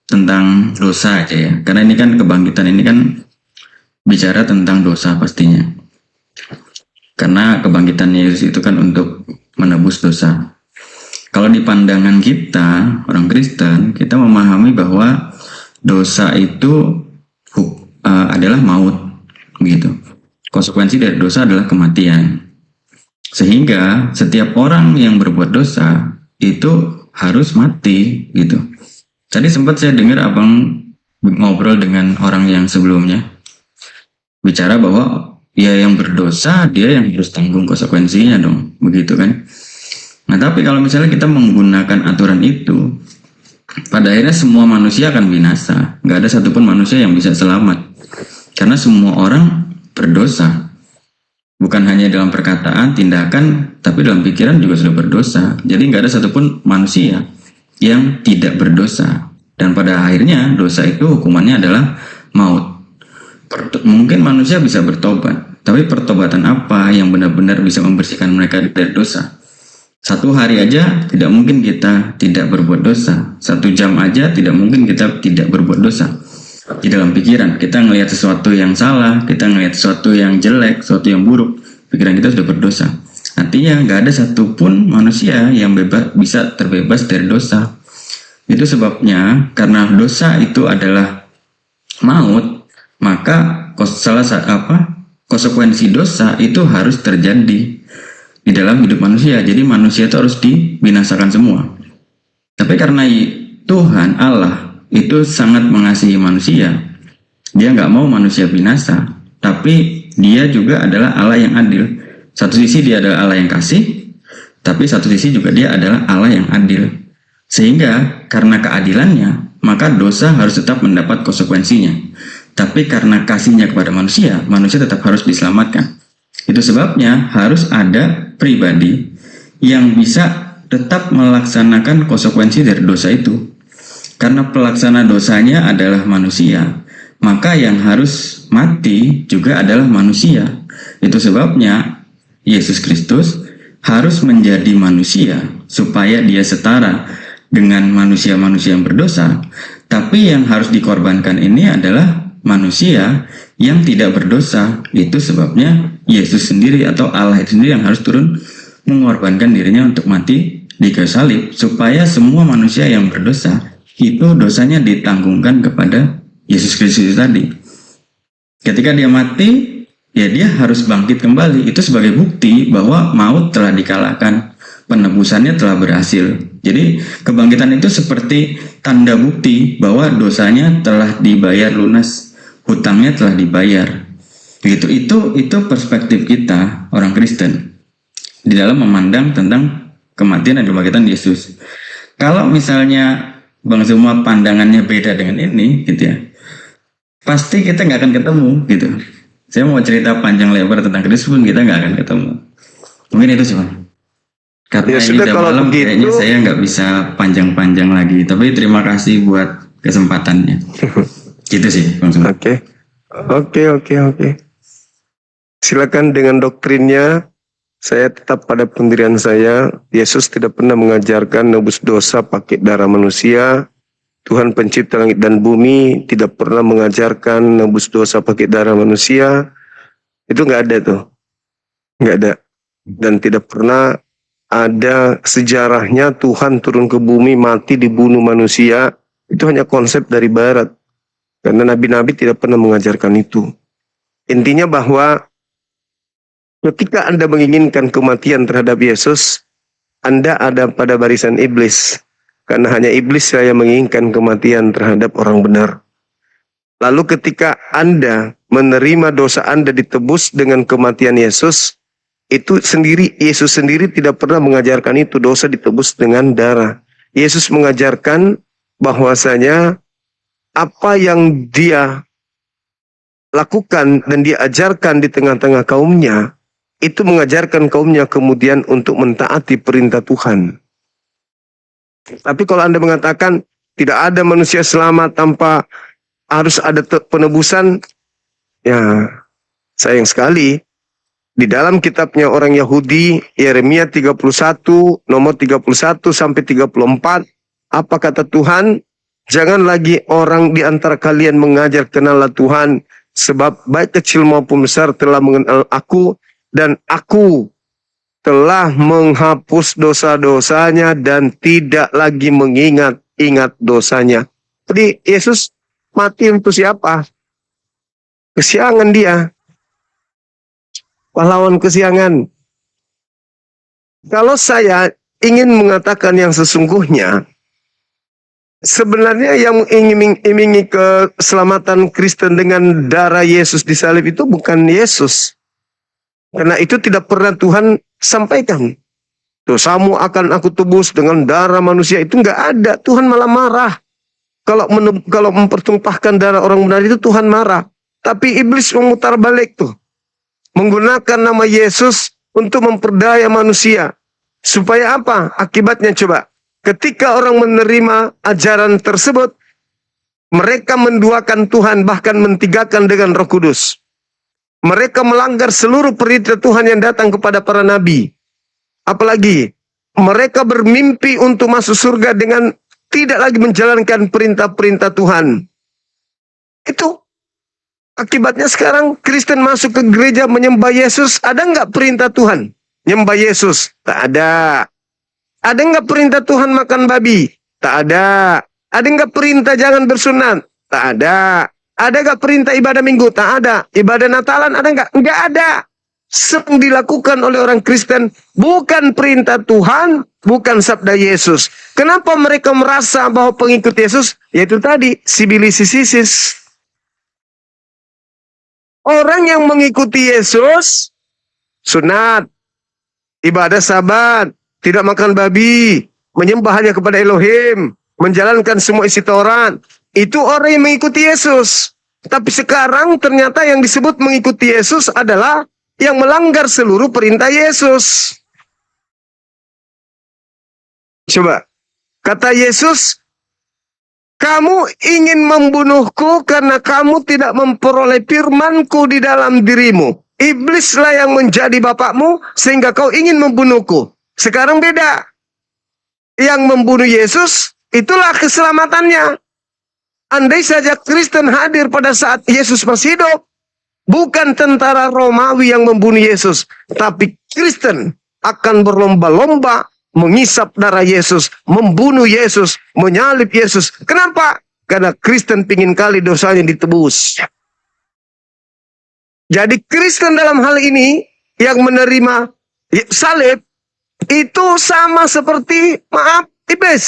tentang dosa aja ya. Karena ini kan kebangkitan ini kan bicara tentang dosa pastinya. Karena kebangkitan Yesus itu kan untuk menebus dosa. Kalau di pandangan kita, orang Kristen, kita memahami bahwa dosa itu adalah maut, gitu. Konsekuensi dari dosa adalah kematian. Sehingga setiap orang yang berbuat dosa itu harus mati, gitu. Tadi sempat saya dengar abang ngobrol dengan orang yang sebelumnya, bicara bahwa ya yang berdosa dia yang harus tanggung konsekuensinya dong, begitu kan. Nah tapi kalau misalnya kita menggunakan aturan itu, pada akhirnya semua manusia akan binasa. Nggak ada satupun manusia yang bisa selamat, karena semua orang berdosa. Bukan hanya dalam perkataan, tindakan, tapi dalam pikiran juga sudah berdosa. Jadi nggak ada satupun manusia yang tidak berdosa. Dan pada akhirnya dosa itu hukumannya adalah maut. Mungkin manusia bisa bertobat, tapi pertobatan apa yang benar-benar bisa membersihkan mereka dari dosa? 1 hari aja tidak mungkin kita tidak berbuat dosa. 1 jam aja tidak mungkin kita tidak berbuat dosa. Di dalam pikiran kita ngelihat sesuatu yang salah, kita ngelihat sesuatu yang jelek, sesuatu yang buruk, pikiran kita sudah berdosa. Artinya nggak ada satupun manusia yang bisa terbebas dari dosa. Itu sebabnya karena dosa itu adalah maut, maka konsekuensi dosa itu harus terjadi di dalam hidup manusia. Jadi manusia itu harus dibinasakan semua. Tapi karena Tuhan Allah itu sangat mengasihi manusia, dia nggak mau manusia binasa, tapi dia juga adalah Allah yang adil. Satu sisi dia adalah Allah yang kasih, tapi satu sisi juga dia adalah Allah yang adil. Sehingga karena keadilannya, maka dosa harus tetap mendapat konsekuensinya. Tapi karena kasihnya kepada manusia, manusia tetap harus diselamatkan. Itu sebabnya harus ada pribadi yang bisa tetap melaksanakan konsekuensi dari dosa itu. Karena pelaksana dosanya adalah manusia, maka yang harus mati juga adalah manusia. Itu sebabnya Yesus Kristus harus menjadi manusia supaya dia setara dengan manusia-manusia yang berdosa. Tapi yang harus dikorbankan ini adalah manusia yang tidak berdosa. Itu sebabnya Yesus sendiri atau Allah itu sendiri yang harus turun mengorbankan dirinya untuk mati di kayu salib, supaya semua manusia yang berdosa itu dosanya ditanggungkan kepada Yesus Kristus tadi. Ketika dia mati, ya dia harus bangkit kembali. Itu sebagai bukti bahwa maut telah dikalahkan, penebusannya telah berhasil. Jadi kebangkitan itu seperti tanda bukti bahwa dosanya telah dibayar lunas, hutangnya telah dibayar. Itu perspektif kita orang Kristen di dalam memandang tentang kematian dan kebangkitan Yesus. Kalau misalnya Bang Zuma pandangannya beda dengan ini, gitu ya, pasti kita nggak akan ketemu, gitu. Saya mau cerita panjang lebar tentang Kristus pun kita nggak akan ketemu. Mungkin itu sih, Bang. Karena Ya ini sudah, udah kalau malam, begitu- kayaknya saya nggak bisa panjang-panjang lagi. Tapi terima kasih buat kesempatannya. Gitu sih, Bang Zuma. Oke. Silakan dengan doktrinnya. Saya tetap pada pendirian saya. Yesus tidak pernah mengajarkan nebus dosa pakai darah manusia. Tuhan pencipta langit dan bumi tidak pernah mengajarkan nebus dosa pakai darah manusia. Itu nggak ada tuh. Nggak ada. Dan tidak pernah ada sejarahnya Tuhan turun ke bumi, mati, dibunuh manusia. Itu hanya konsep dari barat. Karena nabi-nabi tidak pernah mengajarkan itu. Intinya bahwa ketika Anda menginginkan kematian terhadap Yesus, Anda ada pada barisan iblis. Karena hanya iblis yang menginginkan kematian terhadap orang benar. Lalu ketika Anda menerima dosa Anda ditebus dengan kematian Yesus, itu sendiri, Yesus sendiri tidak pernah mengajarkan itu, dosa ditebus dengan darah. Yesus mengajarkan bahwasanya apa yang dia lakukan dan dia ajarkan di tengah-tengah kaumnya, itu mengajarkan kaumnya kemudian untuk mentaati perintah Tuhan. Tapi kalau Anda mengatakan tidak ada manusia selamat tanpa harus ada penebusan, ya sayang sekali. Di dalam kitabnya orang Yahudi, Yeremia 31, nomor 31 sampai 34, apa kata Tuhan? Jangan lagi orang di antara kalian mengajar kenallah Tuhan, sebab baik kecil maupun besar telah mengenal aku, dan aku telah menghapus dosa-dosanya dan tidak lagi mengingat-ingat dosanya. Jadi Yesus mati untuk siapa? Kesiangan dia. Pahlawan kesiangan. Kalau saya ingin mengatakan yang sesungguhnya, sebenarnya yang mengimingi keselamatan Kristen dengan darah Yesus di salib itu bukan Yesus. Karena itu tidak pernah Tuhan sampaikan. Dosamu akan aku tebus dengan darah manusia, itu nggak ada. Tuhan malah marah. Kalau mempertumpahkan darah orang benar itu Tuhan marah. Tapi iblis memutar balik tuh. Menggunakan nama Yesus untuk memperdaya manusia. Supaya apa? Akibatnya coba. Ketika orang menerima ajaran tersebut, mereka menduakan Tuhan, bahkan mentigakan dengan Roh Kudus. Mereka melanggar seluruh perintah Tuhan yang datang kepada para nabi. Apalagi, mereka bermimpi untuk masuk surga dengan tidak lagi menjalankan perintah-perintah Tuhan. Itu akibatnya sekarang Kristen masuk ke gereja menyembah Yesus. Ada nggak perintah Tuhan? Nyembah Yesus? Tak ada. Ada nggak perintah Tuhan makan babi? Tak ada. Ada nggak perintah jangan bersunat? Tak ada. Ada nggak perintah ibadah minggu? Tak ada. Ibadah Natalan ada nggak? Nggak ada. Yang dilakukan oleh orang Kristen bukan perintah Tuhan, bukan sabda Yesus. Kenapa mereka merasa bahwa pengikut Yesus? Yaitu tadi, sibilisisis. Orang yang mengikuti Yesus, sunat, ibadah sabat, tidak makan babi, menyembah hanya kepada Elohim, menjalankan semua isi Taurat. Itu orang yang mengikuti Yesus. Tapi sekarang ternyata yang disebut mengikuti Yesus adalah yang melanggar seluruh perintah Yesus. Coba, kata Yesus, kamu ingin membunuhku karena kamu tidak memperoleh firmanku di dalam dirimu. Iblislah yang menjadi bapakmu sehingga kau ingin membunuhku. Sekarang beda. Yang membunuh Yesus, itulah keselamatannya. Andai saja Kristen hadir pada saat Yesus masih hidup, bukan tentara Romawi yang membunuh Yesus, tapi Kristen akan berlomba-lomba mengisap darah Yesus, membunuh Yesus, menyalib Yesus. Kenapa? Karena Kristen pingin kali dosanya ditebus. Jadi Kristen dalam hal ini yang menerima salib itu sama seperti iblis.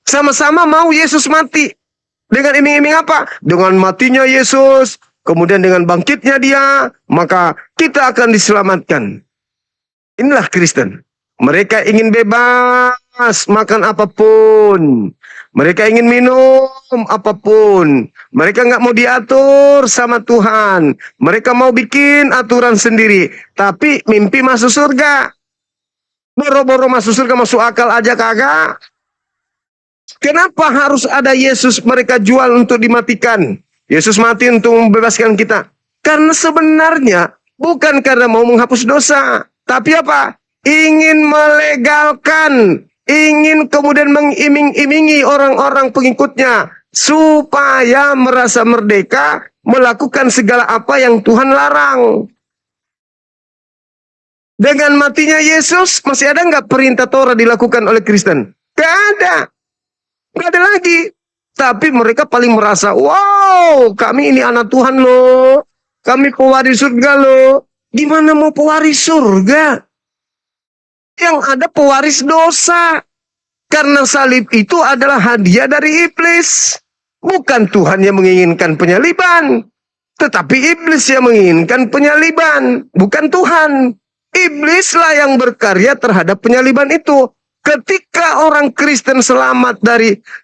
Sama-sama mau Yesus mati. Dengan iming-iming apa? Dengan matinya Yesus, kemudian dengan bangkitnya dia, maka kita akan diselamatkan. Inilah Kristen. Mereka ingin bebas makan apapun. Mereka ingin minum apapun. Mereka nggak mau diatur sama Tuhan. Mereka mau bikin aturan sendiri. Tapi mimpi masuk surga. Boro-boro masuk surga, masuk akal aja kagak. Kenapa harus ada Yesus mereka jual untuk dimatikan? Yesus mati untuk membebaskan kita. Karena sebenarnya bukan karena mau menghapus dosa. Tapi apa? Ingin melegalkan. Ingin kemudian mengiming-imingi orang-orang pengikutnya. Supaya merasa merdeka melakukan segala apa yang Tuhan larang. Dengan matinya Yesus, masih ada nggak perintah Torah dilakukan oleh Kristen? Gak ada. Gak ada lagi. Tapi mereka paling merasa, wow, kami ini anak Tuhan loh. Kami pewaris surga loh. Gimana mau pewaris surga? Yang ada pewaris dosa. Karena salib itu adalah hadiah dari iblis. Bukan Tuhan yang menginginkan penyaliban. Tetapi iblis yang menginginkan penyaliban. Bukan Tuhan. Iblislah yang berkarya terhadap penyaliban itu. Ketika orang Kristen selamat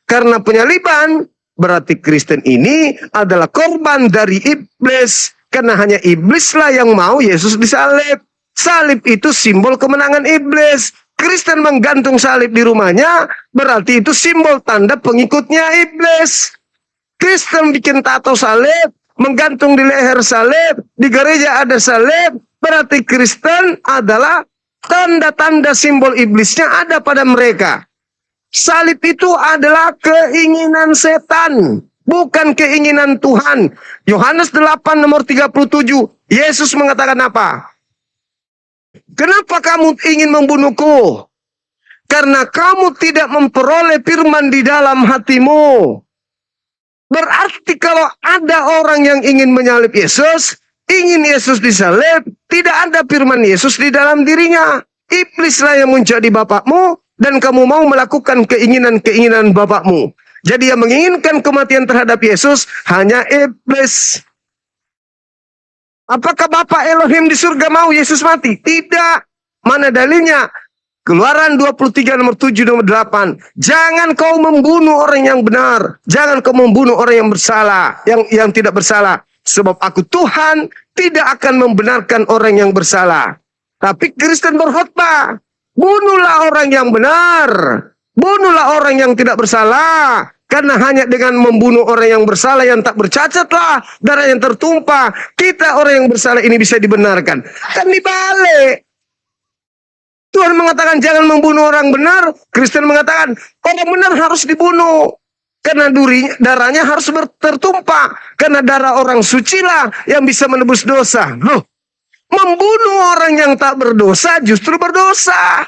karena penyaliban, berarti Kristen ini adalah korban dari iblis. Karena hanya iblislah yang mau Yesus disalib. Salib itu simbol kemenangan iblis. Kristen menggantung salib di rumahnya, berarti itu simbol tanda pengikutnya iblis. Kristen bikin tato salib, menggantung di leher salib, di gereja ada salib, berarti Kristen adalah tanda-tanda simbol iblisnya ada pada mereka. Salib itu adalah keinginan setan, bukan keinginan Tuhan. Yohanes 8 nomor 37, Yesus mengatakan apa? Kenapa kamu ingin membunuhku? Karena kamu tidak memperoleh firman di dalam hatimu. Berarti kalau ada orang yang ingin menyalib Yesus, ingin Yesus disalib, tidak ada firman Yesus di dalam dirinya. Iblislah yang menjadi bapakmu, dan kamu mau melakukan keinginan-keinginan bapakmu. Jadi yang menginginkan kematian terhadap Yesus hanya iblis. Apakah Bapa Elohim di surga mau Yesus mati? Tidak. Mana dalilnya? Keluaran 23 nomor 7 nomor 8. Jangan kau membunuh orang yang benar. Jangan kau membunuh orang yang bersalah, yang tidak bersalah. Sebab aku Tuhan tidak akan membenarkan orang yang bersalah. Tapi Kristen berkhotbah, bunuhlah orang yang benar. Bunuhlah orang yang tidak bersalah. Karena hanya dengan membunuh orang yang bersalah yang tak bercacatlah darah yang tertumpah, kita orang yang bersalah ini bisa dibenarkan. Kan dibalik. Tuhan mengatakan jangan membunuh orang benar. Kristen mengatakan orang benar harus dibunuh. Karena darahnya harus tertumpah. Karena darah orang sucilah yang bisa menebus dosa. Loh, membunuh orang yang tak berdosa justru berdosa.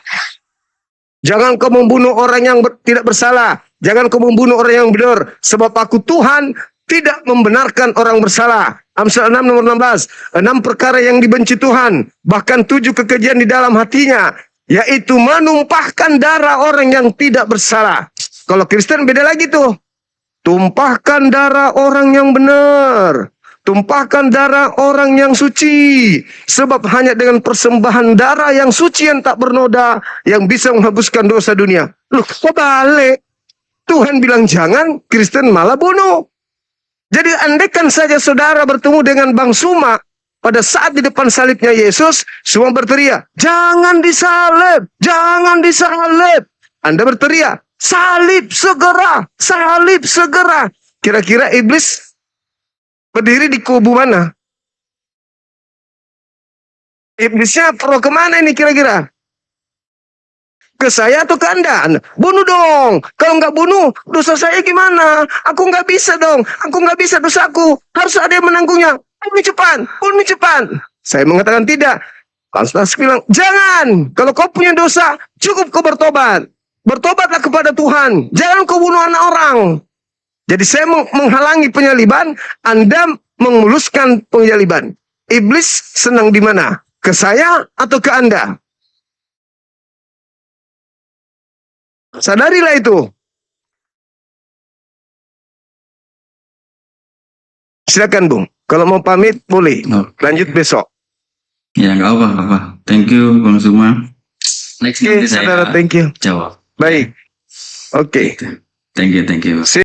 Jangan kau membunuh orang yang tidak bersalah. Jangan kau membunuh orang yang benar. Sebab aku Tuhan tidak membenarkan orang bersalah. Amsal 6 nomor 16. 6 perkara yang dibenci Tuhan. Bahkan 7 kekejian di dalam hatinya. Yaitu menumpahkan darah orang yang tidak bersalah. Kalau Kristen beda lagi tuh. Tumpahkan darah orang yang benar. Tumpahkan darah orang yang suci. Sebab hanya dengan persembahan darah yang suci yang tak bernoda yang bisa menghapuskan dosa dunia. Loh, kok balik? Tuhan bilang jangan, Kristen malah bunuh. Jadi andaikan saja saudara bertemu dengan Bang Suma pada saat di depan salibnya Yesus, semua berteriak, jangan disalib, jangan disalib. Anda berteriak, salib segera, salib segera. Kira-kira iblis berdiri di kubu mana? Iblisnya pro kemana ini kira-kira? Ke saya atau ke Anda? Bunuh dong. Kalau nggak bunuh, dosa saya gimana? Aku nggak bisa dong. Aku nggak bisa dosaku. Harus ada yang menanggungnya. Bunuh cepat, bunuh cepat. Saya mengatakan tidak. Lantas bilang, jangan. Kalau kau punya dosa, cukup kau bertobat. Bertobatlah kepada Tuhan. Jangan kau bunuh anak orang. Jadi saya menghalangi penyaliban, Anda memuluskan penyaliban. Iblis senang di mana? Ke saya atau ke Anda? Sadarilah itu. Silakan Bung. Kalau mau pamit boleh. Lanjut besok. Ya nggak apa-apa. Thank you Bang Suma. Next Oke, nanti saudara, saya thank you. jawab. Baik. Oke. Thank you.